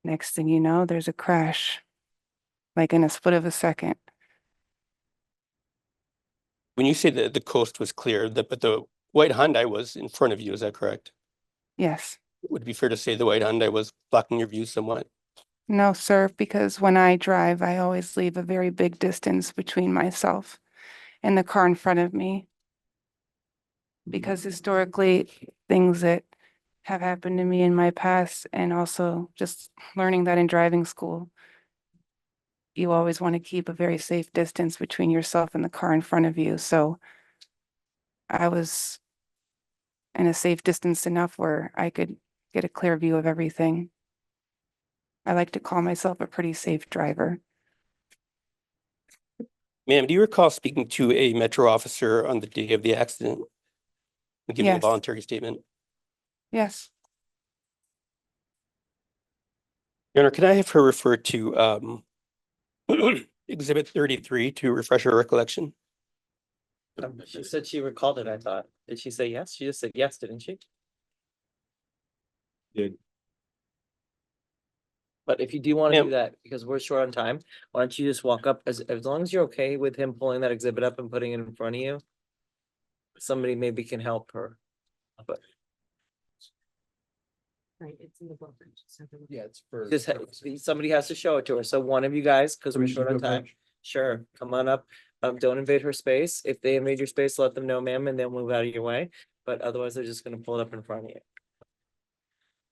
next thing you know, there's a crash, like in a split of a second. When you say that the coast was clear, but the white Hyundai was in front of you, is that correct? Yes. Would it be fair to say the white Hyundai was blocking your view somewhat? No, sir, because when I drive, I always leave a very big distance between myself and the car in front of me. Because historically, things that have happened to me in my past, and also just learning that in driving school, you always want to keep a very safe distance between yourself and the car in front of you. So I was in a safe distance enough where I could get a clear view of everything. I like to call myself a pretty safe driver. Ma'am, do you recall speaking to a Metro officer on the day of the accident? And giving a Yes. voluntary statement? Yes, Your Honor, can I have her refer to Exhibit 33 to refresh her recollection? She said she recalled it, I thought. Did she say yes? She just said yes, didn't she? Did. But if you do want to Ma'am. do that, because we're short on time, why don't you just walk up as long as you're okay with him pulling that exhibit up and putting it in front of you? Somebody maybe can help her. But Right, it's in the book. I just have to look. Yeah, it's for. Just, purposes. somebody has to show it to her. So one of you guys, because we're Permission short to on time. approach? Sure, come on up. Don't invade her space. If they invade your space, let them know, ma'am, and they'll move out of your way. But otherwise, they're just gonna pull it up in front of you.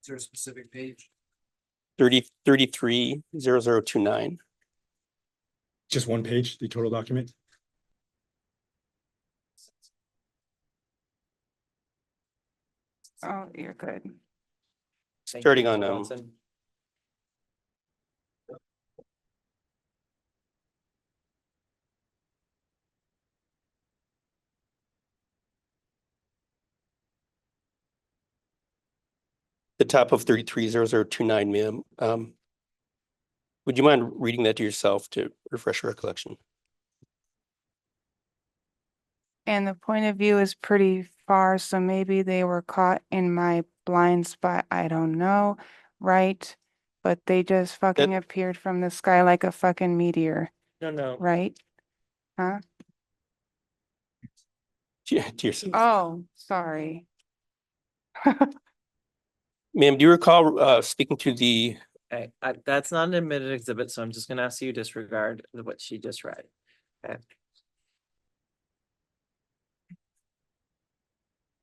Is there a specific page? 330029. Just one page, the total document? Oh, you're good. Thank Starting you, on, Mr. Watson. the top of 330029, ma'am. Would you mind reading that to yourself to refresh your recollection? And the point of view is pretty far, so maybe they were caught in my blind spot. I don't know, right? But they just fucking appeared from the sky like a fucking meteor, No. right? Huh? To yourself. Oh, sorry. Ma'am, do you recall speaking to the, Okay, that's not an admitted exhibit, so I'm just gonna ask you to disregard what she just read. Okay,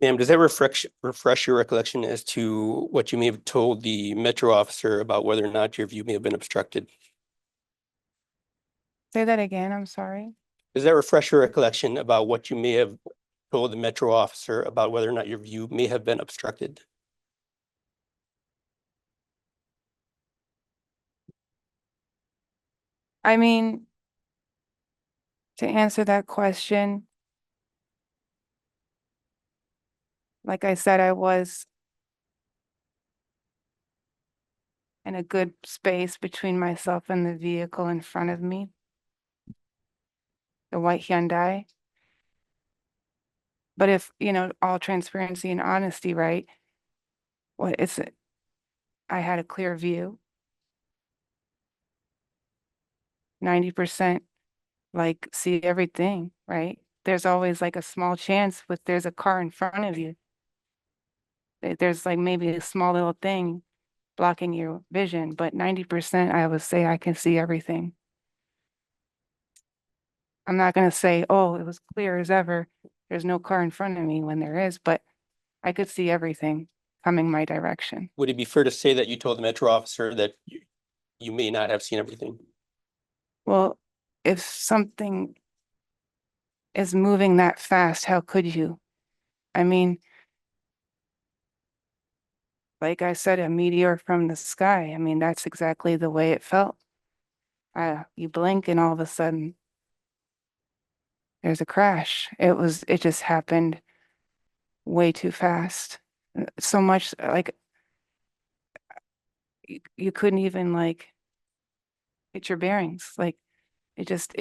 ma'am, does that refresh your recollection as to what you may have told the Metro officer about whether or not your view may have been obstructed? Say that again, I'm sorry. Does that refresh your recollection about what you may have told the Metro officer about whether or not your view may have been obstructed? I mean, to answer that question, like I said, I was in a good space between myself and the vehicle in front of me, the white Hyundai. But if, all transparency and honesty, right? What is it? I had a clear view. 90% like see everything, right? There's always like a small chance with there's a car in front of you. There's like maybe a small little thing blocking your vision, but 90% I would say I can see everything. I'm not gonna say, oh, it was clear as ever. There's no car in front of me when there is, but I could see everything coming my direction. Would it be fair to say that you told the Metro officer that you may not have seen everything? Well, if something is moving that fast, how could you? I mean, like I said, a meteor from the sky. I mean, that's exactly the way it felt. You blink and all of a sudden there's a crash. It just happened way too fast. So much like you couldn't even like get your bearings. Like it just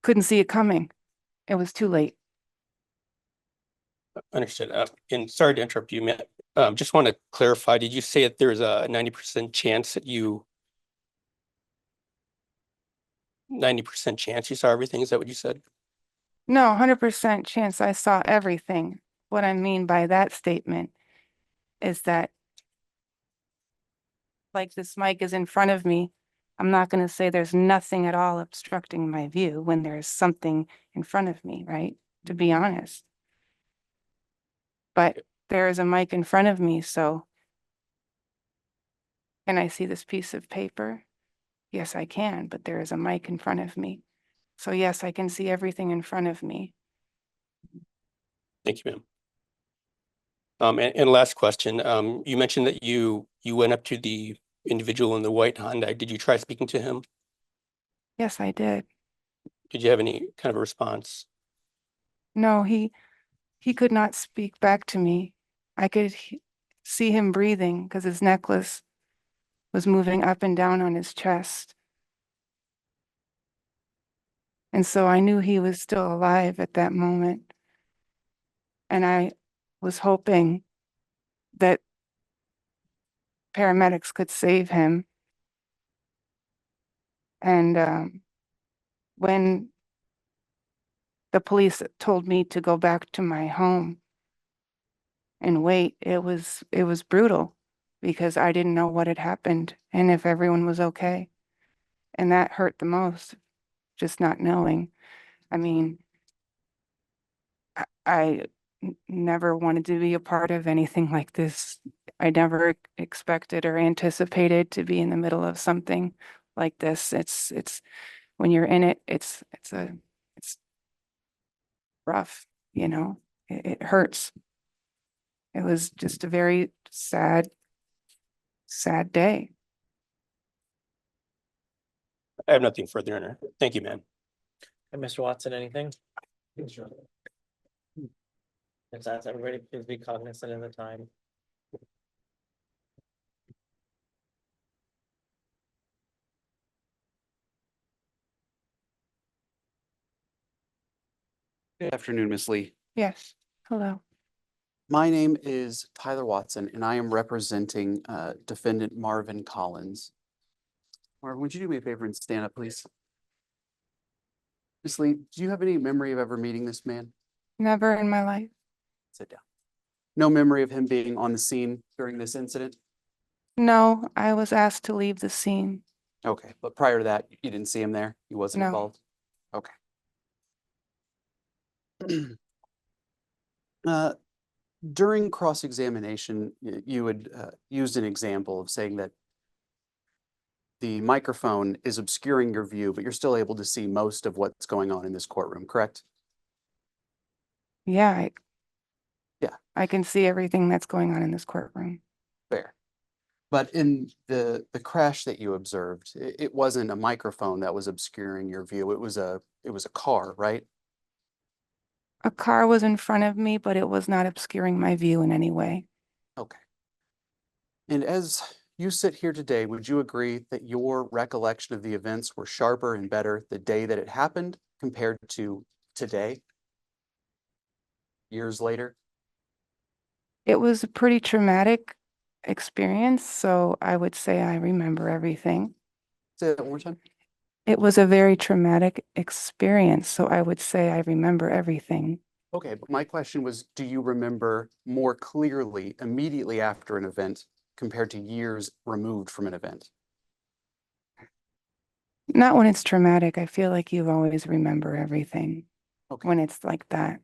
couldn't see it coming. It was too late. Understood. And sorry to interrupt you, Matt. Just want to clarify, did you say that there's a 90% chance that 90% chance you saw everything? Is that what you said? No, 100% chance I saw everything. What I mean by that statement is that like this mic is in front of me. I'm not going to say there's nothing at all obstructing my view when there's something in front of me, right? To be honest. But there is a mic in front of me, so can I see this piece of paper? Yes, I can, but there is a mic in front of me. So yes, I can see everything in front of me. Thank you, ma'am. And last question, you mentioned that you went up to the individual in the white Hyundai. Did you try speaking to him? Yes, I did. Did you have any kind of a response? No, he could not speak back to me. I could see him breathing because his necklace was moving up and down on his chest. And so I knew he was still alive at that moment. And I was hoping that paramedics could save him. And when the police told me to go back to my home, and wait. It was brutal because I didn't know what had happened and if everyone was okay. And that hurt the most, just not knowing. I mean, I never wanted to be a part of anything like this. I never expected or anticipated to be in the middle of something like this. It's when you're in it, it's rough, you know, it hurts. It was just a very sad, sad day. I have nothing further in her. Thank you, man. And Mr. Watson, anything? Let's ask everybody, please be cognizant of the time. Good afternoon, Ms. Lee. Yes, hello. My name is Tyler Watson, and I am representing defendant Marvin Collins. Marvin, would you do me a favor and stand up, please? Ms. Lee, do you have any memory of ever meeting this man? Never in my life. Sit down. No memory of him being on the scene during this incident? No, I was asked to leave the scene. Okay, but prior to that, you didn't see him there? He wasn't No. involved? Okay. During cross-examination, you had used an example of saying that the microphone is obscuring your view, but you're still able to see most of what's going on in this courtroom, correct? Yeah, Yeah. I can see everything that's going on in this courtroom. Fair. But in the crash that you observed, it wasn't a microphone that was obscuring your view. It was a car, right? A car was in front of me, but it was not obscuring my view in any way. Okay. And as you sit here today, would you agree that your recollection of the events were sharper and better the day that it happened compared to today, years later? It was a pretty traumatic experience, so I would say I remember everything. Say that one more time. It was a very traumatic experience, so I would say I remember everything. Okay, but my question was, do you remember more clearly immediately after an event compared to years removed from an event? Not when it's traumatic. I feel like you always remember everything Okay. when it's like that.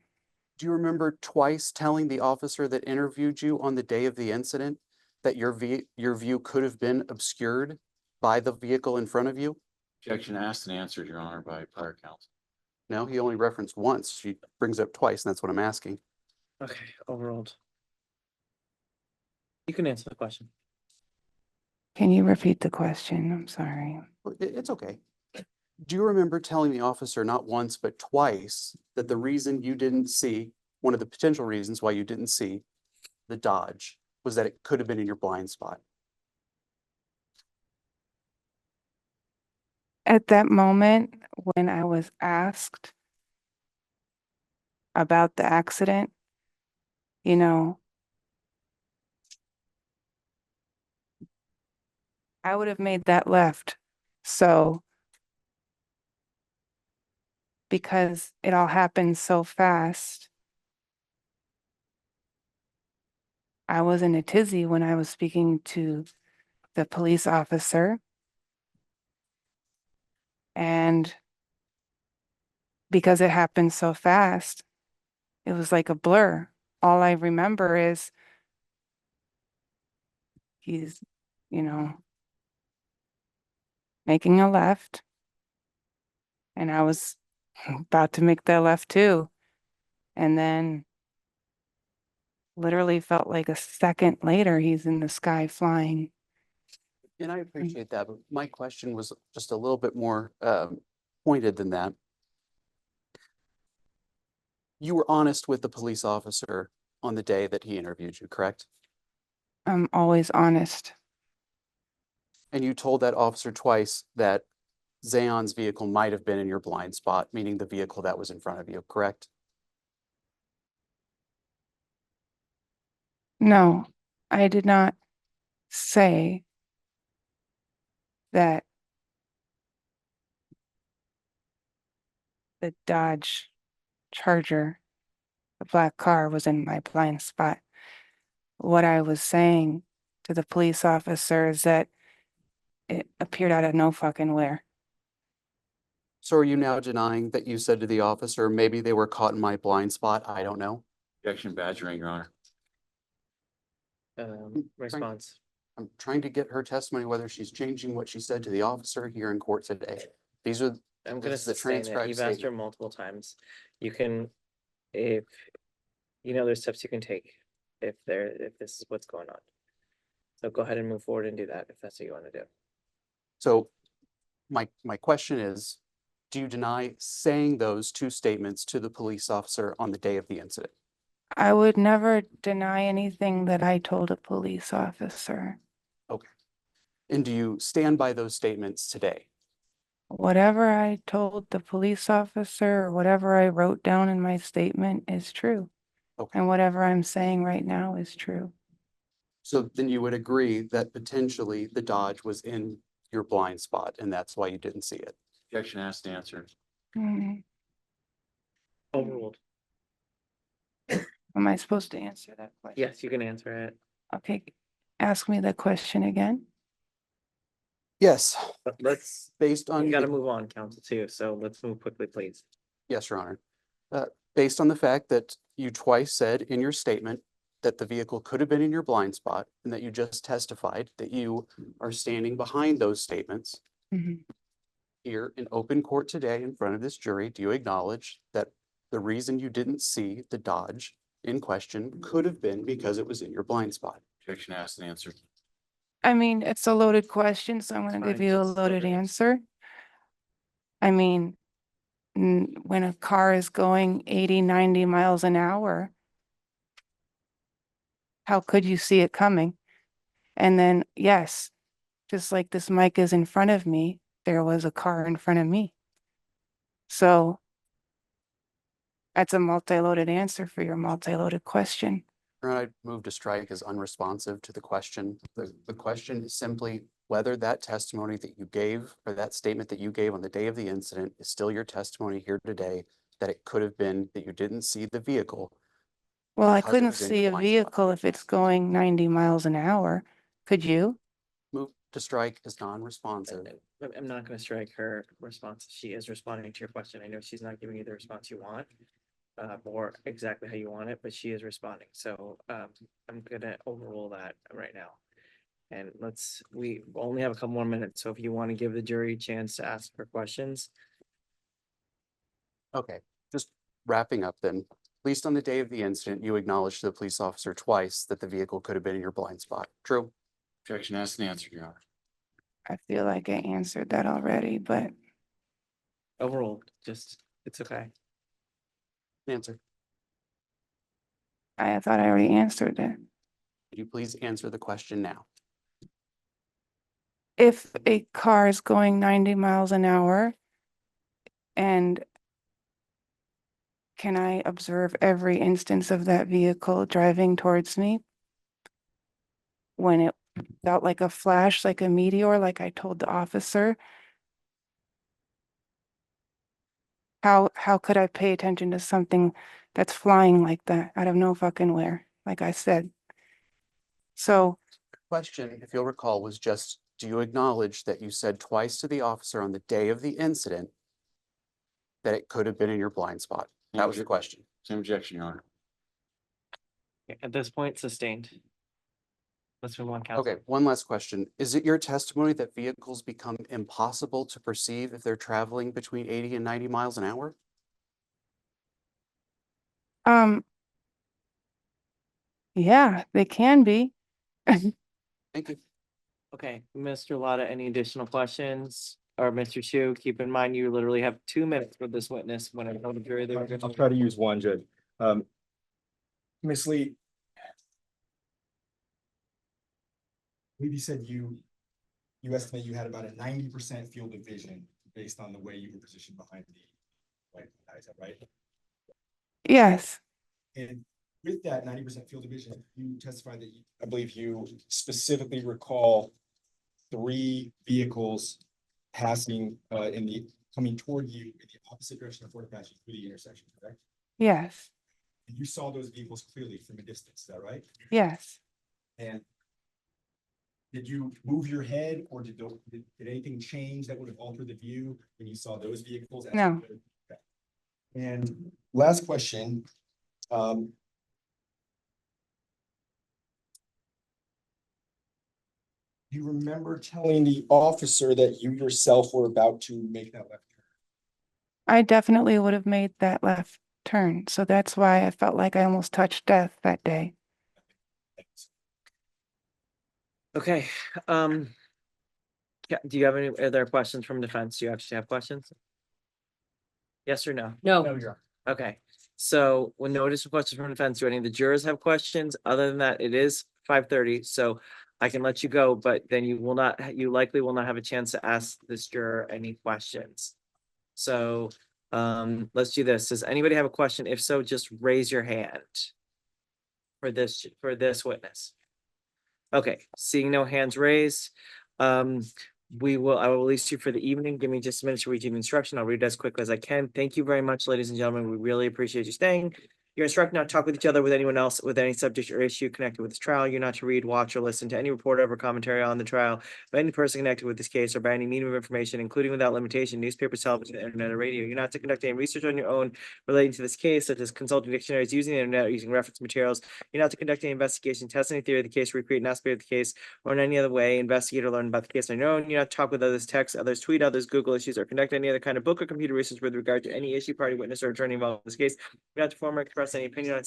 Do you remember twice telling the officer that interviewed you on the day of the incident that your view could have been obscured by the vehicle in front of you? Objection asked and answered, Your Honor, by prior counsel. No, he only referenced once. She brings it up twice, and that's what I'm asking. Okay, overruled. You can answer the question. Can you repeat the question? I'm sorry. It's okay. Do you remember telling the officer not once, but twice that the reason you didn't see, one of the potential reasons why you didn't see the Dodge was that it could have been in your blind spot? At that moment, when I was asked about the accident, you know, I would have made that left. So, because it all happened so fast, I was in a tizzy when I was speaking to the police officer. And because it happened so fast, it was like a blur. All I remember is he's, you know, making a left. And I was about to make that left too. And then literally felt like a second later, he's in the sky flying. And I appreciate that, but my question was just a little bit more pointed than that. You were honest with the police officer on the day that he interviewed you, correct? I'm always honest. And you told that officer twice that Zaon's vehicle might have been in your blind spot, meaning the vehicle that was in front of you, correct? No, I did not say that the Dodge Charger, the black car, was in my blind spot. what I was saying to the police officer is that it appeared out of no fucking where. So are you now denying that you said to the officer, maybe they were caught in my blind spot? I don't know. Objection badgering, Your Honor. Response. I'm trying to get her testimony whether she's changing what she said to the officer here in court today. These are, I'm gonna This is the sustain it. transcribed You've asked her statement. multiple times. You can, if, there's steps you can take if this is what's going on. So go ahead and move forward and do that if that's what you want to do. so my question is, do you deny saying those two statements to the police officer on the day of the incident? I would never deny anything that I told a police officer. And do you stand by those statements today? Whatever I told the police officer or whatever I wrote down in my statement is true. Okay. And whatever I'm saying right now is true. So then you would agree that potentially the Dodge was in your blind spot and that's why you didn't see it. Objection asked and answered. Mm, Overruled. Am I supposed to answer that question? Yes, you can answer it. Okay, ask me the question again. Yes, But let's, based on. we gotta the- move on, council too, so let's move quickly, please. Yes, Your Honor. Based on the fact that you twice said in your statement that the vehicle could have been in your blind spot and that you just testified that you are standing behind those statements Mhm. here in open court today in front of this jury, do you acknowledge that the reason you didn't see the Dodge in question could have been because it was in your blind spot? Objection asked and answered. I mean, it's a loaded question, so I'm It's gonna fine, give you a just loaded loaded. answer. I mean, when a car is going 80, 90 miles an hour, how could you see it coming? And then, yes, just like this mic is in front of me, there was a car in front of me. So that's a multi-loaded answer for your multi-loaded question. Your Honor, I'd move to strike as unresponsive to the question. The question is simply whether that testimony that you gave or that statement that you gave on the day of the incident is still your testimony here today, that it could have been that you didn't see the vehicle. Well, I because it couldn't was in see your a blind spot. vehicle if it's going 90 miles an hour. Could you? Move to strike as non-responsive. I'm not gonna strike her response. She is responding to your question. I know she's not giving you the response you want. Or exactly how you want it, but she is responding. So, I'm gonna overrule that right now. And we only have a couple more minutes, so if you want to give the jury a chance to ask her questions. Okay, just wrapping up then. At least on the day of the incident, you acknowledged to the police officer twice that the vehicle could have been in your blind spot. True? Objection asked and answered, Your Honor. I feel like I answered that already, but Overruled, it's okay. Answer. I thought I already answered it. Could you please answer the question now? If a car is going 90 miles an hour and can I observe every instance of that vehicle driving towards me? When it felt like a flash, like a meteor, like I told the officer? How could I pay attention to something that's flying like that out of no fucking where, like I said? So Question, if you'll recall, was just, do you acknowledge that you said twice to the officer on the day of the incident that it could have been in your blind spot? That was the question. Same objection, Your Honor. At this point, sustained. Let's move on, council. Okay, one last question. Is it your testimony that vehicles become impossible to perceive if they're traveling between 80 and 90 miles an hour? yeah, they can be. Thank you. Okay, Mr. Ladah, any additional questions? Or Mr. Shu, keep in mind, you literally have 2 minutes for this witness when I tell the jury. I'll try to use one, Judge. Ms. Lee. I believe you said you estimate you had about a 90% field of vision based on the way you were positioned behind the light. Is that right? Yes, And with that 90% field of vision, you testified that I believe you specifically recall 3 vehicles passing coming toward you in the opposite direction of Fort Apache through the intersection, correct? yes, And you saw those vehicles clearly from a distance, is that right? yes. And did you move your head or did anything change that would have altered the view when you saw those vehicles? No. Okay. And last question, you remember telling the officer that you yourself were about to make that left turn? I definitely would have made that left turn. So that's why I felt like I almost touched death that day. Thanks. Okay, yeah, do you have any other questions from defense? Do you actually have questions? Yes or no? No, Okay, so when no additional questions from defense, do any of the jurors have questions? Other than that, it is 5:30, so I can let you go, but then you will not, you likely will not have a chance to ask this juror any questions. So, let's do this. Does anybody have a question? If so, just raise your hand for this witness. Okay, seeing no hands raised, I will release you for the evening. Give me just a minute to read you the instruction. I'll read it as quickly as I can. Thank you very much, ladies and gentlemen. We really appreciate you staying. You're instructed not to talk with each other, with anyone else, with any subject or issue connected with this trial. You're not to read, watch, or listen to any report or commentary on the trial by any person connected with this case or by any medium of information, including without limitation, newspapers, television, internet, or radio. You're not to conduct any research on your own relating to this case, such as consulting dictionaries, using the internet, or using reference materials. You're not to conduct any investigation, test any theory of the case, recreate an aspect of the case, or in any other way investigate or learn about the case on your own. You're not to talk with others, text others, tweet others, Google issues, or conduct any other kind of book or computer research with regard to any issue, party, witness, or attorney involved in this case. You're not to form or express any opinion on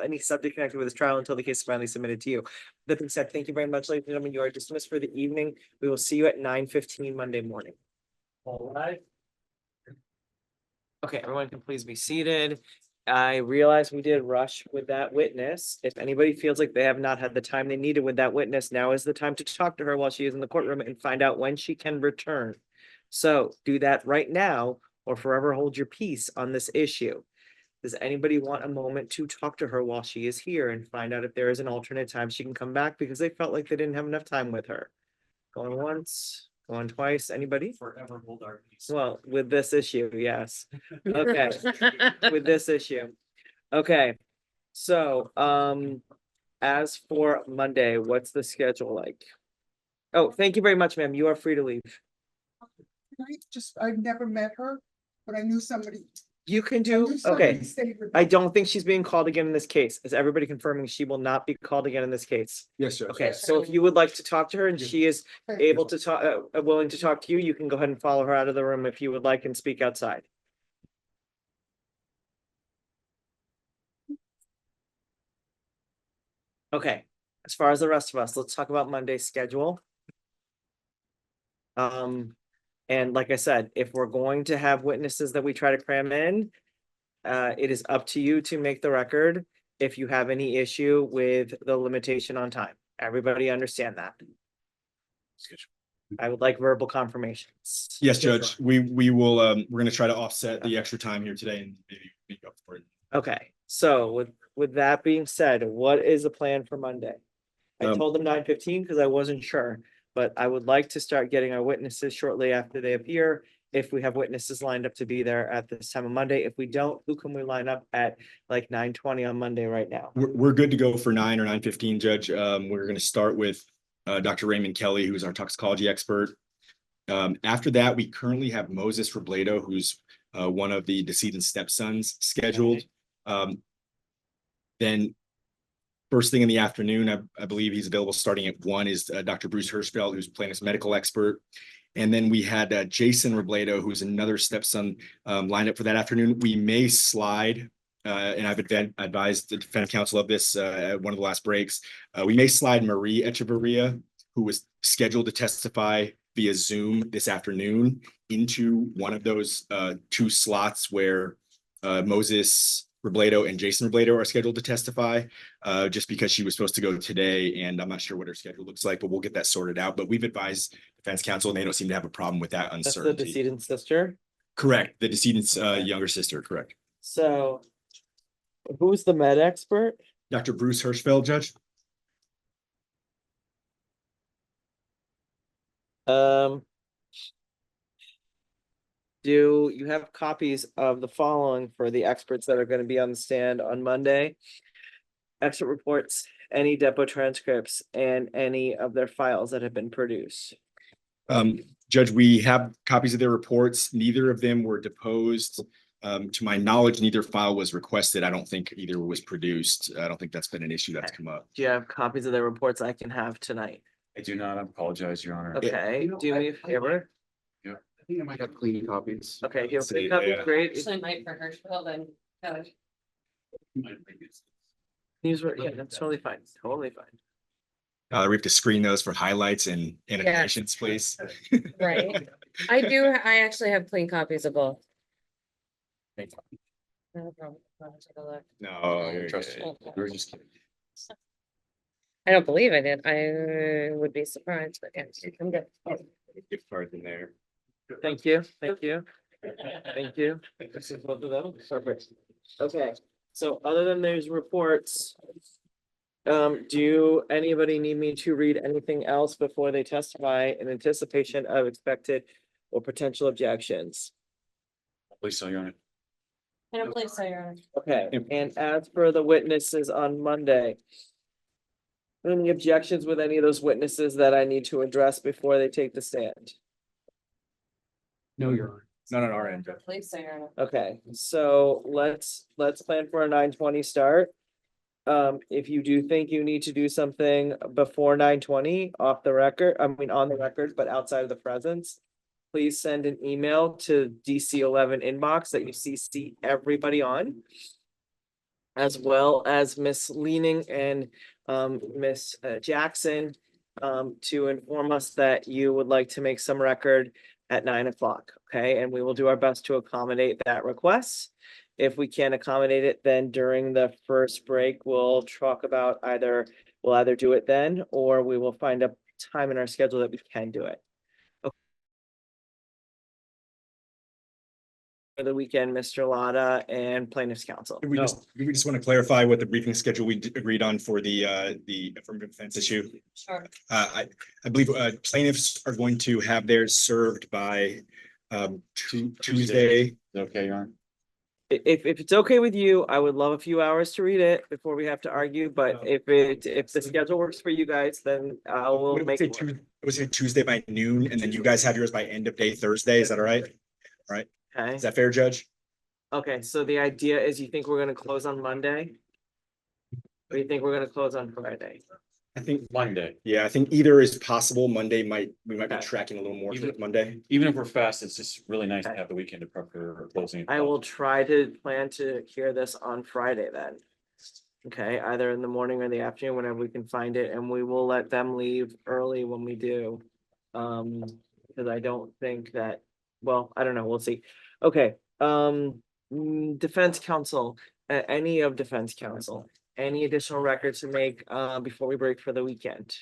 any subject connected with this trial until the case is finally submitted to you. That being said, thank you very much, ladies and gentlemen. You are dismissed for the evening. We will see you at 9:15 Monday morning. All right. Okay, everyone can please be seated. I realize we did rush with that witness. If anybody feels like they have not had the time they needed with that witness, now is the time to talk to her while she is in the courtroom and find out when she can return. So do that right now or forever hold your peace on this issue. Does anybody want a moment to talk to her while she is here and find out if there is an alternate time she can come back because they felt like they didn't have enough time with her? Going once, going twice, anybody? Forever hold our peace. Well, with this issue, yes. Okay, with this issue. Okay, so, as for Monday, what's the schedule like? Oh, thank you very much, ma'am. You are free to leave. I've never met her, but I knew somebody. You can I do, knew somebody okay. stayed with I me. don't think she's being called again in this case. Is everybody confirming she will not be called again in this case? Yes, sir. Okay, so if you would like to talk to her and she is Okay. able to talk, willing to talk to you, you can go ahead and follow her out of the room if you would like and speak outside. Okay, as far as the rest of us, let's talk about Monday's schedule. And like I said, if we're going to have witnesses that we try to cram in, it is up to you to make the record if you have any issue with the limitation on time. Everybody understand that? I would like verbal confirmations. Yes, Judge, we will, we're gonna try to offset the extra time here today and maybe make up for it. Okay, so with that being said, what is the plan for Monday? I told them 9:15 because I wasn't sure, but I would like to start getting our witnesses shortly after they appear. If we have witnesses lined up to be there at this time of Monday, if we don't, who can we line up at like 9:20 on Monday right now? We're good to go for 9 or 9:15, Judge. We're gonna start with Dr. Raymond Kelly, who's our toxicology expert. After that, we currently have Moses Robledo, who's one of the decedent's stepsons scheduled. Then first thing in the afternoon, I believe he's available starting at 1 is Dr. Bruce Hirschfeld, who's plaintiff's medical expert. And then we had Jason Robledo, who's another stepson lined up for that afternoon. We may slide, and I've advised the defense counsel of this at one of the last breaks. We may slide Marie Echevarria, who was scheduled to testify via Zoom this afternoon, into one of those 2 slots where Moses Robledo and Jason Robledo are scheduled to testify, just because she was supposed to go today, and I'm not sure what her schedule looks like, but we'll get that sorted out. But we've advised defense counsel, and they don't seem to have a problem with that That's the uncertainty. decedent's sister. Correct, the decedent's younger sister, correct. So who's the med expert? Dr. Bruce Hirschfeld, Judge? Do you have copies of the following for the experts that are going to be on the stand on Monday? Expert reports any depot transcripts and any of their files that have been produced? Judge, we have copies of their reports. Neither of them were deposed. To my knowledge, neither file was requested. I don't think either was produced. I don't think that's been an issue that's come up. Do you have copies of their reports I can have tonight? I do not, I apologize, Your Honor. Okay, You know, do me a favor. I think I might have clean copies. Okay, you have See, a copy, yeah. great. Actually might for Hirschfeld and, These were, yeah, that's totally fine, totally fine. We have to screen those for highlights and annotations, please. right. I actually have clean copies of both. No problem. I'll take a look. No, you're Trust good. you. We're just kidding. I don't believe I did. I would be surprised, but yes, I'm good. Gift cards in there. Thank you, thank you. Thank you. This is both of them, perfect. Okay, so other than those reports. Do anybody need me to read anything else before they testify in anticipation of expected or potential objections? Please, so Your Honor. I don't believe so, Your Honor. Okay, and as for the witnesses on Monday. Any objections with any of those witnesses that I need to address before they take the stand? No, Your Honor. Not on our end. I don't believe so, Your Honor. Okay, so let's plan for a 9:20 start. If you do think you need to do something before 9:20 off the record, I mean, on the record, but outside of the presence. Please send an email to DC11 inbox that you CC everybody on. As well as Miss Leaning and Miss Jackson. To inform us that you would like to make some record at 9 o'clock, okay? And we will do our best to accommodate that request. If we can't accommodate it, then during the first break, we'll talk about we'll either do it then, or we will find a time in our schedule that we can do it. Okay. For the weekend, Mr. Ladah and Plaintiffs' Counsel. We just want to clarify what the briefing schedule we agreed on for the affirmative defense issue. Sure. I believe plaintiffs are going to have theirs served by Tuesday. Okay, Your Honor. If it's okay with you, I would love a few hours to read it before we have to argue, but if the schedule works for you guys, then I will Would make say it work. I would say Tuesday by noon, and then you guys have yours by end of day Thursday. Is that all right? Okay, Is that fair, Judge? okay, so the idea is you think we're gonna close on Monday? Or you think we're gonna close on Friday? I think, Monday. yeah, I think either is possible. We might be Okay. tracking a little more Even- for Monday. Even if we're fast, it's just really nice to Okay. have the weekend to prep for closing. I will try to plan to hear this on Friday then. Okay, either in the morning or the afternoon, whenever we can find it, and we will let them leave early when we do. Because I don't think that, well, I don't know, we'll see. Okay, defense counsel, any of defense counsel, any additional records to make before we break for the weekend?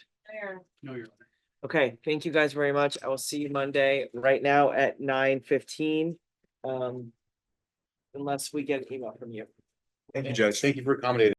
No, Your Honor. Okay, thank you guys very much. I will see you Monday right now at 9:15. Unless we get an email from you. Thank you, Judge. Thank you for accommodating.